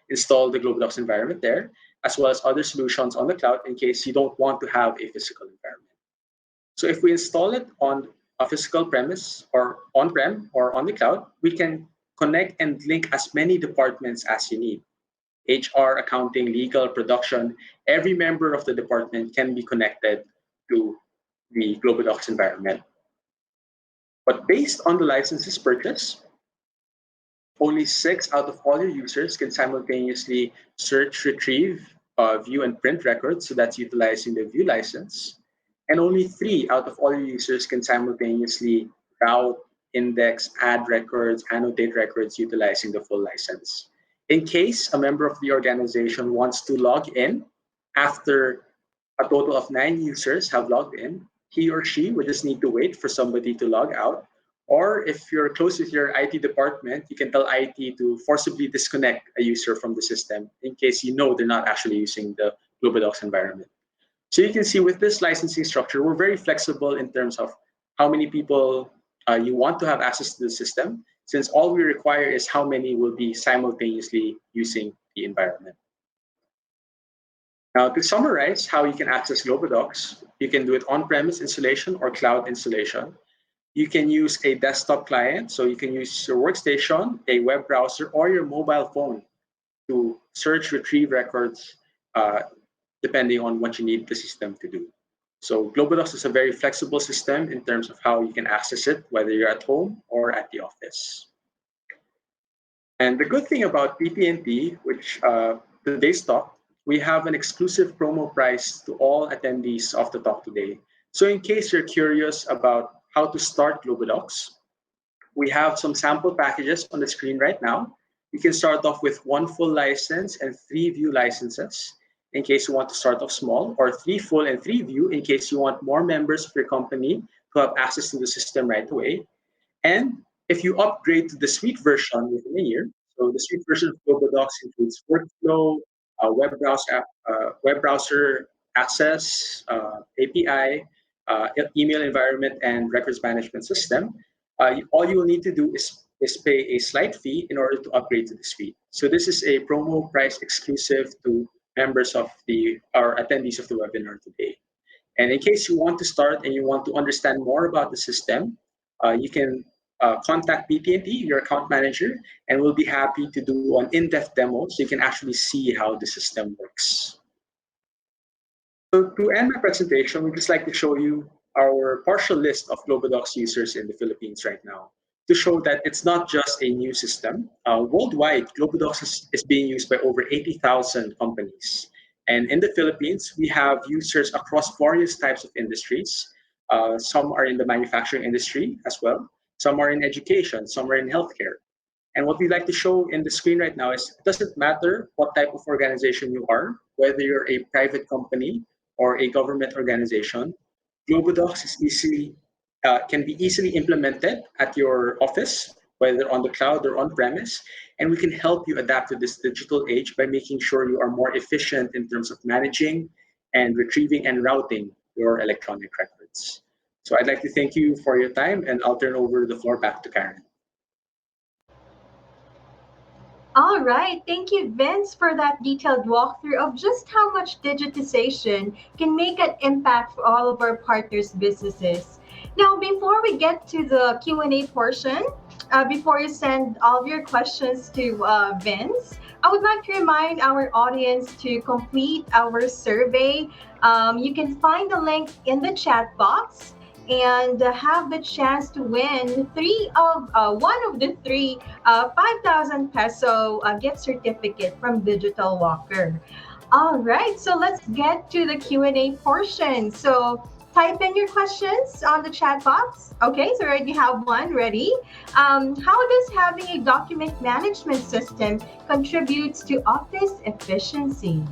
install the GlobalDocs environment there, as well as other solutions on the cloud in case you don't want to have a physical environment. So if we install it on a physical premise or on-prem or on the cloud, we can connect and link as many departments as you need. HR, accounting, legal, production, every member of the department can be connected to the GlobalDocs environment. But based on the licenses purchased, only 6 out of all your users can simultaneously search, retrieve, view, and print records. So that's utilizing the view license. And only 3 out of all your users can simultaneously route, index, add records, annotate records utilizing the full license. In case a member of the organization wants to log in after a total of 9 users have logged in, he or she would just need to wait for somebody to log out. Or if you're close with your IT department, you can tell IT to forcibly disconnect a user from the system in case you know they're not actually using the GlobalDocs environment. So you can see with this licensing structure, we're very flexible in terms of how many people you want to have access to the system, since all we require is how many will be simultaneously using the environment. Now, to summarize how you can access GlobalDocs, you can do it on-premise installation or cloud installation. You can use a desktop client, so you can use your workstation, a web browser, or your mobile phone to search, retrieve records, depending on what you need the system to do. So GlobalDocs is a very flexible system in terms of how you can access it, whether you're at home or at the office. And the good thing about PT&T, which today's talk, we have an exclusive promo price to all attendees of the talk today. So in case you're curious about how to start GlobalDocs, we have some sample packages on the screen right now. You can start off with 1 full license and 3 view licenses in case you want to start off small, or 3 full and 3 view in case you want more members of your company to have access to the system right away. And if you upgrade to the suite version within a year, so the suite version of GlobalDocs includes workflow, web browser access, API, email environment, and records management system. All you will need to do is pay a slight fee in order to upgrade to the suite. So this is a promo price exclusive to members of our attendees of the webinar today. And in case you want to start and you want to understand more about the system, you can contact PT&T, your account manager, and we'll be happy to do an in-depth demo so you can actually see how the system works. So to end my presentation, we'd just like to show you our partial list of GlobalDocs users in the Philippines right now to show that it's not just a new system. Worldwide, GlobalDocs is being used by over 80,000 companies. And in the Philippines, we have users across various types of industries. Some are in the manufacturing industry as well. Some are in education, some are in healthcare. And what we'd like to show in the screen right now is it doesn't matter what type of organization you are, whether you're a private company or a government organization, GlobalDocs can be easily implemented at your office, whether on the cloud or on-premise, and we can help you adapt to this digital age by making sure you are more efficient in terms of managing and retrieving and routing your electronic records. So I'd like to thank you for your time, and I'll turn over the floor back to Karen. All right, thank you, Vince, for that detailed walkthrough of just how much digitization can make an impact for all of our partners' businesses. Now, before we get to the Q&A portion, before you send all of your questions to Vince, I would like to remind our audience to complete our survey. You can find the link in the chat box and have the chance to win one of the three 5,000 peso gift certificate from Digital Walker. All right, so let's get to the Q&A portion. So type in your questions on the chat box. Okay, so I already have one ready. How does having a document management system contributes to office efficiency?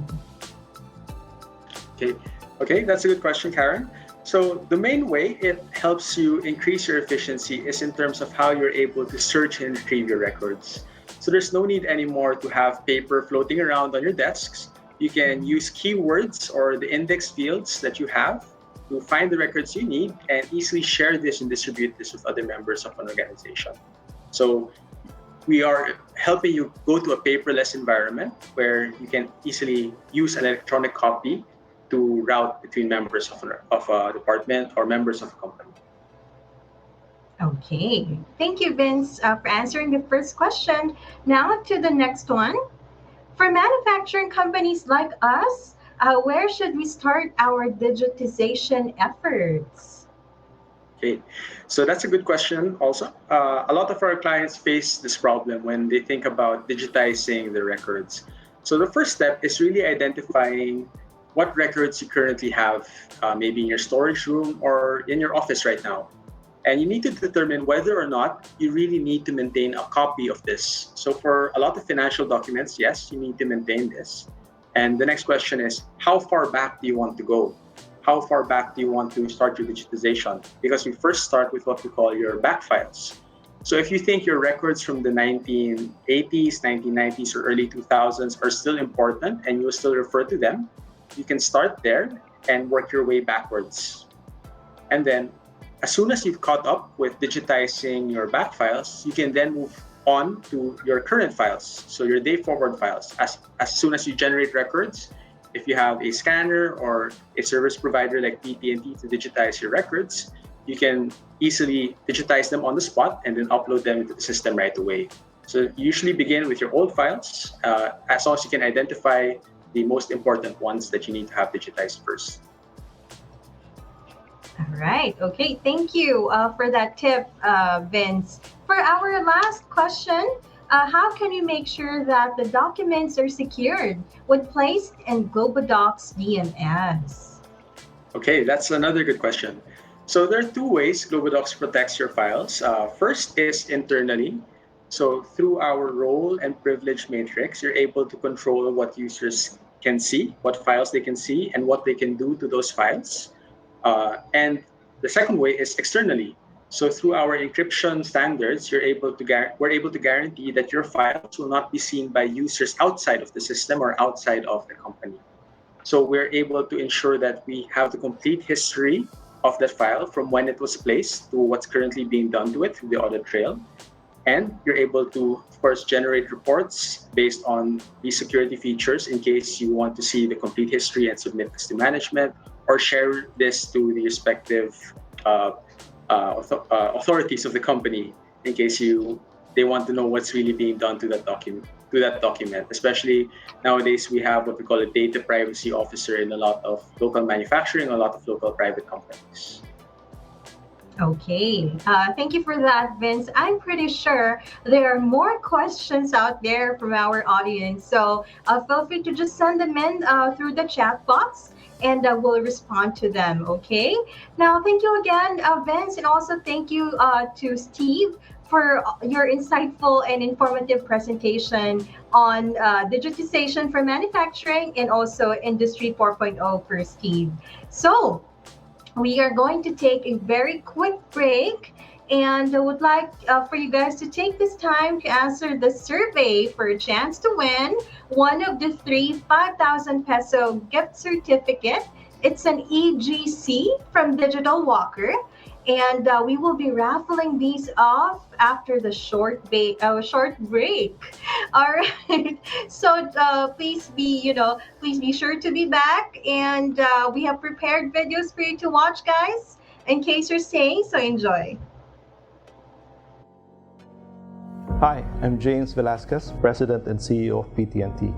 Okay, that's a good question, Karen. So the main way it helps you increase your efficiency is in terms of how you're able to search and retrieve your records. So there's no need anymore to have paper floating around on your desks. You can use keywords or the index fields that you have to find the records you need and easily share this and distribute this with other members of an organization. So we are helping you go to a paperless environment where you can easily use an electronic copy to route between members of a department or members of a company. Okay, thank you, Vince, for answering the first question. Now to the next one. For manufacturing companies like us, where should we start our digitization efforts? Okay, so that's a good question also. A lot of our clients face this problem when they think about digitizing their records. So the first step is really identifying what records you currently have, maybe in your storage room or in your office right now. And you need to determine whether or not you really need to maintain a copy of this. So for a lot of financial documents, yes, you need to maintain this. And the next question is, how far back do you want to go? how far back do you want to start your digitization? Because we first start with what we call your back files. So if you think your records from the 1980s, 1990s, or early 2000s are still important and you'll still refer to them, you can start there and work your way backwards. And then as soon as you've caught up with digitizing your back files, you can then move on to your current files, so your day forward files. As soon as you generate records, if you have a scanner or a service provider like PT&T to digitize your records, you can easily digitize them on the spot and then upload them into the system right away. So you usually begin with your old files, as long as you can identify the most important ones that you need to have digitized first. All right. Okay. Thank you for that tip, Vince. For our last question, how can you make sure that the documents are secured when placed in Globodocs DMS? Okay, that's another good question. So there are two ways Globodocs protects your files. First is internally. So through our role and privilege matrix, you're able to control what users can see, what files they can see, and what they can do to those files. And the second way is externally. So through our encryption standards, we're able to guarantee that your files will not be seen by users outside of the system or outside of the company. So we're able to ensure that we have the complete history of that file from when it was placed to what's currently being done to it through the audit trail. And you're able to, of course, generate reports based on these security features in case you want to see the complete history and submit this to management, or share this to the respective authorities of the company in case they want to know what's really being done to that document. Especially nowadays, we have what we call a data privacy officer in a lot of local manufacturing, a lot of local private companies. Okay, thank you for that, Vince. I'm pretty sure there are more questions out there from our audience. So feel free to just send them in through the chat box and we'll respond to them. Okay, now thank you again, Vince, and also thank you to Steve for your insightful and informative presentation on digitization for manufacturing and also Industry 4.0 for Steve. So we are going to take a very quick break, and I would like for you guys to take this time to answer the survey for a chance to win one of the three 5,000 peso gift certificate. It's an EGC from Digital Walker, and we will be raffling these off after the short break. All right. So please be sure to be back, and we have prepared videos for you to watch, guys. In case you're staying, so enjoy. Hi, I'm James Velasquez, President and CEO of PT&T.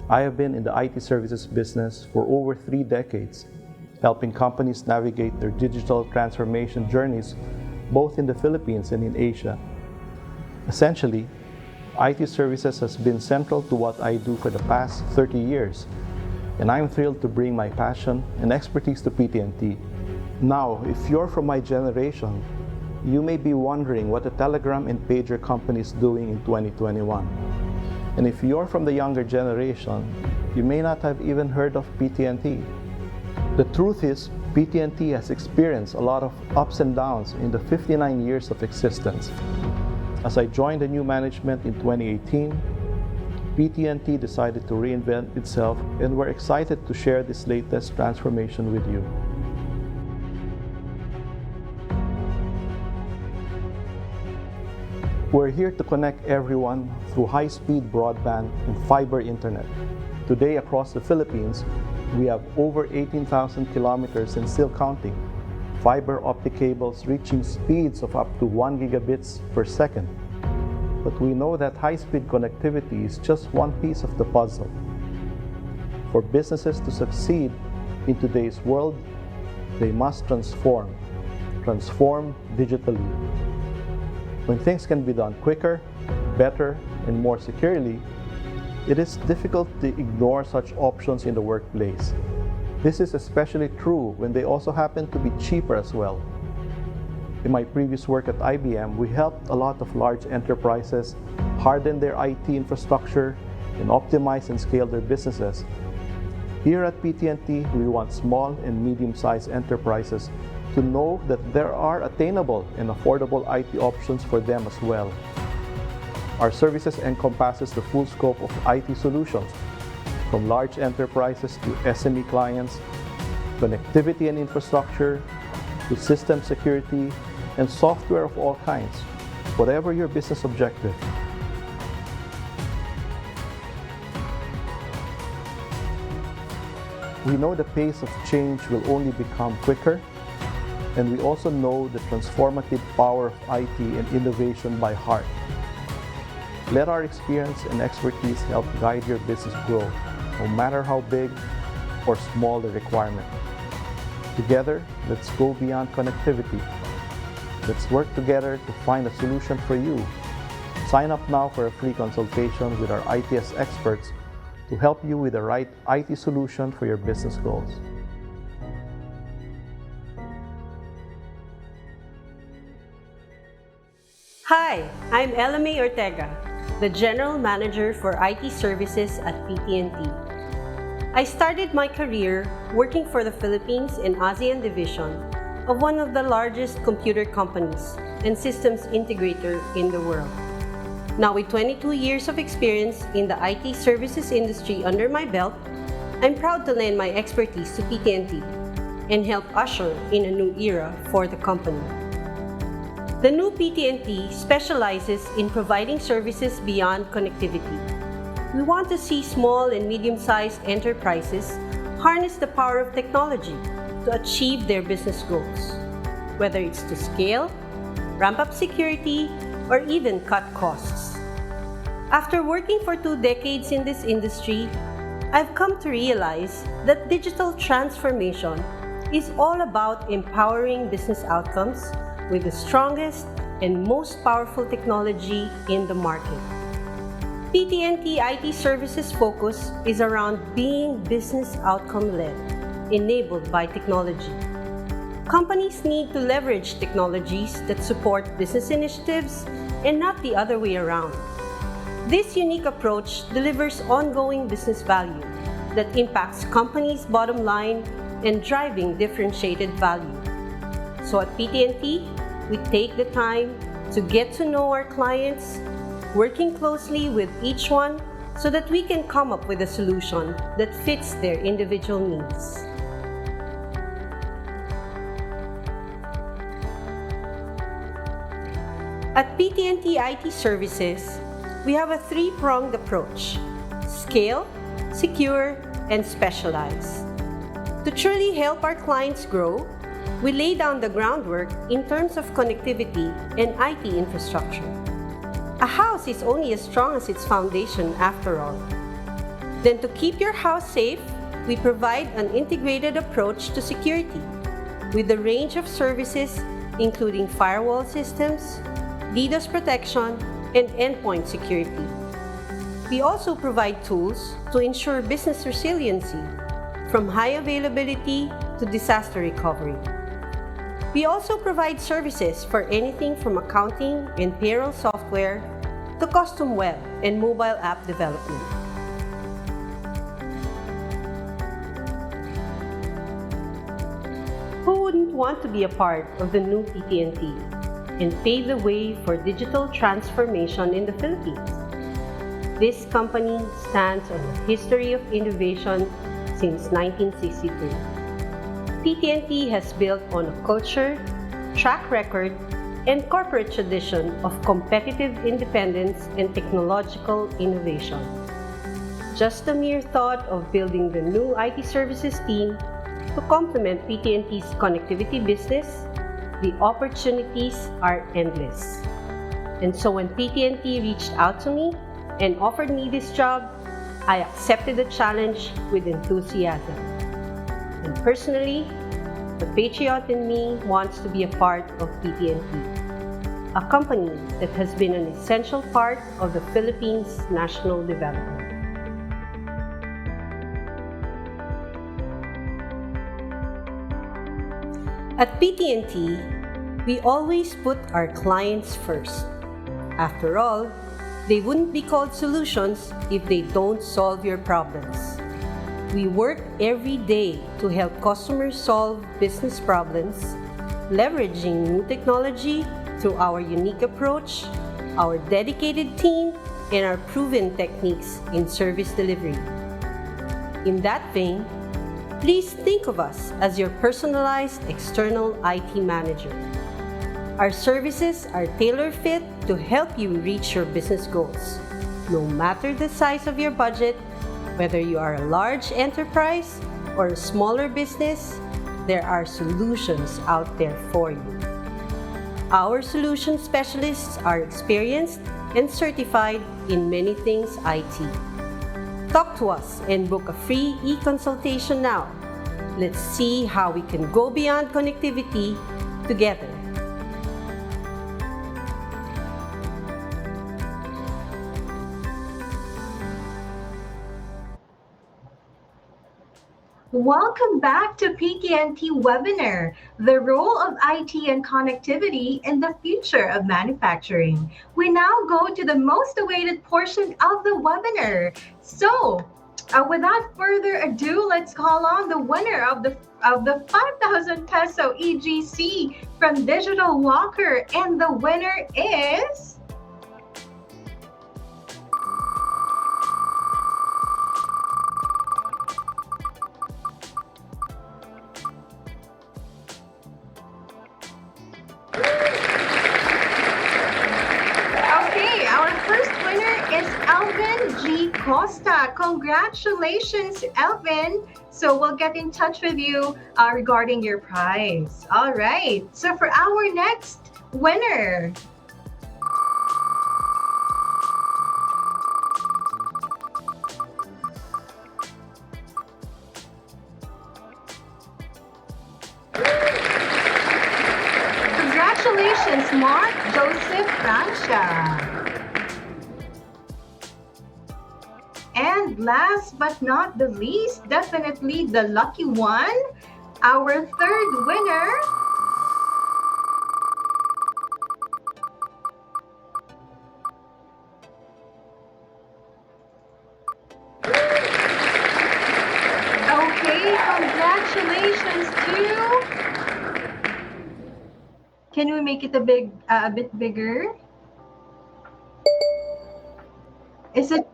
I have been in the IT services business for over 3 decades, helping companies navigate their digital transformation journeys both in the Philippines and in Asia. Essentially, IT services has been central to what I do for the past 30 years, and I'm thrilled to bring my passion and expertise to PT&T. Now, if you're from my generation, you may be wondering what a telegram and pager company is doing in 2021. And if you're from the younger generation, you may not have even heard of PT&T. The truth is, PT&T has experienced a lot of ups and downs in the 59 years of existence. As I joined the new management in 2018, PT&T decided to reinvent itself, and we're excited to share this latest transformation with you. We're here to connect everyone through high-speed broadband and fiber internet. Today, across the Philippines, we have over 18,000 kilometers and still counting. Fiber optic cables reaching speeds of up to 1 gigabits per second. But we know that high-speed connectivity is just one piece of the puzzle. For businesses to succeed in today's world, they must transform digitally. When things can be done quicker, better, and more securely, it is difficult to ignore such options in the workplace. This is especially true when they also happen to be cheaper as well. In my previous work at IBM, we helped a lot of large enterprises harden their IT infrastructure and optimize and scale their businesses. Here at PT&T, we want small and medium-sized enterprises to know that there are attainable and affordable IT options for them as well. Our services encompasses the full scope of IT solutions, from large enterprises to SME clients, connectivity and infrastructure, to system security, and software of all kinds, whatever your business objective. We know the pace of change will only become quicker, and we also know the transformative power of IT and innovation by heart. Let our experience and expertise help guide your business grow, no matter how big or small the requirement. Together, let's go beyond connectivity. Let's work together to find a solution for you. Sign up now for a free consultation with our ITS experts to help you with the right IT solution for your business goals. Hi, I'm Elame Ortega, the General Manager for IT Services at PT&T. I started my career working for the Philippines and ASEAN division of one of the largest computer companies and systems integrator in the world. Now with 22 years of experience in the IT services industry under my belt, I'm proud to lend my expertise to PT&T and help usher in a new era for the company. The new PT&T specializes in providing services beyond connectivity. We want to see small and medium-sized enterprises harness the power of technology to achieve their business goals, whether it's to scale, ramp up security, or even cut costs. After working for 2 decades in this industry, I've come to realize that digital transformation is all about empowering business outcomes with the strongest and most powerful technology in the market. PT&T IT Services focus is around being business outcome-led, enabled by technology. Companies need to leverage technologies that support business initiatives and not the other way around. This unique approach delivers ongoing business value that impacts companies' bottom line and driving differentiated value. So at PT&T, we take the time to get to know our clients, working closely with each one so that we can come up with a solution that fits their individual needs. At PT&T IT Services, we have a 3-pronged approach: scale, secure, and specialize. To truly help our clients grow, we lay down the groundwork in terms of connectivity and IT infrastructure. A house is only as strong as its foundation after all. Then to keep your house safe, we provide an integrated approach to security with a range of services including firewall systems, DDoS protection, and endpoint security. We also provide tools to ensure business resiliency, from high availability to disaster recovery. We also provide services for anything from accounting and payroll software to custom web and mobile app development. Who wouldn't want to be a part of the new PT&T and pave the way for digital transformation in the Philippines? This company stands on a history of innovation since 1963. PT&T has built on a culture, track record, and corporate tradition of competitive independence and technological innovation. Just the mere thought of building the new IT services team to complement PT&T's connectivity business, the opportunities are endless. And so when PT&T reached out to me and offered me this job, I accepted the challenge with enthusiasm. And personally, the patriot in me wants to be a part of PT&T, a company that has been an essential part of the Philippines' national development. At PT&T, we always put our clients first. After all, they wouldn't be called solutions if they don't solve your problems. We work every day to help customers solve business problems, leveraging new technology through our unique approach, our dedicated team, and our proven techniques in service delivery. In that vein, please think of us as your personalized external IT manager. Our services are tailor-fit to help you reach your business goals. No matter the size of your budget, whether you are a large enterprise or a smaller business, there are solutions out there for you. Our solution specialists are experienced and certified in many things IT. Talk to us and book a free e-consultation now. Let's see how we can go beyond connectivity together. Welcome back to PT&T webinar, the role of IT and connectivity in the future of manufacturing. We now go to the most awaited portion of the webinar. So, without further ado, let's call on the winner of the 5,000 peso EGC from Digital Walker, and the winner is Costa. Congratulations, Elvin. So we'll get in touch with you regarding your prize. All right. So for our next winner, congratulations, Mark Joseph Francia. And last but not the least, definitely the lucky one, our third winner, okay, congratulations to, can we make it a bit bigger? Is it?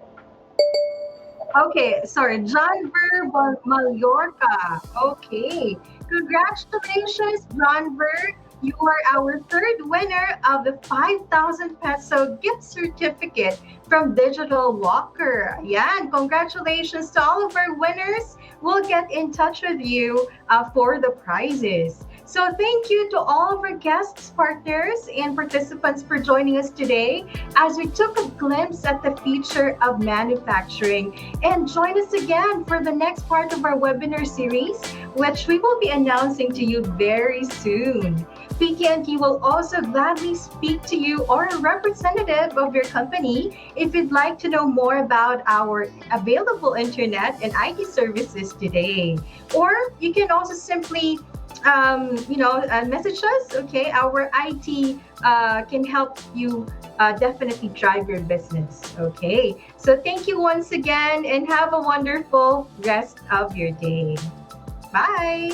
Okay, sorry, John Ver Mallorca. Okay, congratulations, John Ver. You are our third winner of the 5,000 peso gift certificate from Digital Walker. Yeah, and congratulations to all of our winners. We'll get in touch with you for the prizes. So thank you to all of our guests, partners, and participants for joining us today as we took a glimpse at the future of manufacturing. And join us again for the next part of our webinar series, which we will be announcing to you very soon. PT&T will also gladly speak to you or a representative of your company if you'd like to know more about our available internet and IT services today. Or you can also simply message us. Okay, our IT can help you definitely drive your business. Okay, so thank you once again and have a wonderful rest of your day. Bye.